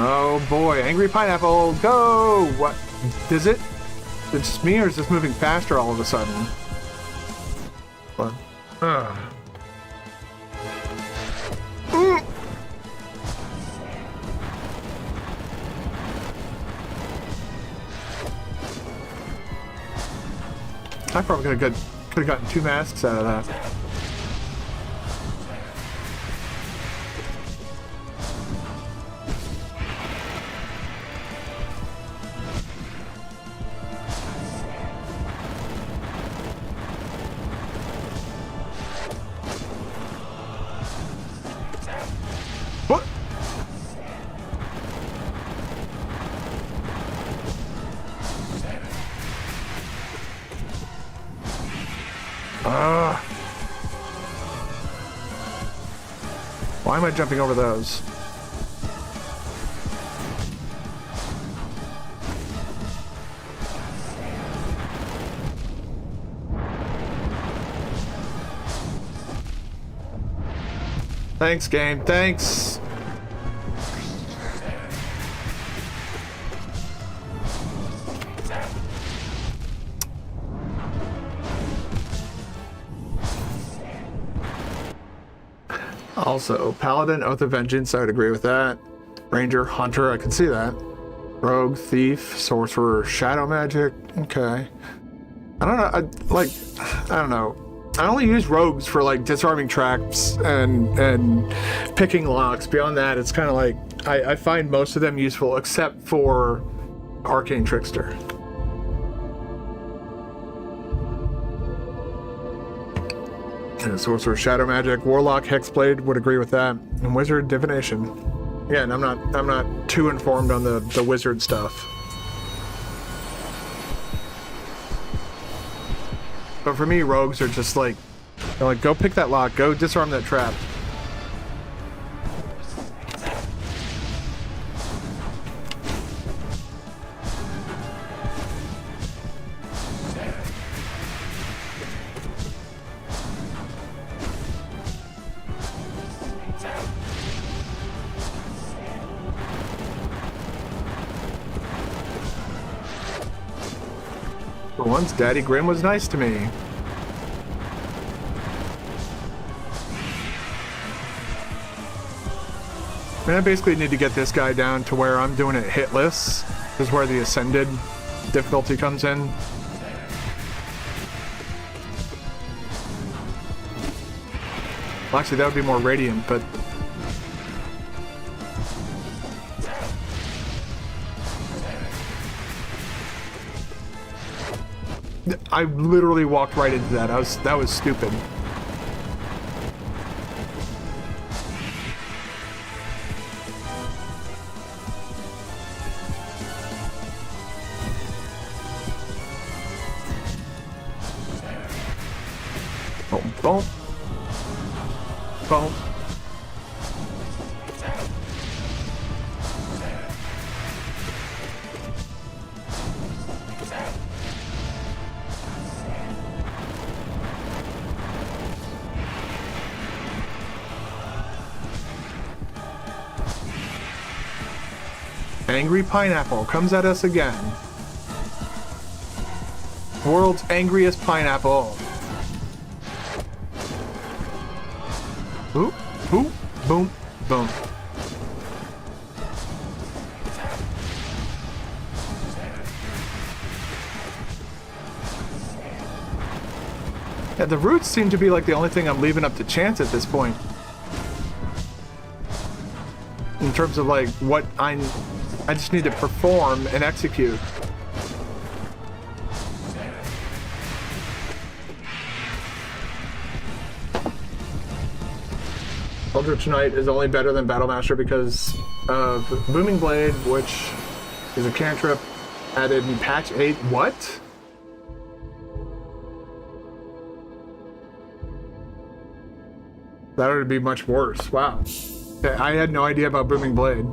Oh boy, Angry Pineapple, go! What? Is it? Is it just me, or is this moving faster all of a sudden? What? I probably could have gotten 2 masks out of that. What? Why am I jumping over those? Thanks, game. Thanks. Also, Paladin, Oath of Vengeance, I would agree with that. Ranger, Hunter, I can see that. Rogue, Thief, Sorcerer, Shadow Magic, okay. I don't know, I don't know. I only use rogues for like disarming traps and picking locks. Beyond that, it's kind of like, I find most of them useful except for Arcane Trickster. Yeah, Sorcerer, Shadow Magic, Warlock, Hexblade, would agree with that. And Wizard, Divination. Again, I'm not too informed on the wizard stuff. But for me, rogues are just like, they're like, go pick that lock, go disarm that trap. For once, Daddy Grim was nice to me. I mean, I basically need to get this guy down to where I'm doing it hitless. This is where the Ascended difficulty comes in. Well, actually, that would be more Radiant, but... I literally walked right into that. That was stupid. Boom. Boom. Angry pineapple comes at us again. World's angriest pineapple. Ooh, ooh, boom, boom. Yeah, the roots seem to be like the only thing I'm leaving up to chance at this point. In terms of like what I just need to perform and execute. Eldritch Knight is only better than Battlemaster because of Booming Blade, which is a cantrip added in patch 8. What? That would be much worse. Wow. I had no idea about Booming Blade.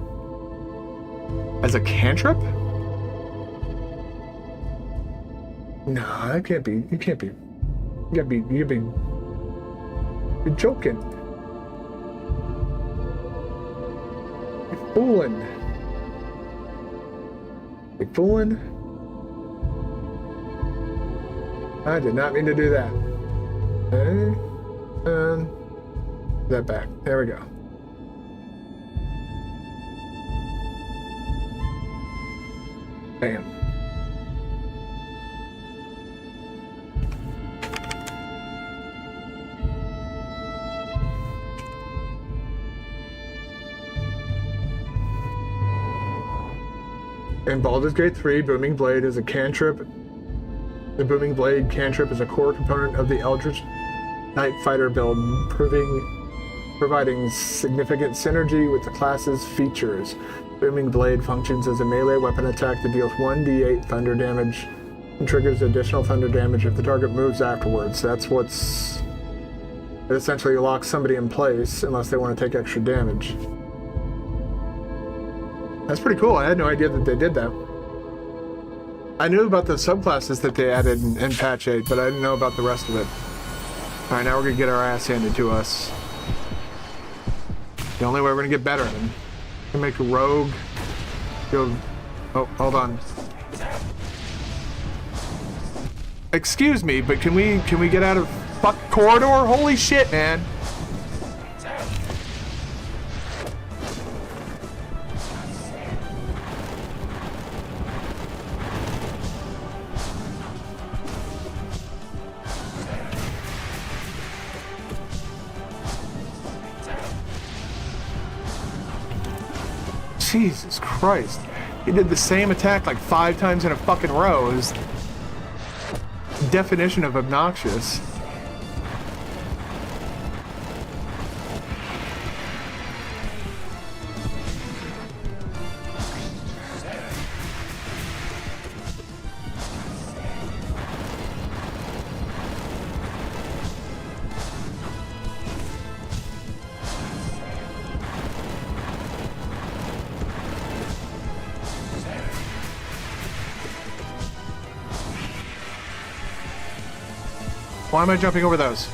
As a cantrip? No, that can't be. You can't be. You're joking. You're fooling. You're fooling. I did not mean to do that. And that back. There we go. Bam. In Baldur's Gate 3, Booming Blade is a cantrip. The Booming Blade cantrip is a core component of the Eldritch Knight Fighter build, providing significant synergy with the class's features. Booming Blade functions as a melee weapon attack that deals 1d8 thunder damage and triggers additional thunder damage if the target moves afterwards. That's what's... It essentially locks somebody in place unless they want to take extra damage. That's pretty cool. I had no idea that they did that. I knew about the subclasses that they added in patch 8, but I didn't know about the rest of it. Alright, now we're going to get our ass handed to us. The only way we're going to get better than... Can make a rogue go. Oh, hold on. Excuse me, but can we get out of fuck corridor? Holy shit, man! Jesus Christ. He did the same attack like 5 times in a fucking row. It was definition of obnoxious. Why am I jumping over those?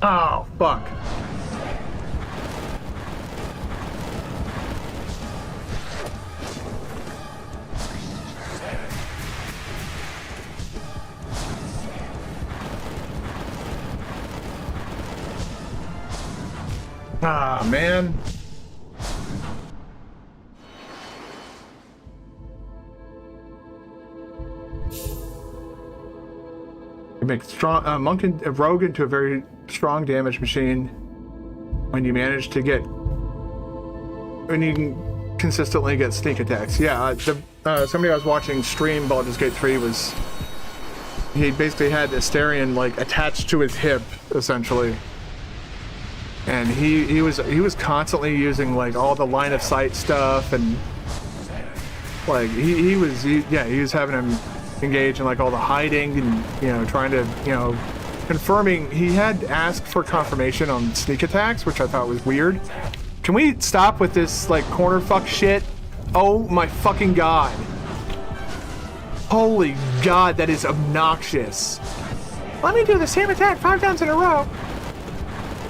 Oh, fuck. Ah, man. You make a rogue into a very strong damage machine when you manage to get, when you can consistently get sneak attacks. Yeah, somebody I was watching stream Baldur's Gate 3 was, he basically had Astarion like attached to his hip essentially, and he was constantly using like all the line of sight stuff, and like he was having him engage in like all the hiding and, you know, trying to, you know, confirming. He had asked for confirmation on sneak attacks, which I thought was weird. Can we stop with this like corner fuck shit? Oh my fucking god. Holy god, that is obnoxious. Let me do the same attack 5 times in a row.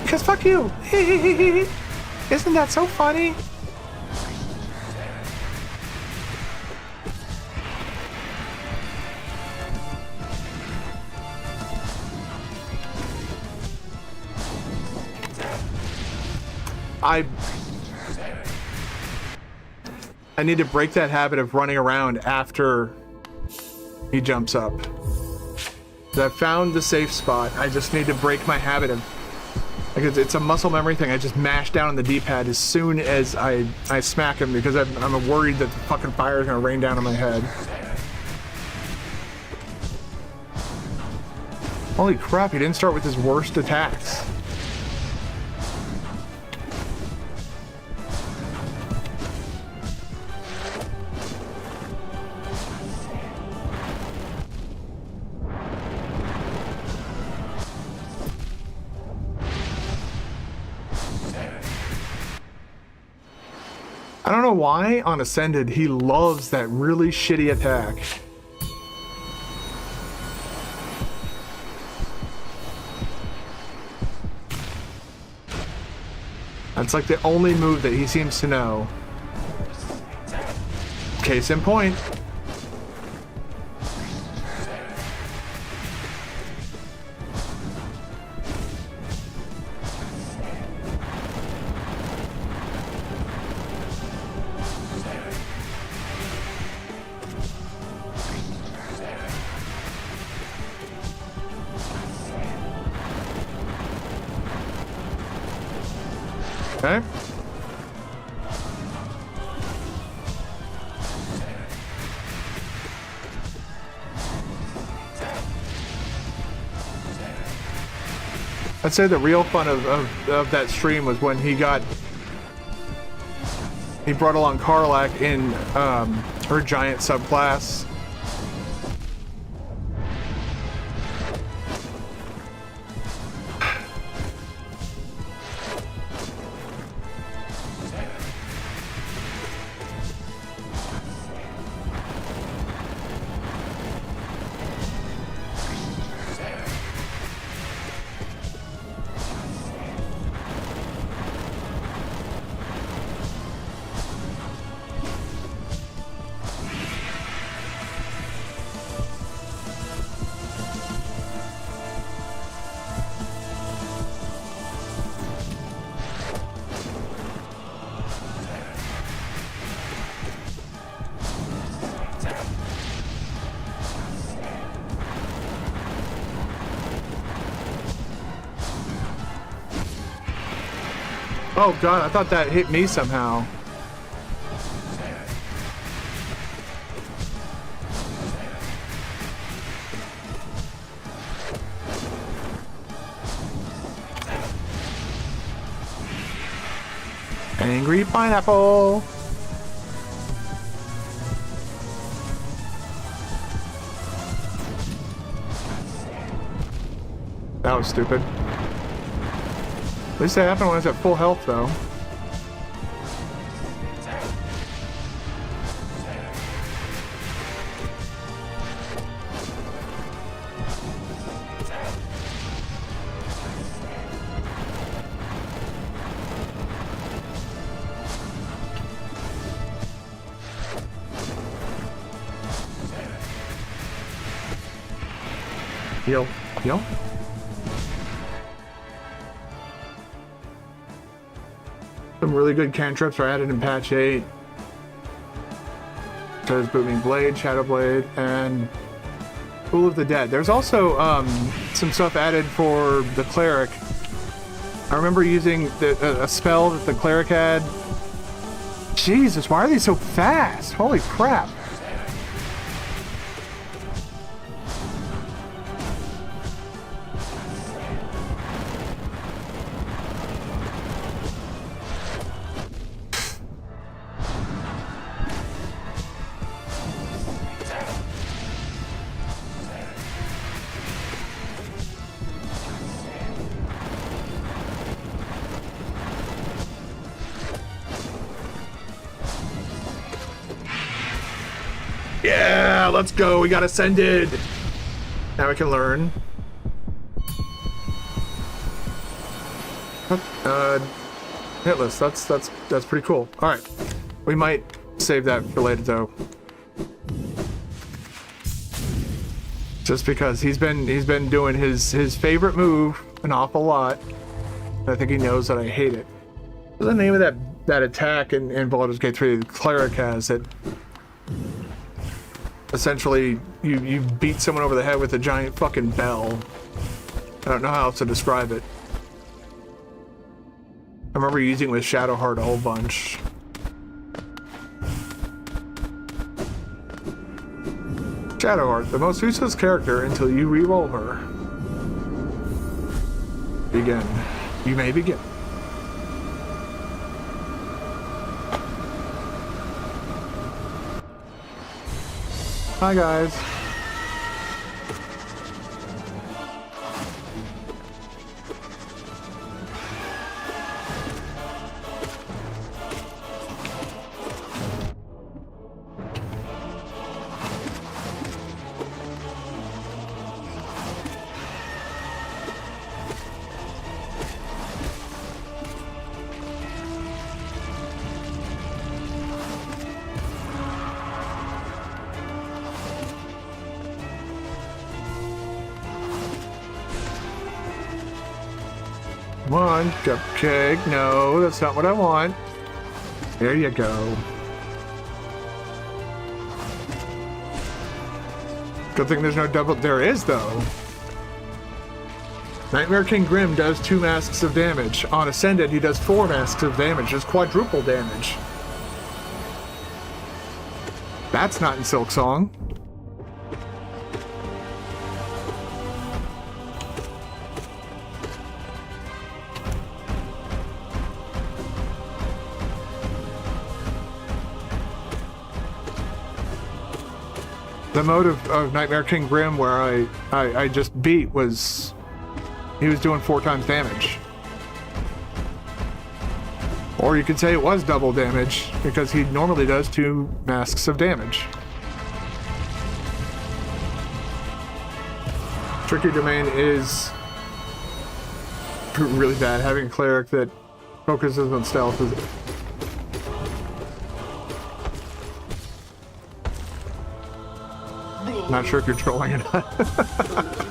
Because fuck you. Isn't that so funny? I need to break that habit of running around after he jumps up. I found the safe spot. I just need to break my habit of, like, it's a muscle memory thing. I just mash down on the D-pad as soon as I smack him, because I'm worried that the fucking fire is gonna rain down on my head. Holy crap, he didn't start with his worst attacks. I don't know why on Ascended he loves that really shitty attack. That's like the only move that he seems to know. Case in point. Okay. I'd say the real fun of that stream was when he brought along Karlach in her giant subclass. Oh god, I thought that hit me somehow. Angry pineapple. That was stupid. At least that happened when I was at full health, though. Heal. Heal. Some really good cantrips are added in patch 8. There's Booming Blade, Shadow Blade, and Pool of the Dead. There's also some stuff added for the cleric. I remember using a spell that the cleric had. Jesus, why are they so fast? Holy crap. Yeah, let's go. We got ascended. Now we can learn. Hitless. That's pretty cool. All right, we might save that for later though. Just because he's been doing his favorite move an awful lot. I think he knows that I hate it. What's the name of that attack in Baldur's Gate 3 the cleric has that essentially you beat someone over the head with a giant fucking bell? I don't know how else to describe it. I remember using it with Shadowheart a whole bunch. Shadowheart, the most useless character until you re-roll her. Begin. You may begin. Hi guys. Come on, cupcake. No, that's not what I want. There you go. Good thing there's no double. There is, though. Nightmare King Grim does 2 masks of damage. On Ascended, he does 4 masks of damage. Just quadruple damage. That's not in Silksong. The mode of Nightmare King Grim where I just beat was he was doing 4 times damage. Or you could say it was double damage because he normally does 2 masks of damage. Tricky Domain is really bad. Having a cleric that focuses on stealth is... Not sure if you're trolling or not.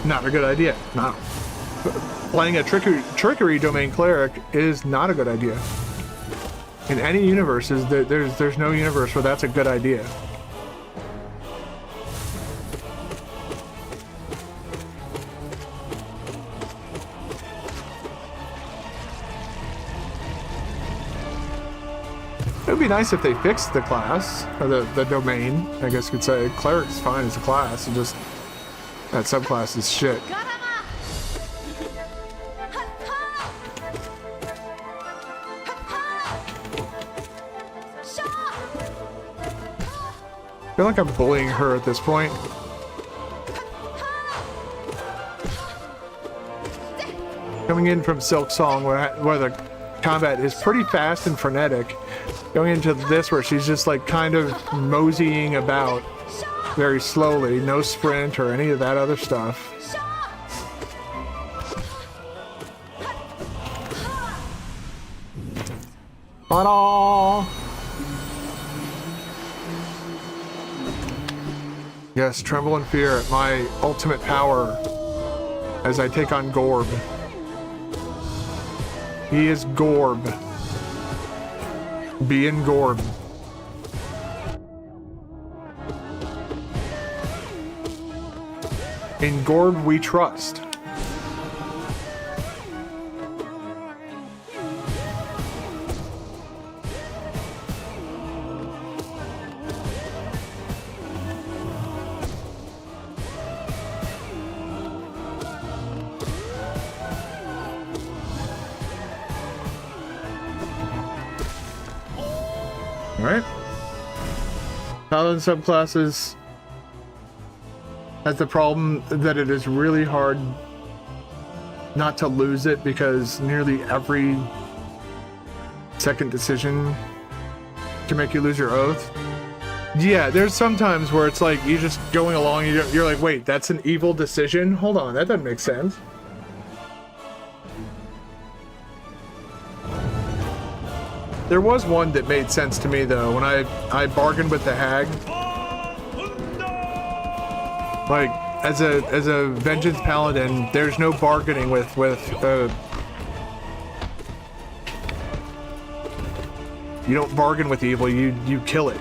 Not a good idea. No. Playing a trickery domain cleric is not a good idea. In any universes, there's no universe where that's a good idea. It would be nice if they fixed the class, or the domain, I guess you could say. Cleric's fine as a class, and just that subclass is shit. I feel like I'm bullying her at this point. Coming in from Silksong, where the combat is pretty fast and frenetic, going into this where she's just like kind of moseying about very slowly, no sprint or any of that other stuff. Ta-da! Yes, tremble in fear at my ultimate power as I take on Gorb. He is Gorb. Being Gorb. In Gorb we trust. Alright. Paladin subclasses has the problem that it is really hard not to lose it because nearly every second decision can make you lose your oath. Yeah, there's sometimes where it's like you're just going along, you're like, wait, that's an evil decision? Hold on, that doesn't make sense. There was one that made sense to me though, when I bargained with the hag. Like, as a vengeance paladin, there's no bargaining with you don't bargain with evil, you kill it.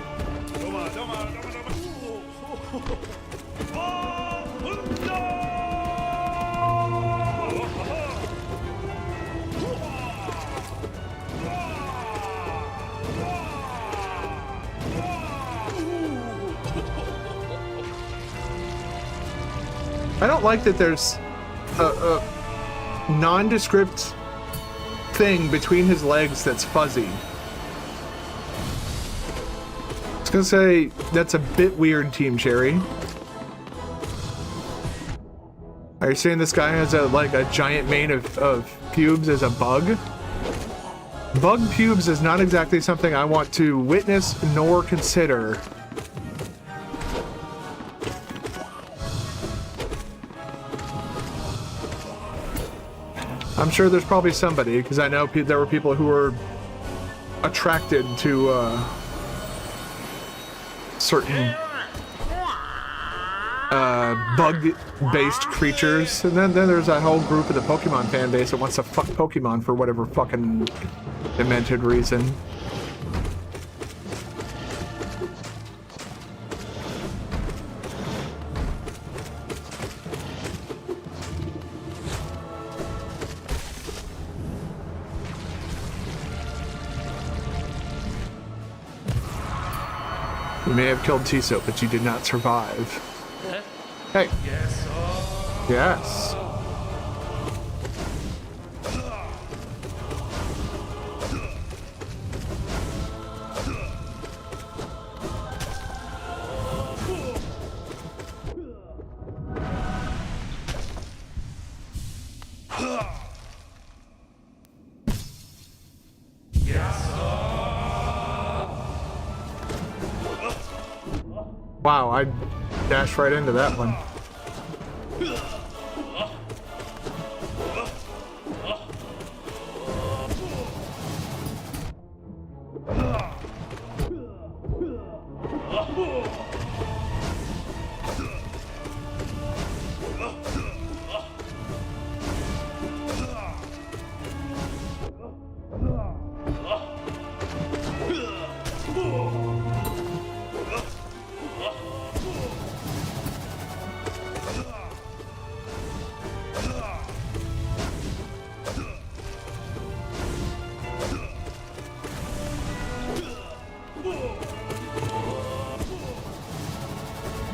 I don't like that there's a nondescript thing between his legs that's fuzzy. I was gonna say, that's a bit weird, Team Cherry. Are you saying this guy has a giant mane of pubes as a bug? Bug pubes is not exactly something I want to witness nor consider. I'm sure there's probably somebody, because I know there were people who were attracted to certain bug-based creatures, and then there's a whole group of the Pokemon fan base that wants to fuck Pokemon for whatever fucking demented reason. You may have killed Tiso, but you did not survive. Hey. Yes. Wow, I dashed right into that one.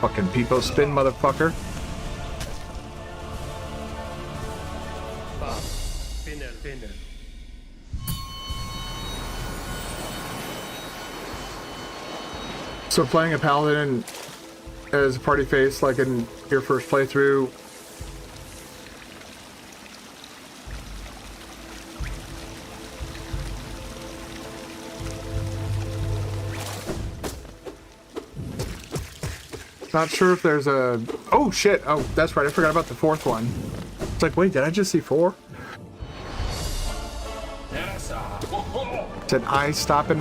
Fucking peepo spin, motherfucker. Spinner. So playing a paladin as a party face, like in your first playthrough, not sure if there's a... Oh, shit. Oh, that's right. I forgot about the fourth one. It's like, wait, did I just see 4? Said I stopping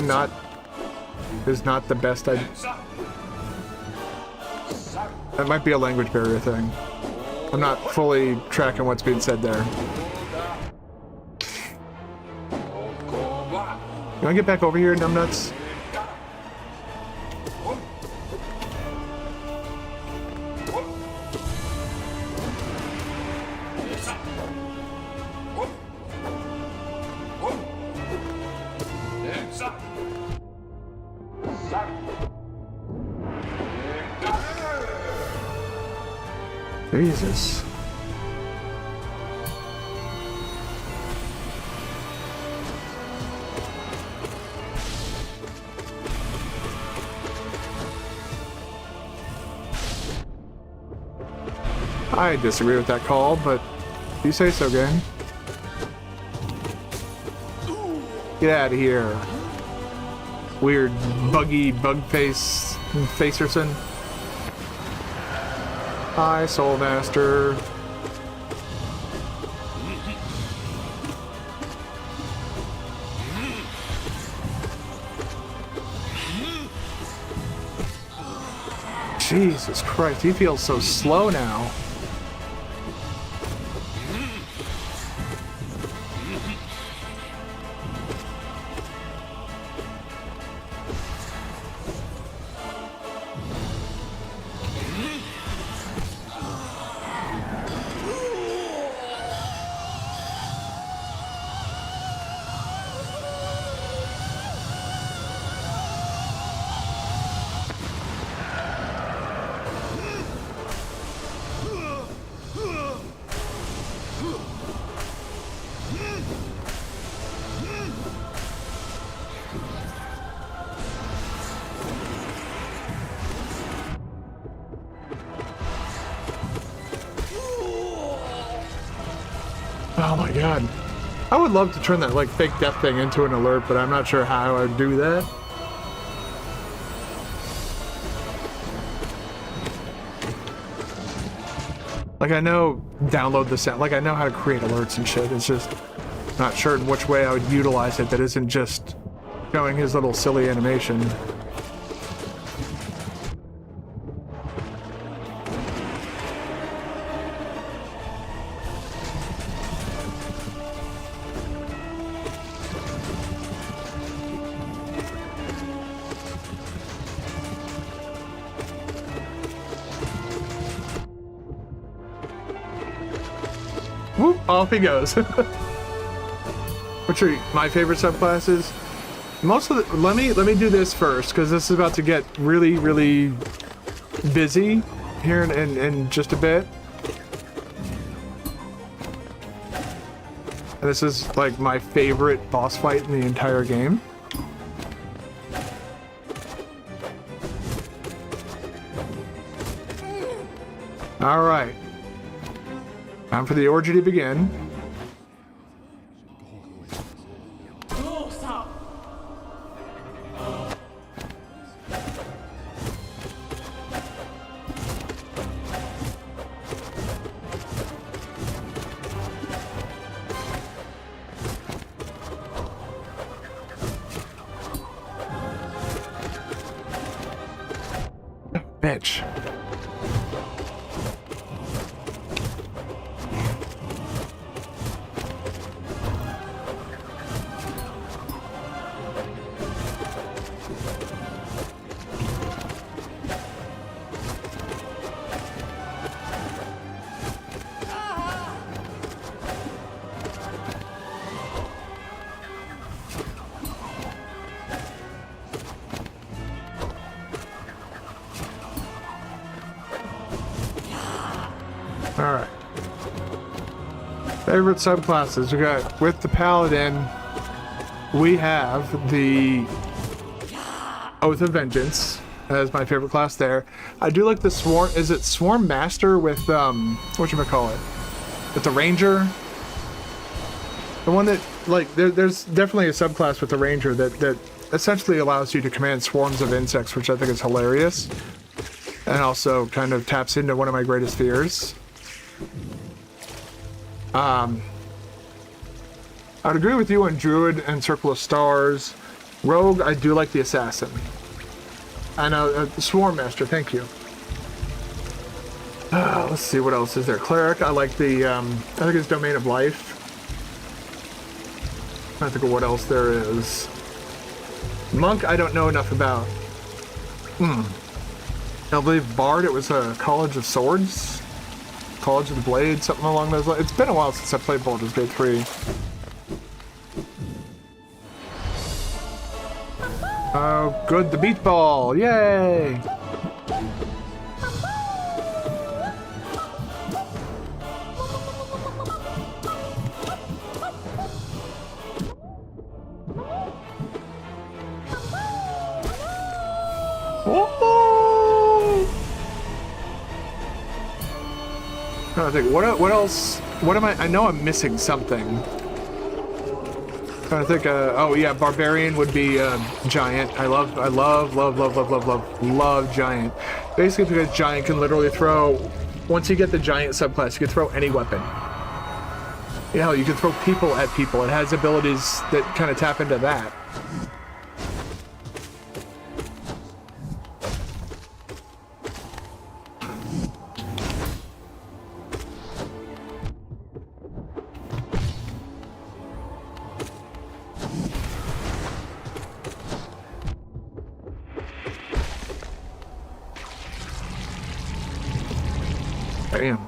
is not the best idea. That might be a language barrier thing. I'm not fully tracking what's being said there. Can I get back over here, numbnuts? Jesus. I disagree with that call, but you say so, gang. Get out of here. Weird, buggy, bug face, facerson. Hi, Soul Master. Jesus Christ, he feels so slow now. Oh my god. I would love to turn that like fake death thing into an alert, but I'm not sure how I would do that. Like I know download the sound, like I know how to create alerts and shit. It's just not sure in which way I would utilize it that isn't just showing his little silly animation. Whoop, off he goes. Which are my favorite subclasses? Most of the, let me do this first, because this is about to get really busy here in just a bit. And this is like my favorite boss fight in the entire game. All right. Time for the orgy to begin. Bitch. Alright. Favorite subclasses. We got, with the Paladin, we have the Oath of Vengeance as my favorite class there. I do like the Swarm, is it Swarm Master with, whatchamacallit? With the Ranger? The one that, like, there's definitely a subclass with the Ranger that essentially allows you to command swarms of insects, which I think is hilarious. And also kind of taps into one of my greatest fears. I'd agree with you on Druid and Circle of Stars. Rogue, I do like the assassin. I know, Swarm Master, thank you. Let's see, what else is there? Cleric, I like the, I think it's Domain of Life. I think of what else there is. Monk, I don't know enough about. I believe Bard, it was a College of Swords? College of the Blade, something along those lines. It's been a while since I played Baldur's Gate 3. Oh, good, the beach ball, yay! I think what else? What am I know I'm missing something. Trying to think. Oh yeah, barbarian would be giant. I love giant. Basically, because giant can literally throw. Once you get the giant subclass, you can throw any weapon. Yeah, you can throw people at people. It has abilities that kind of tap into that. Damn.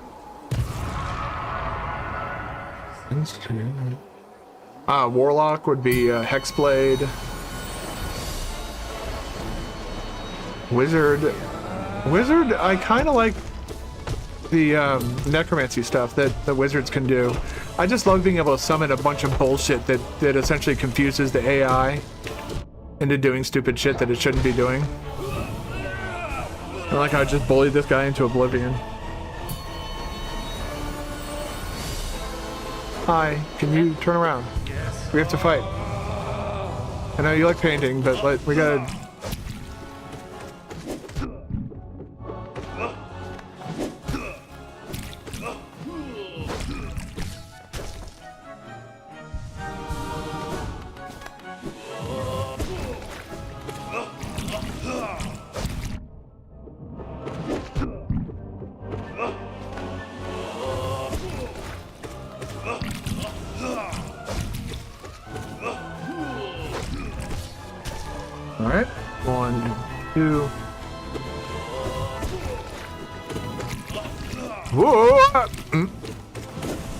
Warlock would be Hexblade. Wizard, I kind of like the necromancy stuff that the wizards can do. I just love being able to summon a bunch of bullshit that essentially confuses the AI into doing stupid shit that it shouldn't be doing. I like how I just bullied this guy into oblivion. Hi, can you turn around? We have to fight. I know you like painting, but like, we gotta... Alright, 1, 2. Whoa!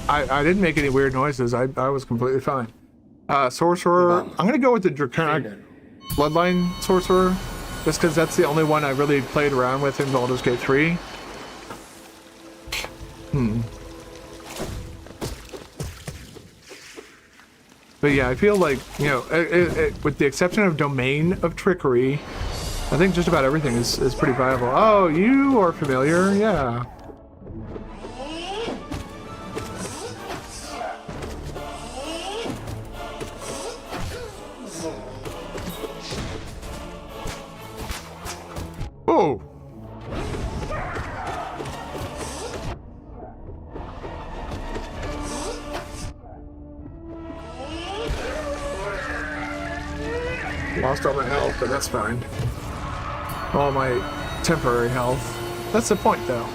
I didn't make any weird noises. I was completely fine. Sorcerer. I'm gonna go with the Draconic Bloodline Sorcerer, just because that's the only one I really played around with in Baldur's Gate 3. But yeah, I feel like, you know, with the exception of Domain of Trickery, I think just about everything is pretty viable. Oh, you are familiar, yeah. Oh! Lost all my health, but that's fine. All my temporary health. That's the point, though.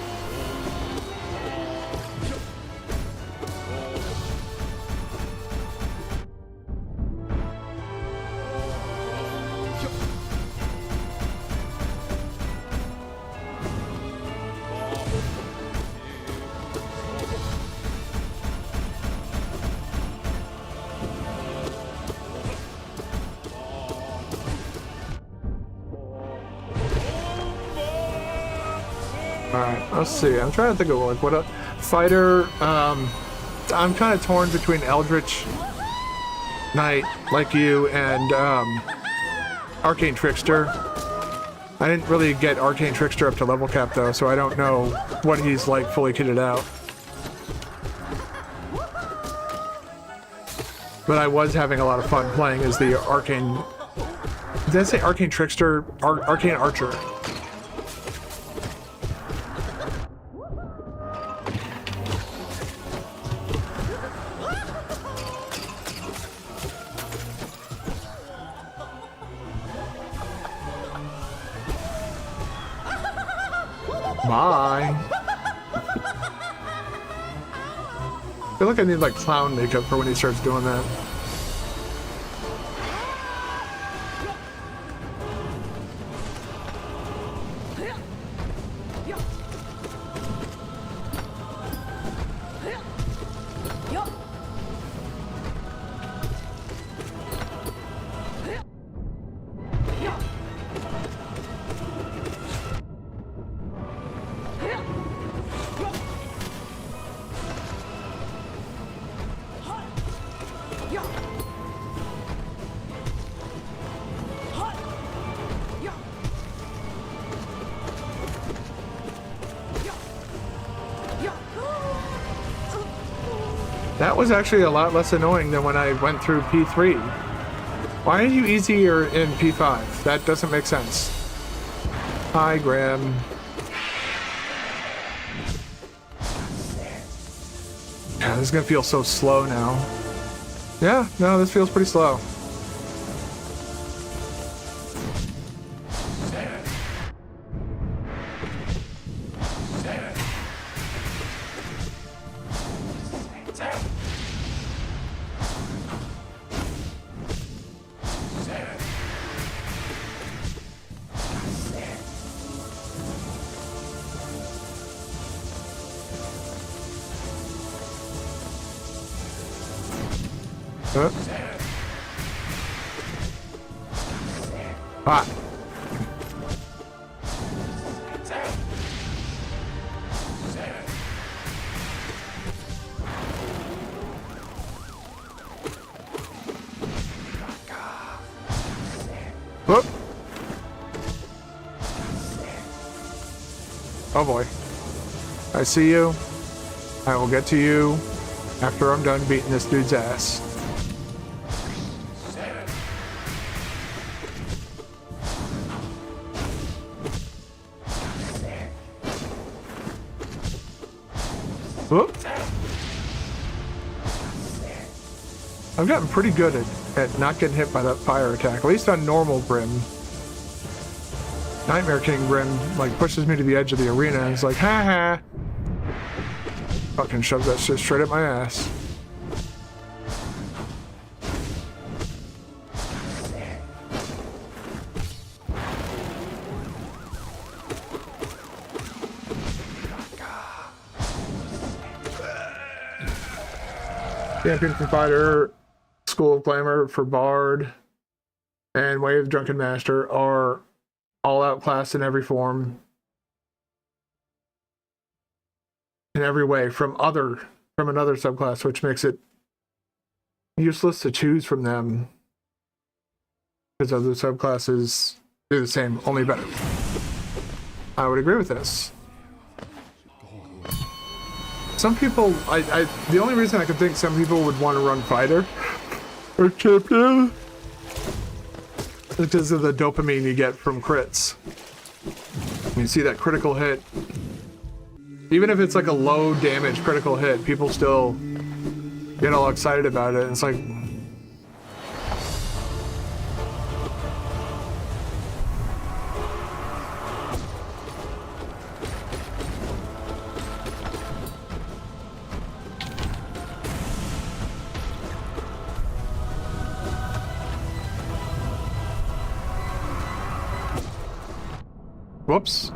Alright, let's see. I'm trying to think of like what a fighter. I'm kind of torn between Eldritch Knight, like you, and Arcane Trickster. I didn't really get Arcane Trickster up to level cap though, so I don't know what he's like fully kitted out. But I was having a lot of fun playing as the Arcane... Did I say Arcane Trickster? Arcane Archer. Bye. I feel like I need like clown makeup for when he starts doing that. That was actually a lot less annoying than when I went through P3. Why are you easier in P5? That doesn't make sense. Hi, Graham. Yeah, this is gonna feel so slow now. Yeah, no, this feels pretty slow. Ah. Whoop. Oh boy. I see you. I will get to you after I'm done beating this dude's ass. Whoop. I've gotten pretty good at not getting hit by that fire attack, at least on normal Brim. Nightmare King Brim, like, pushes me to the edge of the arena and is like, ha ha! Fucking shoves that shit straight at my ass. Champion for Fighter, School of Glamour for Bard, and Way of Drunken Master are all outclassed in every form, in every way, from another subclass, which makes it useless to choose from them, because other subclasses do the same, only better. I would agree with this. Some people, the only reason I can think some people would want to run fighter or champion is because of the dopamine you get from crits. You see that critical hit. Even if it's like a low damage critical hit, people still get all excited about it. And it's like, whoops.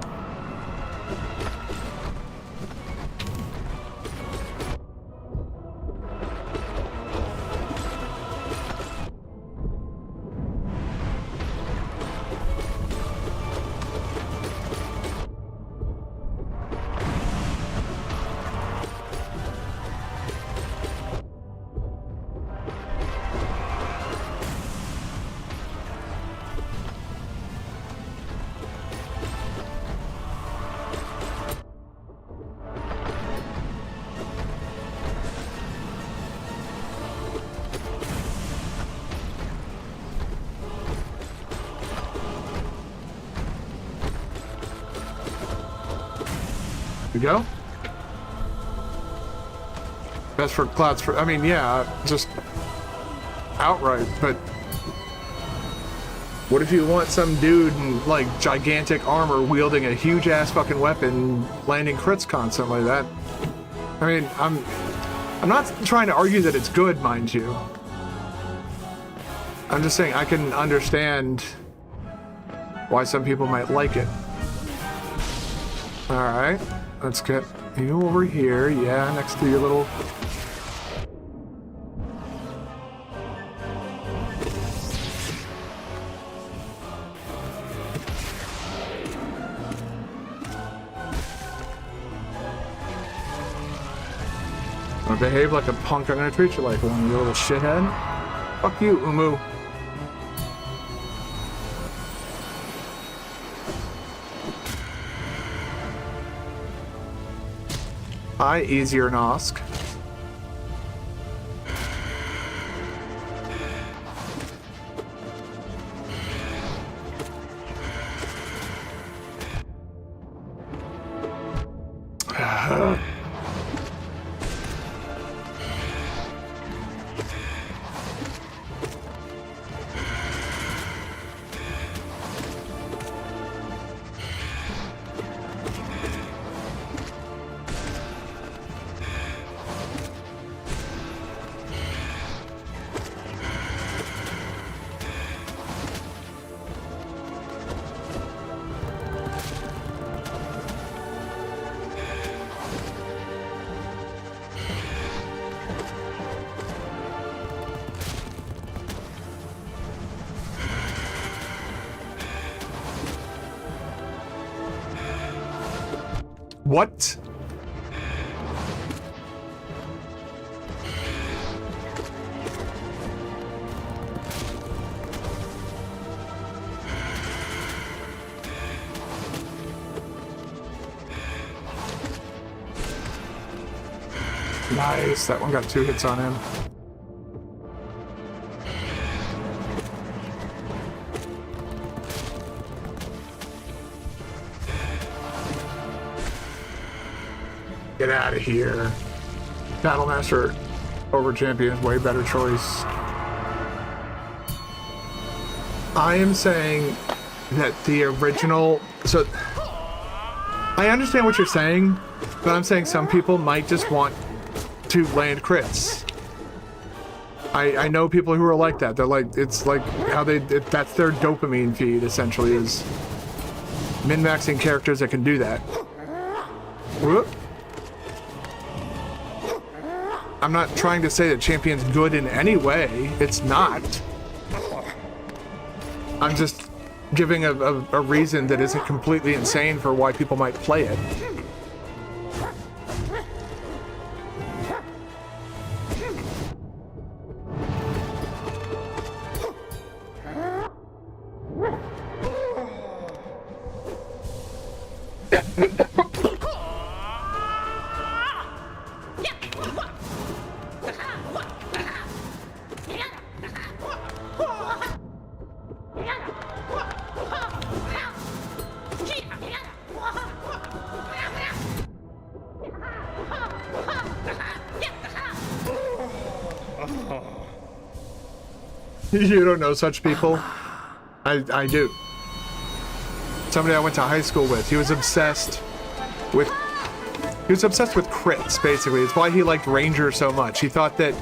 We go. Best for clouds for, I mean, yeah, just outright, but What if you want some dude in like gigantic armor wielding a huge ass fucking weapon, landing crits constantly? That, I mean, I'm not trying to argue that it's good, mind you. I'm just saying I can understand why some people might like it. All right, let's get you over here. Yeah, next to your little. Don't behave like a punk, I'm gonna treat you like one, you little shithead. Fuck you, Umu. Hi, easier Nosk. What? Nice, that one got 2 hits on him. Get out of here. Battlemaster over champion, way better choice. I am saying that the original, so I understand what you're saying, but I'm saying some people might just want to land crits. I know people who are like that. They're like, it's like how that's their dopamine feed essentially, is min-maxing characters that can do that. Whoop. I'm not trying to say that champion's good in any way. It's not. I'm just giving a reason that isn't completely insane for why people might play it. You don't know such people? I do. Somebody I went to high school with, he was obsessed with crits, basically. It's why he liked Ranger so much. He thought that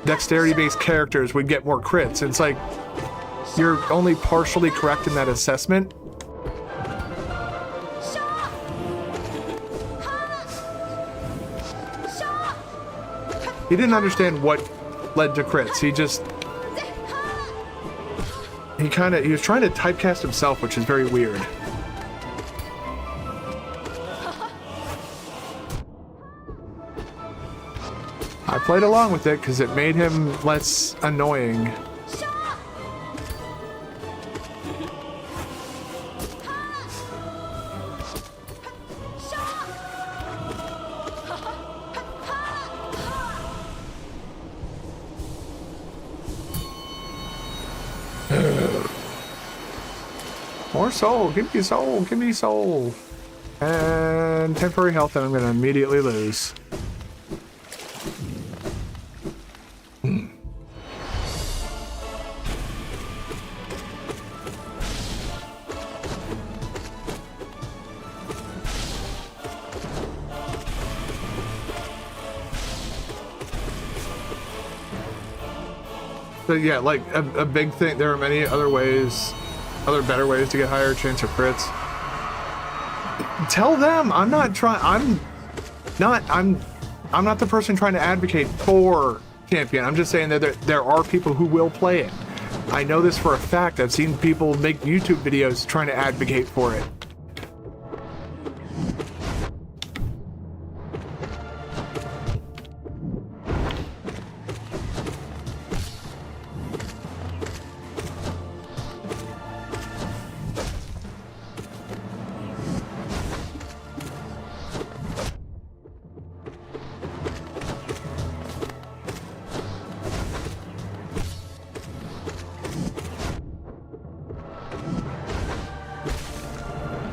dexterity-based characters would get more crits. And it's like, you're only partially correct in that assessment. He didn't understand what led to crits. He was trying to typecast himself, which is very weird. I played along with it because it made him less annoying. More soul, give me soul, give me soul. And temporary health, and I'm gonna immediately lose. So yeah, like a big thing. There are many other ways, other better ways to get higher chance of crits. Tell them I'm not trying. I'm not the person trying to advocate for champion. I'm just saying that there are people who will play it. I know this for a fact. I've seen people make YouTube videos trying to advocate for it.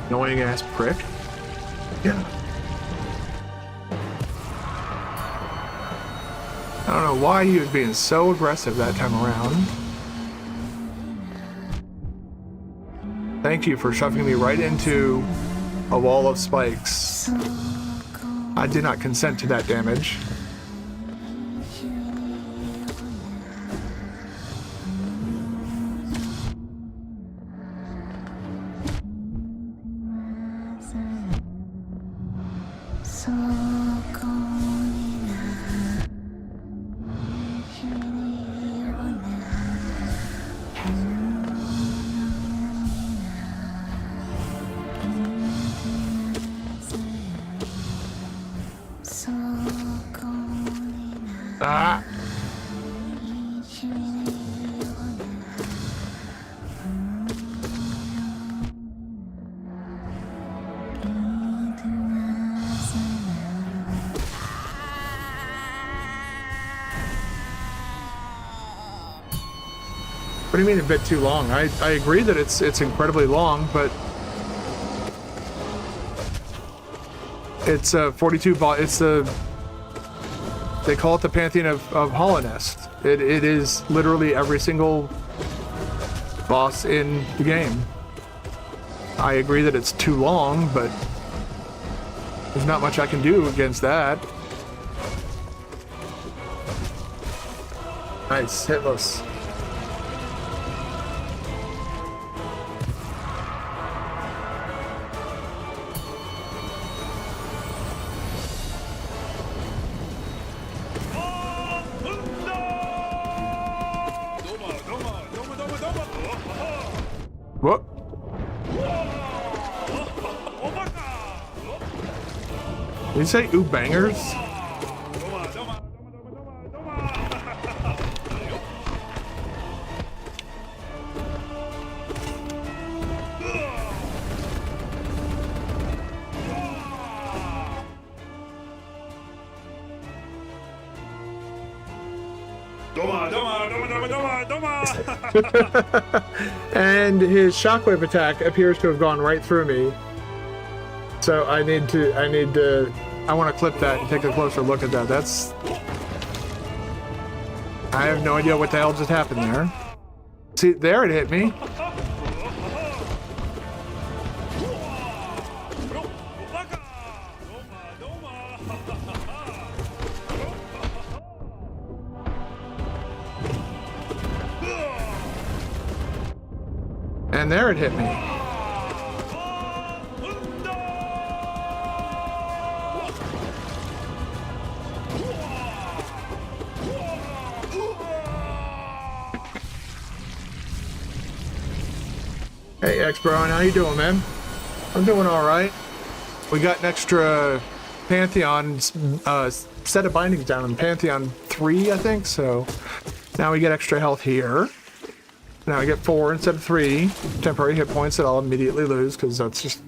Annoying ass prick. Yeah. I don't know why he was being so aggressive that time around. Thank you for shoving me right into a wall of spikes. I did not consent to that damage. Ah! What do you mean a bit too long? I agree that it's incredibly long, but it's 42 it's the they call it the Pantheon of Hollownest. It is literally every single boss in the game. I agree that it's too long, but there's not much I can do against that. Nice, hitless. What? Did you say ooh bangers? And his shockwave attack appears to have gone right through me. So I want to clip that and take a closer look at that. I have no idea what the hell just happened there. See, there it hit me. And there it hit me. Hey, X-Bro, how you doing, man? I'm doing all right. We got an extra Pantheon set of bindings down in Pantheon 3, I think, so now we get extra health here. Now I get 4 instead of 3 temporary hit points that I'll immediately lose, because that's just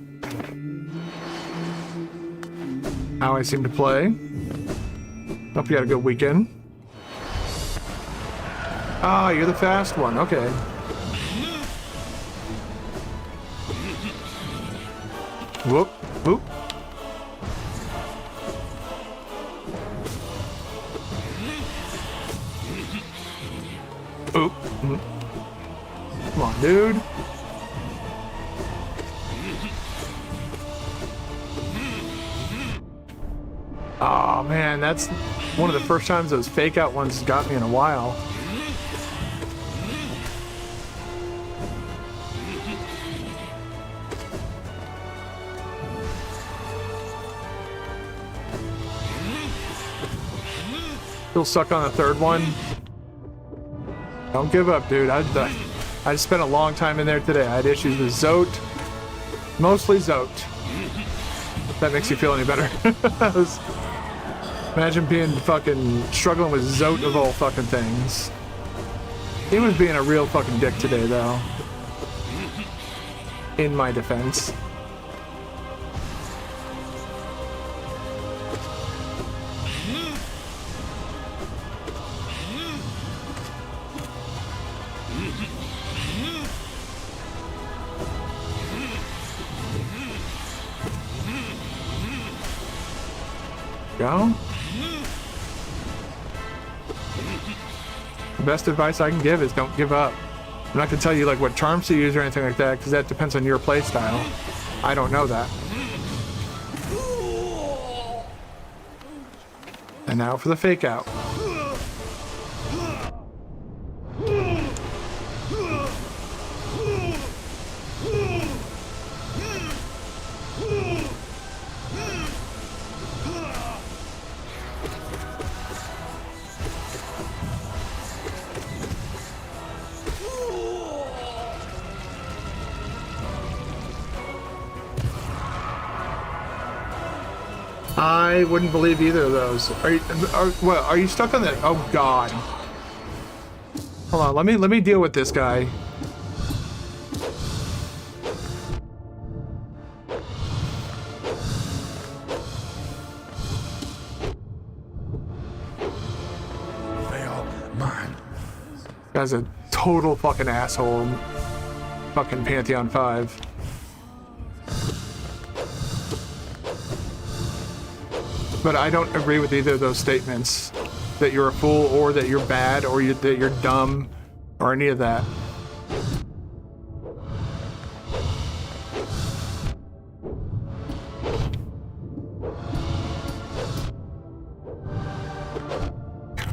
how I seem to play. Hope you had a good weekend. Ah, you're the fast one, okay. Whoop, whoop. Oop. Come on, dude. Oh man, that's one of the first times those fake out ones got me in a while. Still stuck on the third one. Don't give up, dude. I just spent a long time in there today. I had issues with Zote. Mostly Zote. If that makes you feel any better. Imagine being fucking struggling with Zote of all fucking things. He was being a real fucking dick today, though. In my defense. Go. The best advice I can give is don't give up. I'm not gonna tell you like what charms to use or anything like that, because that depends on your play style. I don't know that. And now for the fake out. I wouldn't believe either of those. Are you stuck on that? Oh God. Hold on, let me deal with this guy. Fail mine. Guy's a total fucking asshole. Fucking Pantheon 5. But I don't agree with either of those statements. That you're a fool, or that you're bad, or that you're dumb, or any of that.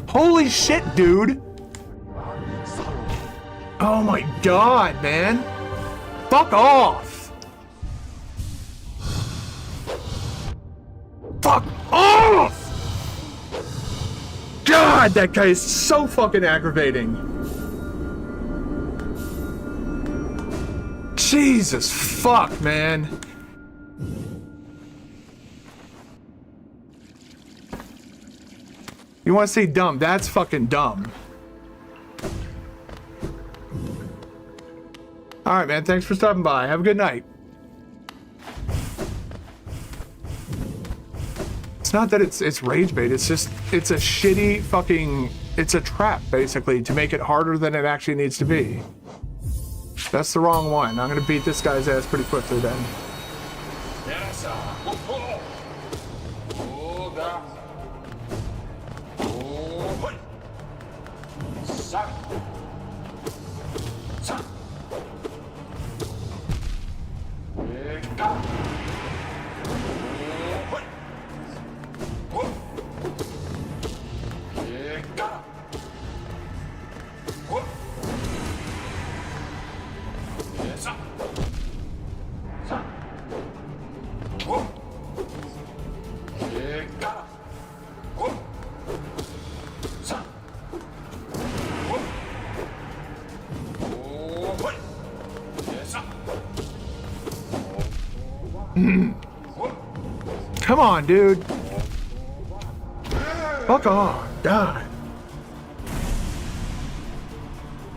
Holy shit, dude! Oh my God, man! Fuck off! Fuck off! God, that guy is so fucking aggravating. Jesus fuck, man. You want to say dumb? That's fucking dumb. All right, man. Thanks for stopping by. Have a good night. It's not that it's rage bait. It's just, it's a shitty fucking, it's a trap, basically, to make it harder than it actually needs to be. That's the wrong one. I'm gonna beat this guy's ass pretty quickly then. Come on, dude. Fuck on. God.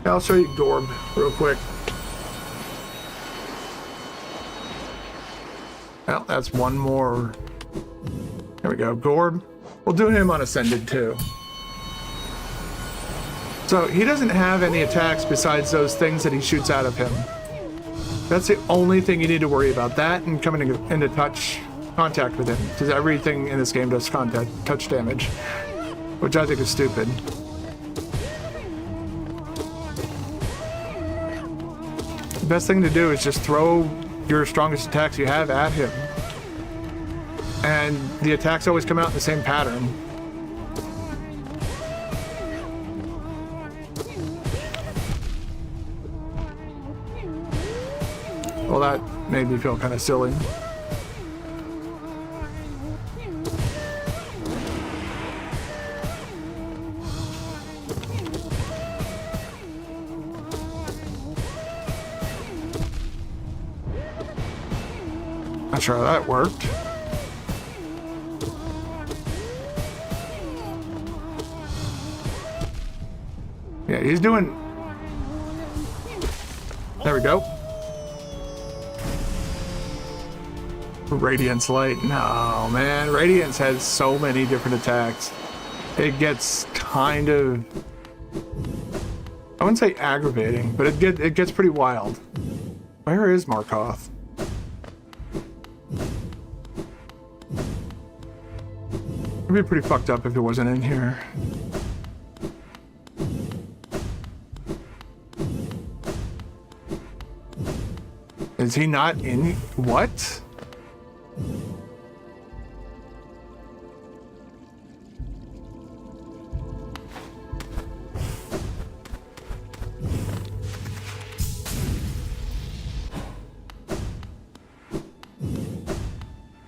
I'll show you Gorb real quick. Well, that's one more. There we go. Gorb. We'll do him on Ascended too. So he doesn't have any attacks besides those things that he shoots out of him. That's the only thing you need to worry about. That and coming into contact with him, because everything in this game does touch damage, which I think is stupid. The best thing to do is just throw your strongest attacks you have at him, and the attacks always come out in the same pattern. Well, that made me feel kind of silly. Not sure how that worked. Yeah, he's doing... There we go. Radiance Light. No, man. Radiance has so many different attacks. It gets kind of... I wouldn't say aggravating, but it gets pretty wild. Where is Markoth? It'd be pretty fucked up if it wasn't in here. Is he not in? What?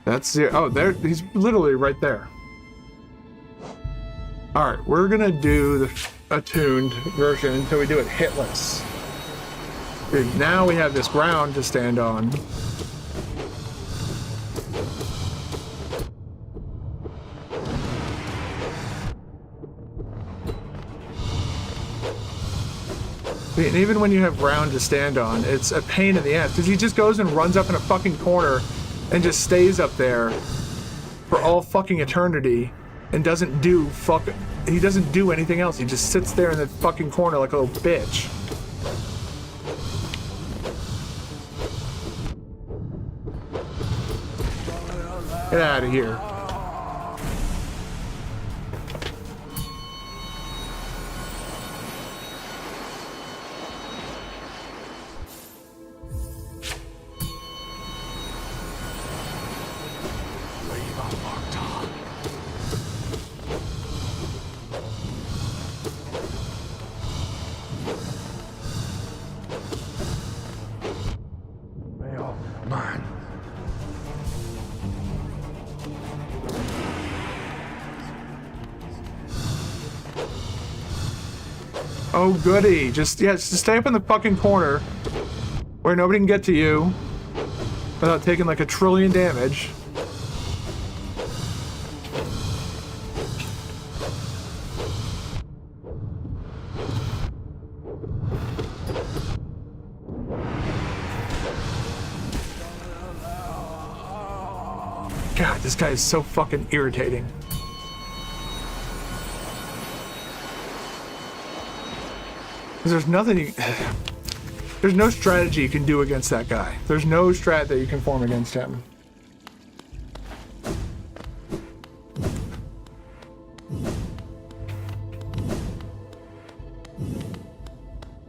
That's the, oh, there, he's literally right there. All right, we're gonna do the attuned version until we do it hitless. Dude, now we have this ground to stand on. And even when you have ground to stand on, it's a pain in the ass because he just goes and runs up in a fucking corner and just stays up there for all fucking eternity and doesn't do he doesn't do anything else. He just sits there in the fucking corner like a little bitch. Get out of here. Mine. Oh goody, just stay up in the fucking corner where nobody can get to you without taking like 1 trillion damage. God, this guy is so fucking irritating. There's nothing there's no strategy you can do against that guy. There's no strat that you can form against him.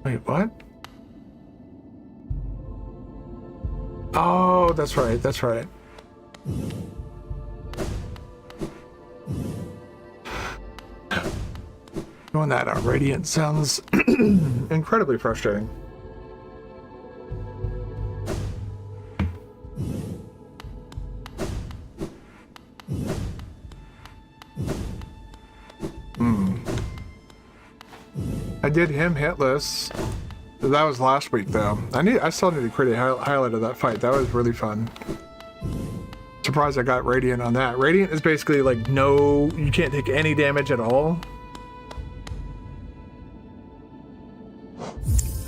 Wait, what? Oh, that's right, that's right. Doing that on Radiant sounds incredibly frustrating. I did him hitless. That was last week though. I still need to create a highlight of that fight. That was really fun. Surprised I got Radiant on that. Radiant is basically like you can't take any damage at all.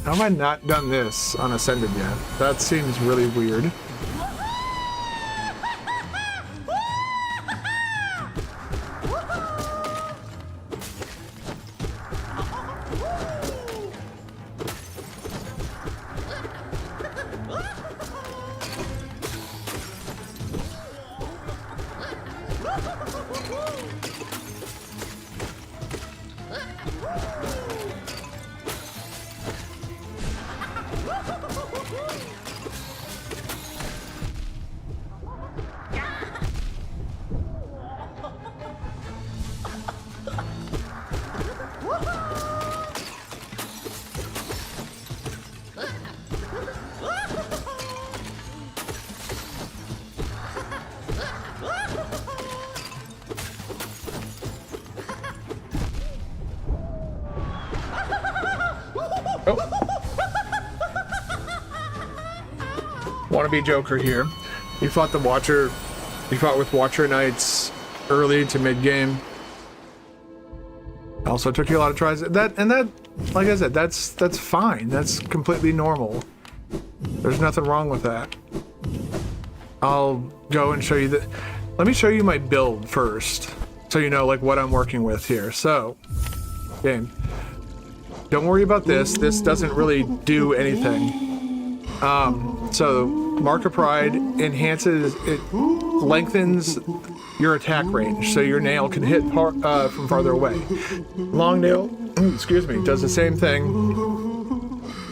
How have I not done this on Ascended yet? That seems really weird. Wannabe Joker here. You fought the Watcher. You fought with Watcher Knights early to mid game. Also took you a lot of tries. That, like I said, that's fine. That's completely normal. There's nothing wrong with that. I'll go and show you that. Let me show you my build first, so you know like what I'm working with here. So, game. Don't worry about this. This doesn't really do anything. So Mark of Pride enhances, it lengthens your attack range, so your nail can hit from farther away. Long nail, excuse me, does the same thing.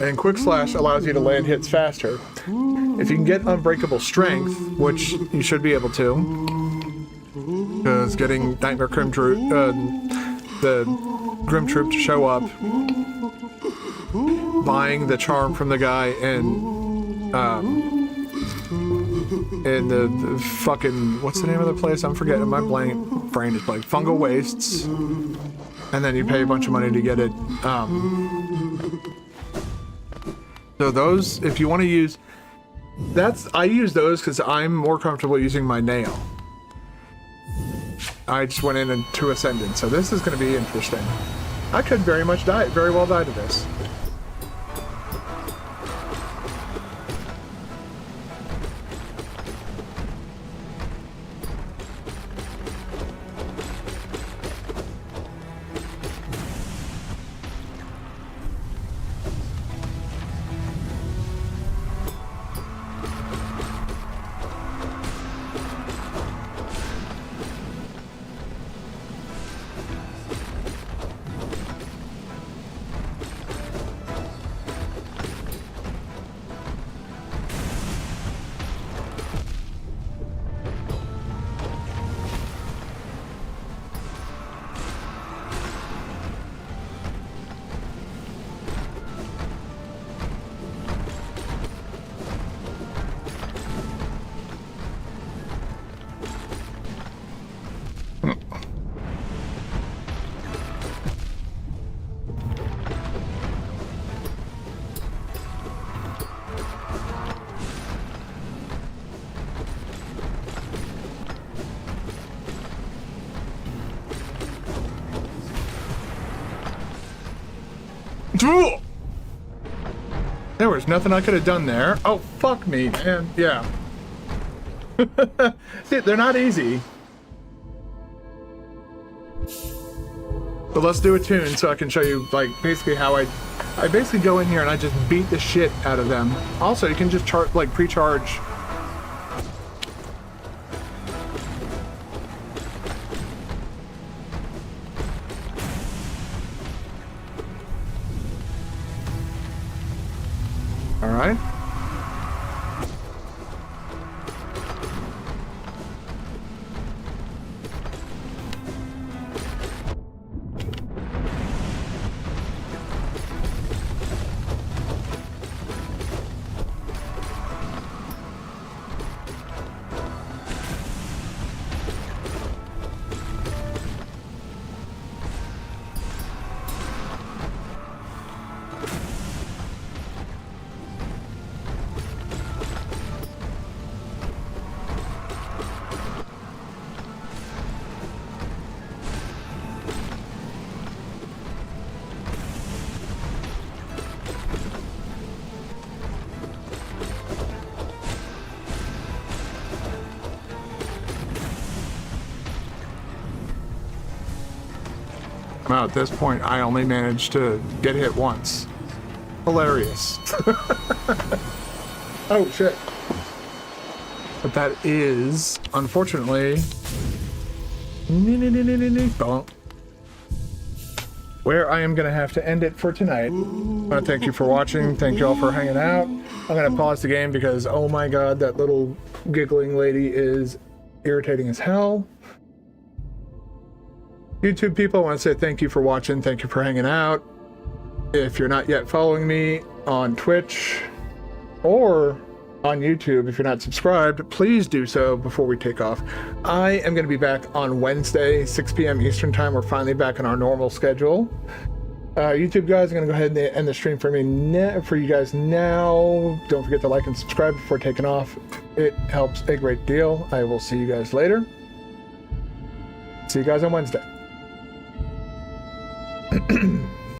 And Quick Slash allows you to land hits faster. If you can get Unbreakable Strength, which you should be able to, because getting Nightmare Grim Troop, the Grim Troop to show up, buying the charm from the guy in the fucking, what's the name of the place? I'm forgetting. My brain is blank. Fungal Wastes, and then you pay a bunch of money to get it. So those, if you want to use, I use those because I'm more comfortable using my nail. I just went in to Ascendant, so this is going to be interesting. I could very well die to this. There was nothing I could have done there. Oh, fuck me, man. Yeah. See, they're not easy. But let's do a tune so I can show you, like, basically how I basically go in here and I just beat the shit out of them. Also, you can just pre-charge. All right. Well, at this point, I only managed to get hit once. Hilarious. Oh, shit. But that is, unfortunately, where I am going to have to end it for tonight. I want to thank you for watching. Thank you all for hanging out. I'm going to pause the game because, oh my god, that little giggling lady is irritating as hell. YouTube people, I want to say thank you for watching. Thank you for hanging out. If you're not yet following me on Twitch or on YouTube, if you're not subscribed, please do so before we take off. I am going to be back on Wednesday, 6 p.m. Eastern Time. We're finally back on our normal schedule. YouTube guys, I'm going to go ahead and end the stream for for you guys now. Don't forget to like and subscribe before taking off. It helps a great deal. I will see you guys later. See you guys on Wednesday.